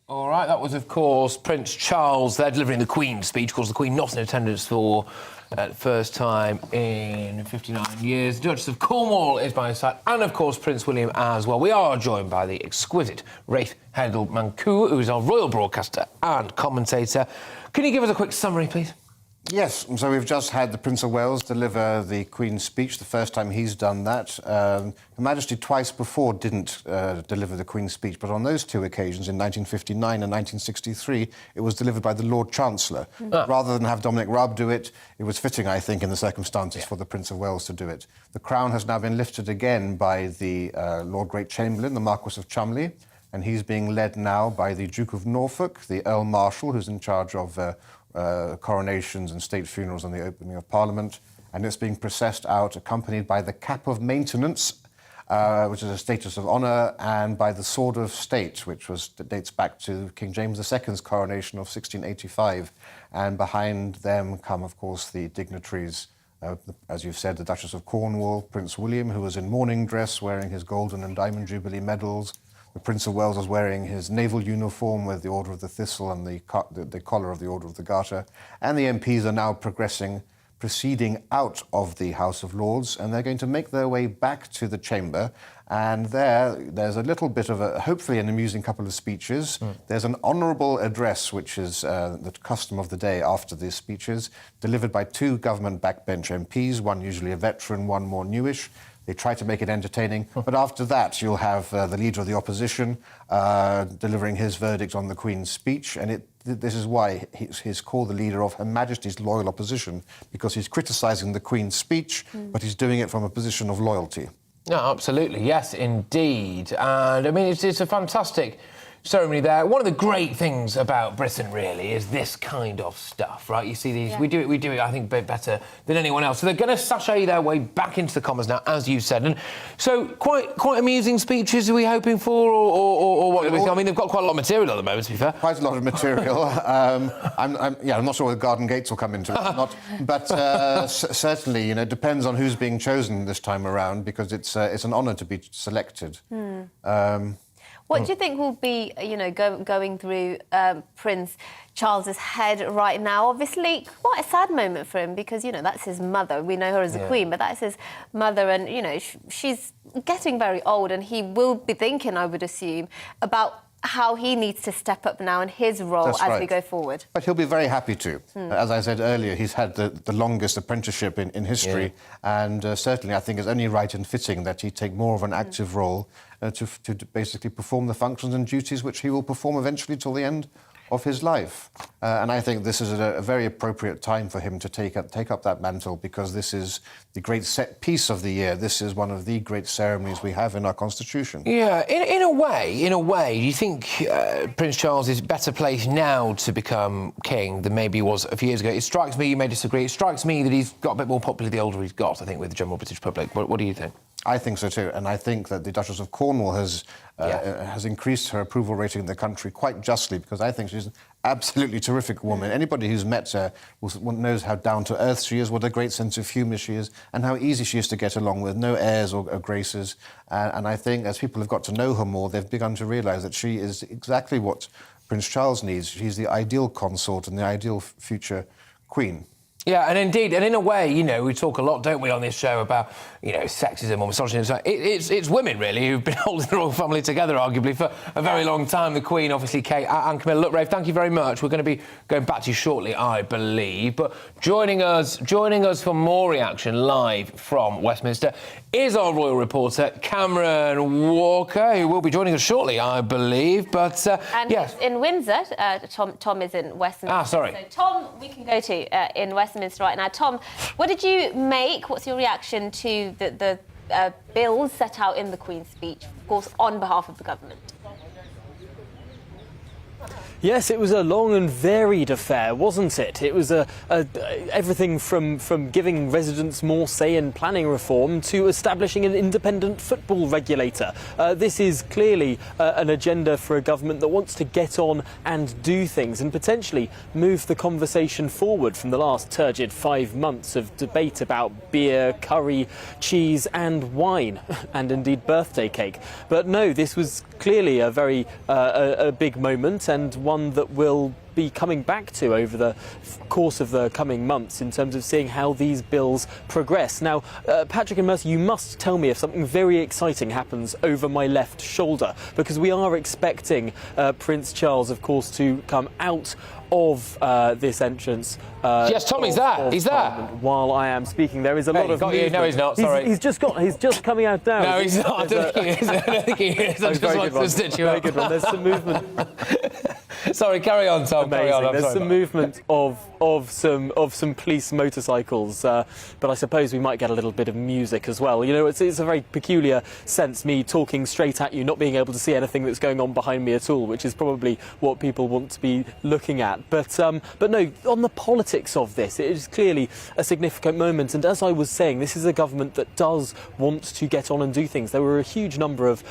All right, that was, of course, Prince Charles there delivering the Queen's speech. Of course, the Queen not in attendance for the first time in 59 years. The Duchess of Cornwall is by his side, and, of course, Prince William as well. We are joined by the exquisite Rafe Handel-Mancur, who is our royal broadcaster and commentator. Can you give us a quick summary, please? Yes, so we've just had the Prince of Wales deliver the Queen's speech, the first time he's done that. Her Majesty twice before didn't deliver the Queen's speech, but on those two occasions, in 1959 and 1963, it was delivered by the Lord Chancellor. Rather than have Dominic Raab do it, it was fitting, I think, in the circumstances for the Prince of Wales to do it. The crown has now been lifted again by the Lord Great Chamberlain, the Marquess of Cholmondeley, and he's being led now by the Duke of Norfolk, the Earl Marshal, who's in charge of coronations and state funerals and the opening of Parliament, and it's being processed out, accompanied by the Cap of Maintenance, which is a status of honour, and by the Sword of State, which dates back to King James II's coronation of 1685. And behind them come, of course, the dignitaries, as you've said, the Duchess of Cornwall, Prince William, who was in mourning dress, wearing his Golden and Diamond Jubilee medals. The Prince of Wales was wearing his naval uniform with the Order of the Thistle and the collar of the Order of the Garter. And the MPs are now proceeding out of the House of Lords, and they're going to make their way back to the chamber. And there's a little bit of hopefully an amusing couple of speeches. There's an honourable address, which is the custom of the day after these speeches, delivered by two government backbench MPs, one usually a veteran, one more newish. They try to make it entertaining, but after that you'll have the Leader of the Opposition delivering his verdict on the Queen's speech, and this is why he's called the Leader of Her Majesty's Loyal Opposition, because he's criticising the Queen's speech, but he's doing it from a position of loyalty. No, absolutely, yes, indeed. And, I mean, it's a fantastic ceremony there. One of the great things about Britain, really, is this kind of stuff, right? You see these, we do it, I think, better than anyone else. So they're going to sashay their way back into the Commons now, as you said. And so quite amusing speeches are we hoping for, or what do we think? I mean, they've got quite a lot of material at the moment, to be fair. Quite a lot of material. I'm not sure whether Garden Gates will come into it or not, but certainly, it depends on who's being chosen this time around, because it's an honour to be selected. What do you think will be, going through Prince Charles's head right now? Obviously, quite a sad moment for him because, that's his mother. We know her as a queen, but that's his mother, and, she's getting very old, and he will be thinking, I would assume, about how he needs to step up now in his role we go forward. But he'll be very happy to. As I said earlier, he's had the longest apprenticeship in history, and certainly I think it's only right and fitting that he take more of an active role to basically perform the functions and duties which he will perform eventually till the end of his life. And I think this is a very appropriate time for him to take up that mantle, because this is the great set piece of the year. This is one of the great ceremonies we have in our Constitution. Yeah, in a way, do you think Prince Charles is better placed now to become king than maybe he was a few years ago? It strikes me, you may disagree, it strikes me that he's got a bit more popular the older he's got, I think, with the general British public. What do you think? I think so too, and I think that the Duchess of Cornwall has increased her approval rating in the country quite justly, because I think she's an absolutely terrific woman. Anybody who's met her knows how down-to-earth she is, what a great sense of humour she is, and how easy she is to get along with, no airs or graces. And I think as people have got to know her more, they've begun to realise that she is exactly what Prince Charles needs. She's the ideal consort and the ideal future queen. Yeah, and indeed, and in a way, you know, we talk a lot, don't we, on this show about, you know, sexism or misogyny. It's women, really, who've been holding the royal family together, arguably, for a very long time. The Queen, obviously, Kate and Camilla. Look, Rafe, thank you very much. We're going to be going back to you shortly, I believe. But joining us for more reaction live from Westminster is our royal reporter, Cameron Walker, who will be joining us shortly, I believe. But, and yes. in Windsor, Tom is in Westminster. Sorry. So, Tom, we can go to in Westminster right now. Tom, what did you make? What's your reaction to the bills set out in the Queen's speech, of course, on behalf of the government? Yes, it was a long and varied affair, wasn't it? It was everything from giving residents more say in planning reform to establishing an independent football regulator. This is clearly an agenda for a government that wants to get on and do things and potentially move the conversation forward from the last turgid 5 months of debate about beer, curry, cheese and wine, and indeed birthday cake. But no, this was clearly a very a big moment, and one that will be coming back to over the course of the coming months in terms of seeing how these bills progress. Now, Patrick and Mercy, you must tell me if something very exciting happens over my left shoulder, because we are expecting Prince Charles, of course, to come out of this entrance. Yes, Tom, he's there. He's there. While I am speaking, there is a lot of movement. No, he's not. Sorry. He's just coming out now. No, he's not. I don't think he is. I don't think he is. I just wanted to stitch you up. Very good one. There's some movement. Sorry, carry on, Tom. Amazing. Carry on. There's some movement of some police motorcycles, but I suppose we might get a little bit of music as well. You know, it's a very peculiar sense, me talking straight at you, not being able to see anything that's going on behind me at all, which is probably what people want to be looking at. But no, on the politics of this, it is clearly a significant moment. And as I was saying, this is a government that does want to get on and do things. There were a huge number of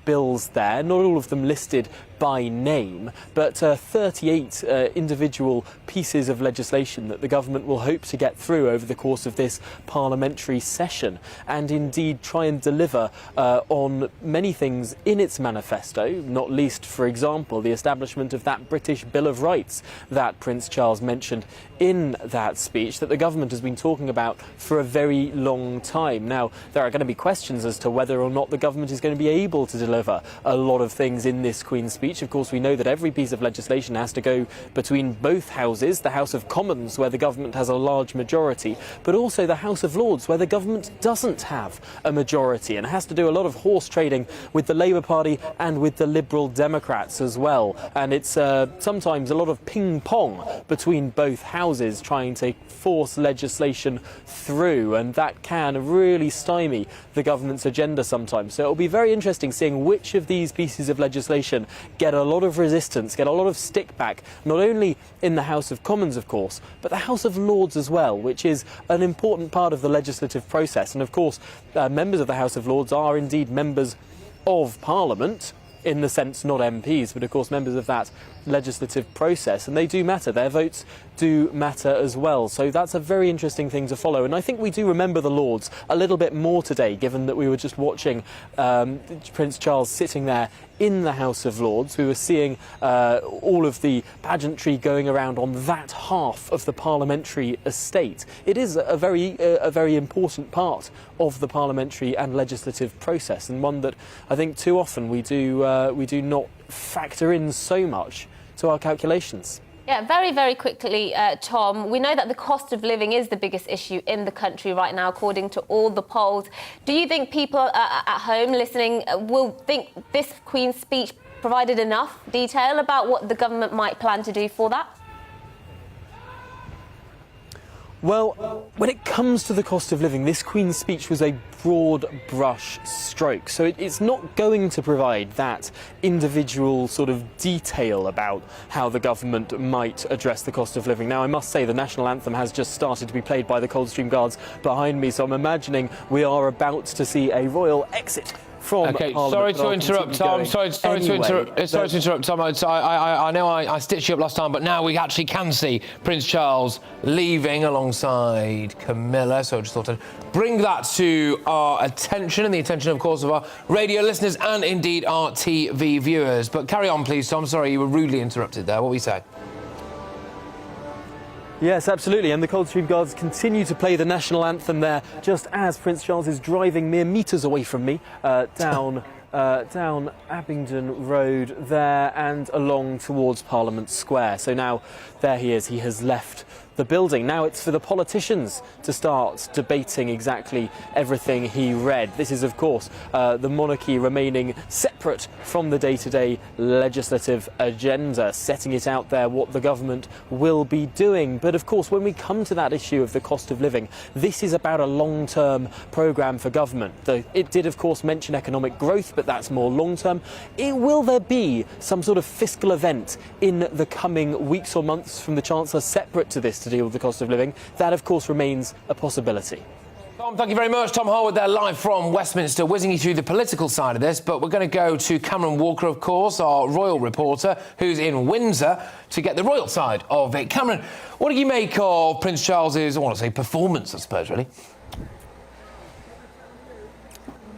bills there, not all of them listed by name, but 38 individual pieces of legislation that the government will hope to get through over the course of this parliamentary session, and indeed try and deliver on many things in its manifesto, not least, for example, the establishment of that British Bill of Rights that Prince Charles mentioned in that speech that the government has been talking about for a very long time. Now, there are going to be questions as to whether or not the government is going to be able to deliver a lot of things in this Queen's speech. Of course, we know that every piece of legislation has to go between both houses, the House of Commons, where the government has a large majority, but also the House of Lords, where the government doesn't have a majority and has to do a lot of horse trading with the Labour Party and with the Liberal Democrats as well. And it's sometimes a lot of ping-pong between both houses trying to force legislation through, and that can really stymie the government's agenda sometimes. So it'll be very interesting seeing which of these pieces of legislation get a lot of resistance, get a lot of stick back, not only in the House of Commons, of course, but the House of Lords as well, which is an important part of the legislative process. And of course, members of the House of Lords are indeed members of Parliament, in the sense not MPs, but of course members of that legislative process, and they do matter. Their votes do matter as well. So that's a very interesting thing to follow. And I think we do remember the Lords a little bit more today, given that we were just watching Prince Charles sitting there in the House of Lords. We were seeing all of the pageantry going around on that half of the parliamentary estate. It is a very important part of the parliamentary and legislative process, and one that I think too often we do not factor in so much to our calculations. Yeah, very, very quickly, Tom, we know that the cost of living is the biggest issue in the country right now, according to all the polls. Do you think people at home listening will think this Queen's speech provided enough detail about what the government might plan to do for that? Well, when it comes to the cost of living, this Queen's speech was a broad brush stroke. So it's not going to provide that individual sort of detail about how the government might address the cost of living. Now, I must say the national anthem has just started to be played by the Coldstream Guards behind me, so I'm imagining we are about to see a royal exit from Parliament. Sorry to interrupt, Tom. Sorry to interrupt, Tom. I know I stitched you up last time, but now we actually can see Prince Charles leaving alongside Camilla. So I just thought I'd bring that to our attention and the attention, of course, of our radio listeners and indeed our TV viewers. But carry on, please, Tom. Sorry, you were rudely interrupted there. What were you saying? Yes, absolutely, and the Coldstream Guards continue to play the national anthem there, just as Prince Charles is driving mere metres away from me, down Abingdon Road there and along towards Parliament Square. So now there he is, he has left the building. Now it's for the politicians to start debating exactly everything he read. This is, of course, the monarchy remaining separate from the day-to-day legislative agenda, setting it out there what the government will be doing. But, of course, when we come to that issue of the cost of living, this is about a long-term programme for government. It did, of course, mention economic growth, but that's more long-term. Will there be some sort of fiscal event in the coming weeks or months from the Chancellor separate to this to deal with the cost of living? That, of course, remains a possibility. Tom, thank you very much. Tom Harwood there, live from Westminster, whizzing you through the political side of this. But we're going to go to Cameron Walker, of course, our royal reporter, who's in Windsor to get the royal side of it. Cameron, what do you make of Prince Charles's, I want to say, performance, I suppose, really?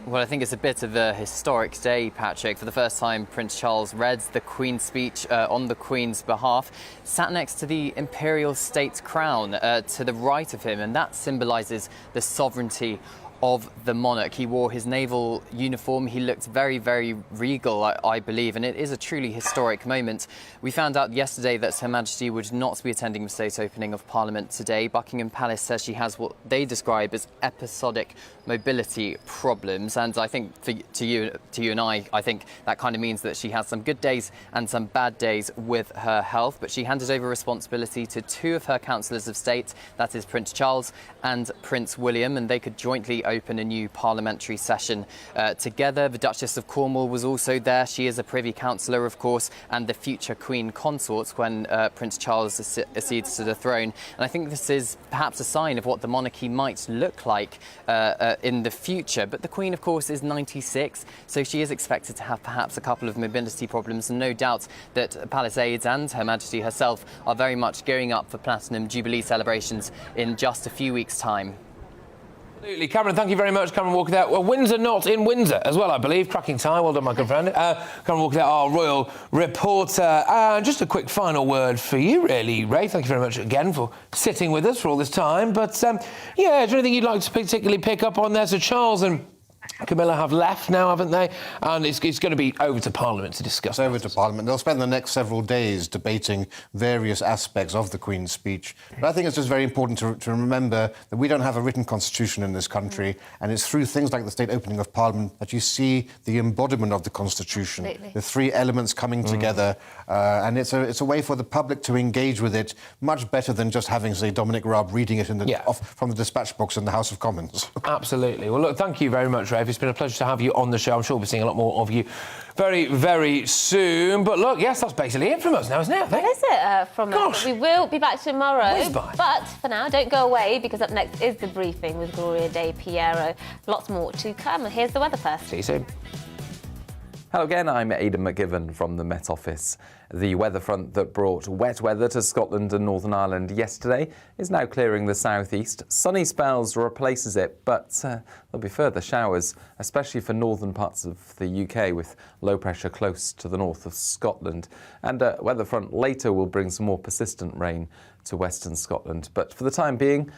Well, I think it's a bit of a historic day, Patrick. For the first time, Prince Charles read the Queen's speech on the Queen's behalf, sat next to the imperial state crown to the right of him, and that symbolises the sovereignty of the monarch. He wore his naval uniform. He looked very, very regal, I believe, and it is a truly historic moment. We found out yesterday that Her Majesty would not be attending the state opening of Parliament today. Buckingham Palace says she has what they describe as episodic mobility problems, and I think to you and I think that kind of means that she has some good days and some bad days with her health. But she handed over responsibility to two of her councillors of state, that is Prince Charles and Prince William, and they could jointly open a new parliamentary session together. The Duchess of Cornwall was also there. She is a Privy Councillor, of course, and the future Queen consort when Prince Charles accedes to the throne. And I think this is perhaps a sign of what the monarchy might look like in the future. But the Queen, of course, is 96, so she is expected to have perhaps a couple of mobility problems, and no doubt that palace aides and Her Majesty herself are very much gearing up for Platinum Jubilee celebrations in just a few weeks' time. Absolutely. Cameron, thank you very much. Cameron Walker there. Well, Windsor not in Windsor as well, I believe. Cracking tie. Well done, my good friend. Cameron Walker there, our royal reporter. And just a quick final word for you, really, Ray. Thank you very much again for sitting with us for all this time. But, yeah, is there anything you'd like to particularly pick up on there? So Charles and Camilla have left now, haven't they? And it's going to be over to Parliament to discuss. Over to Parliament. They'll spend the next several days debating various aspects of the Queen's speech. But I think it's just very important to remember that we don't have a written constitution in this country, and it's through things like the state opening of Parliament that you see the embodiment of the constitution. Absolutely. The three elements coming together, and it's a way for the public to engage with it much better than just having, say, Dominic Raab reading it from the dispatch box in the House of Commons. Absolutely. Well, look, thank you very much, Ray. It's been a pleasure to have you on the show. I'm sure we'll be seeing a lot more of you very, very soon. But look, yes, that's basically it from us now, isn't it? That is it from us. We will be back tomorrow. By. But for now, don't go away, because up next is the briefing with Gloria De Piero. Lots more to come. Here's the weather first. See you soon. Hello again, I'm Aidan McGivern from the Met Office. The weather front that brought wet weather to Scotland and Northern Ireland yesterday is now clearing the southeast. Sunny spells replaces it, but there'll be further showers, especially for northern parts of the UK, with low pressure close to the north of Scotland. And a weather front later will bring some more persistent rain to western Scotland. But for the time being,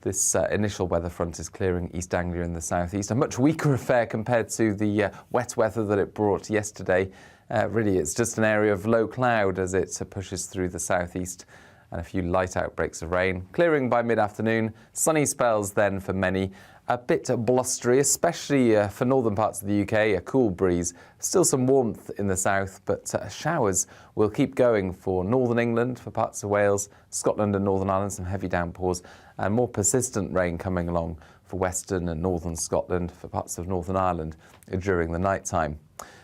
this initial weather front is clearing East Anglia in the southeast. A much weaker affair compared to the wet weather that it brought yesterday. Really, it's just an area of low cloud as it pushes through the southeast, and a few light outbreaks of rain. Clearing by mid-afternoon, sunny spells then for many. A bit blustery, especially for northern parts of the UK, a cool breeze. Still some warmth in the south, but showers will keep going for northern England, for parts of Wales, Scotland and Northern Ireland, some heavy downpours, and more persistent rain coming along for western and northern Scotland, for parts of Northern Ireland during the night time.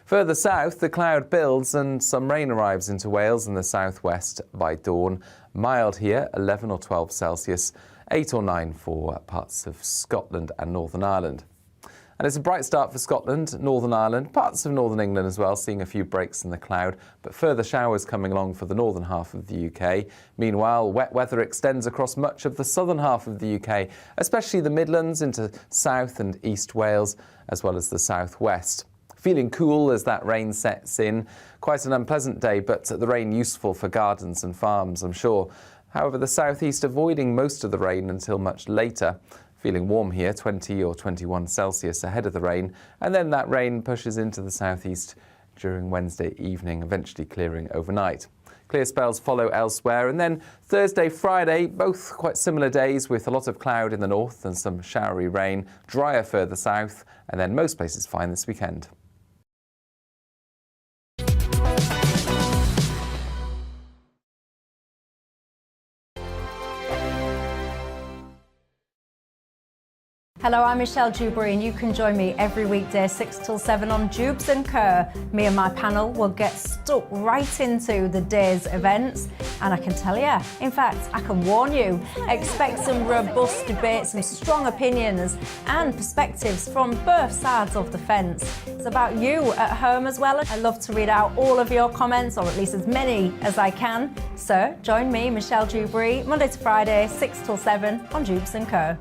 Further south, the cloud builds and some rain arrives into Wales and the southwest by dawn. Mild here, 11 or 12 Celsius, 8 or 9 for parts of Scotland and Northern Ireland. And it's a bright start for Scotland, Northern Ireland, parts of Northern England as well, seeing a few breaks in the cloud, but further showers coming along for the northern half of the UK. Meanwhile, wet weather extends across much of the southern half of the UK, especially the Midlands into South and East Wales, as well as the southwest. Feeling cool as that rain sets in. Quite an unpleasant day, but the rain useful for gardens and farms, I'm sure. However, the southeast avoiding most of the rain until much later. Feeling warm here, 20 or 21 Celsius ahead of the rain, and then that rain pushes into the southeast during Wednesday evening, eventually clearing overnight. Clear spells follow elsewhere, and then Thursday, Friday, both quite similar days with a lot of cloud in the north and some showery rain, drier further south, and then most places fine this weekend. Hello, I'm Michelle Dewberry, and you can join me every weekday 6 till 7 on Jubes and Kerr. Me and my panel will get stuck right into the day's events, and I can tell you, in fact, I can warn you, expect some robust debate, some strong opinions and perspectives from both sides of the fence. It's about you at home as well. I love to read out all of your comments, or at least as many as I can. So join me, Michelle Dewberry, Monday to Friday, 6 till 7 on Jubes and Kerr.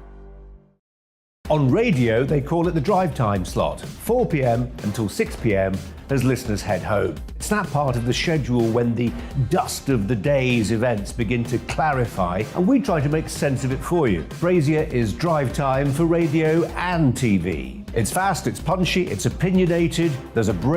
On radio, they call it the drive time slot, 4 p.m. until 6 p.m. as listeners head home. It's that part of the schedule when the dust of the day's events begin to clarify, and we try to make sense of it for you. Brazier is drive time for radio and TV. It's fast, it's punchy, it's opinionated, there's a break.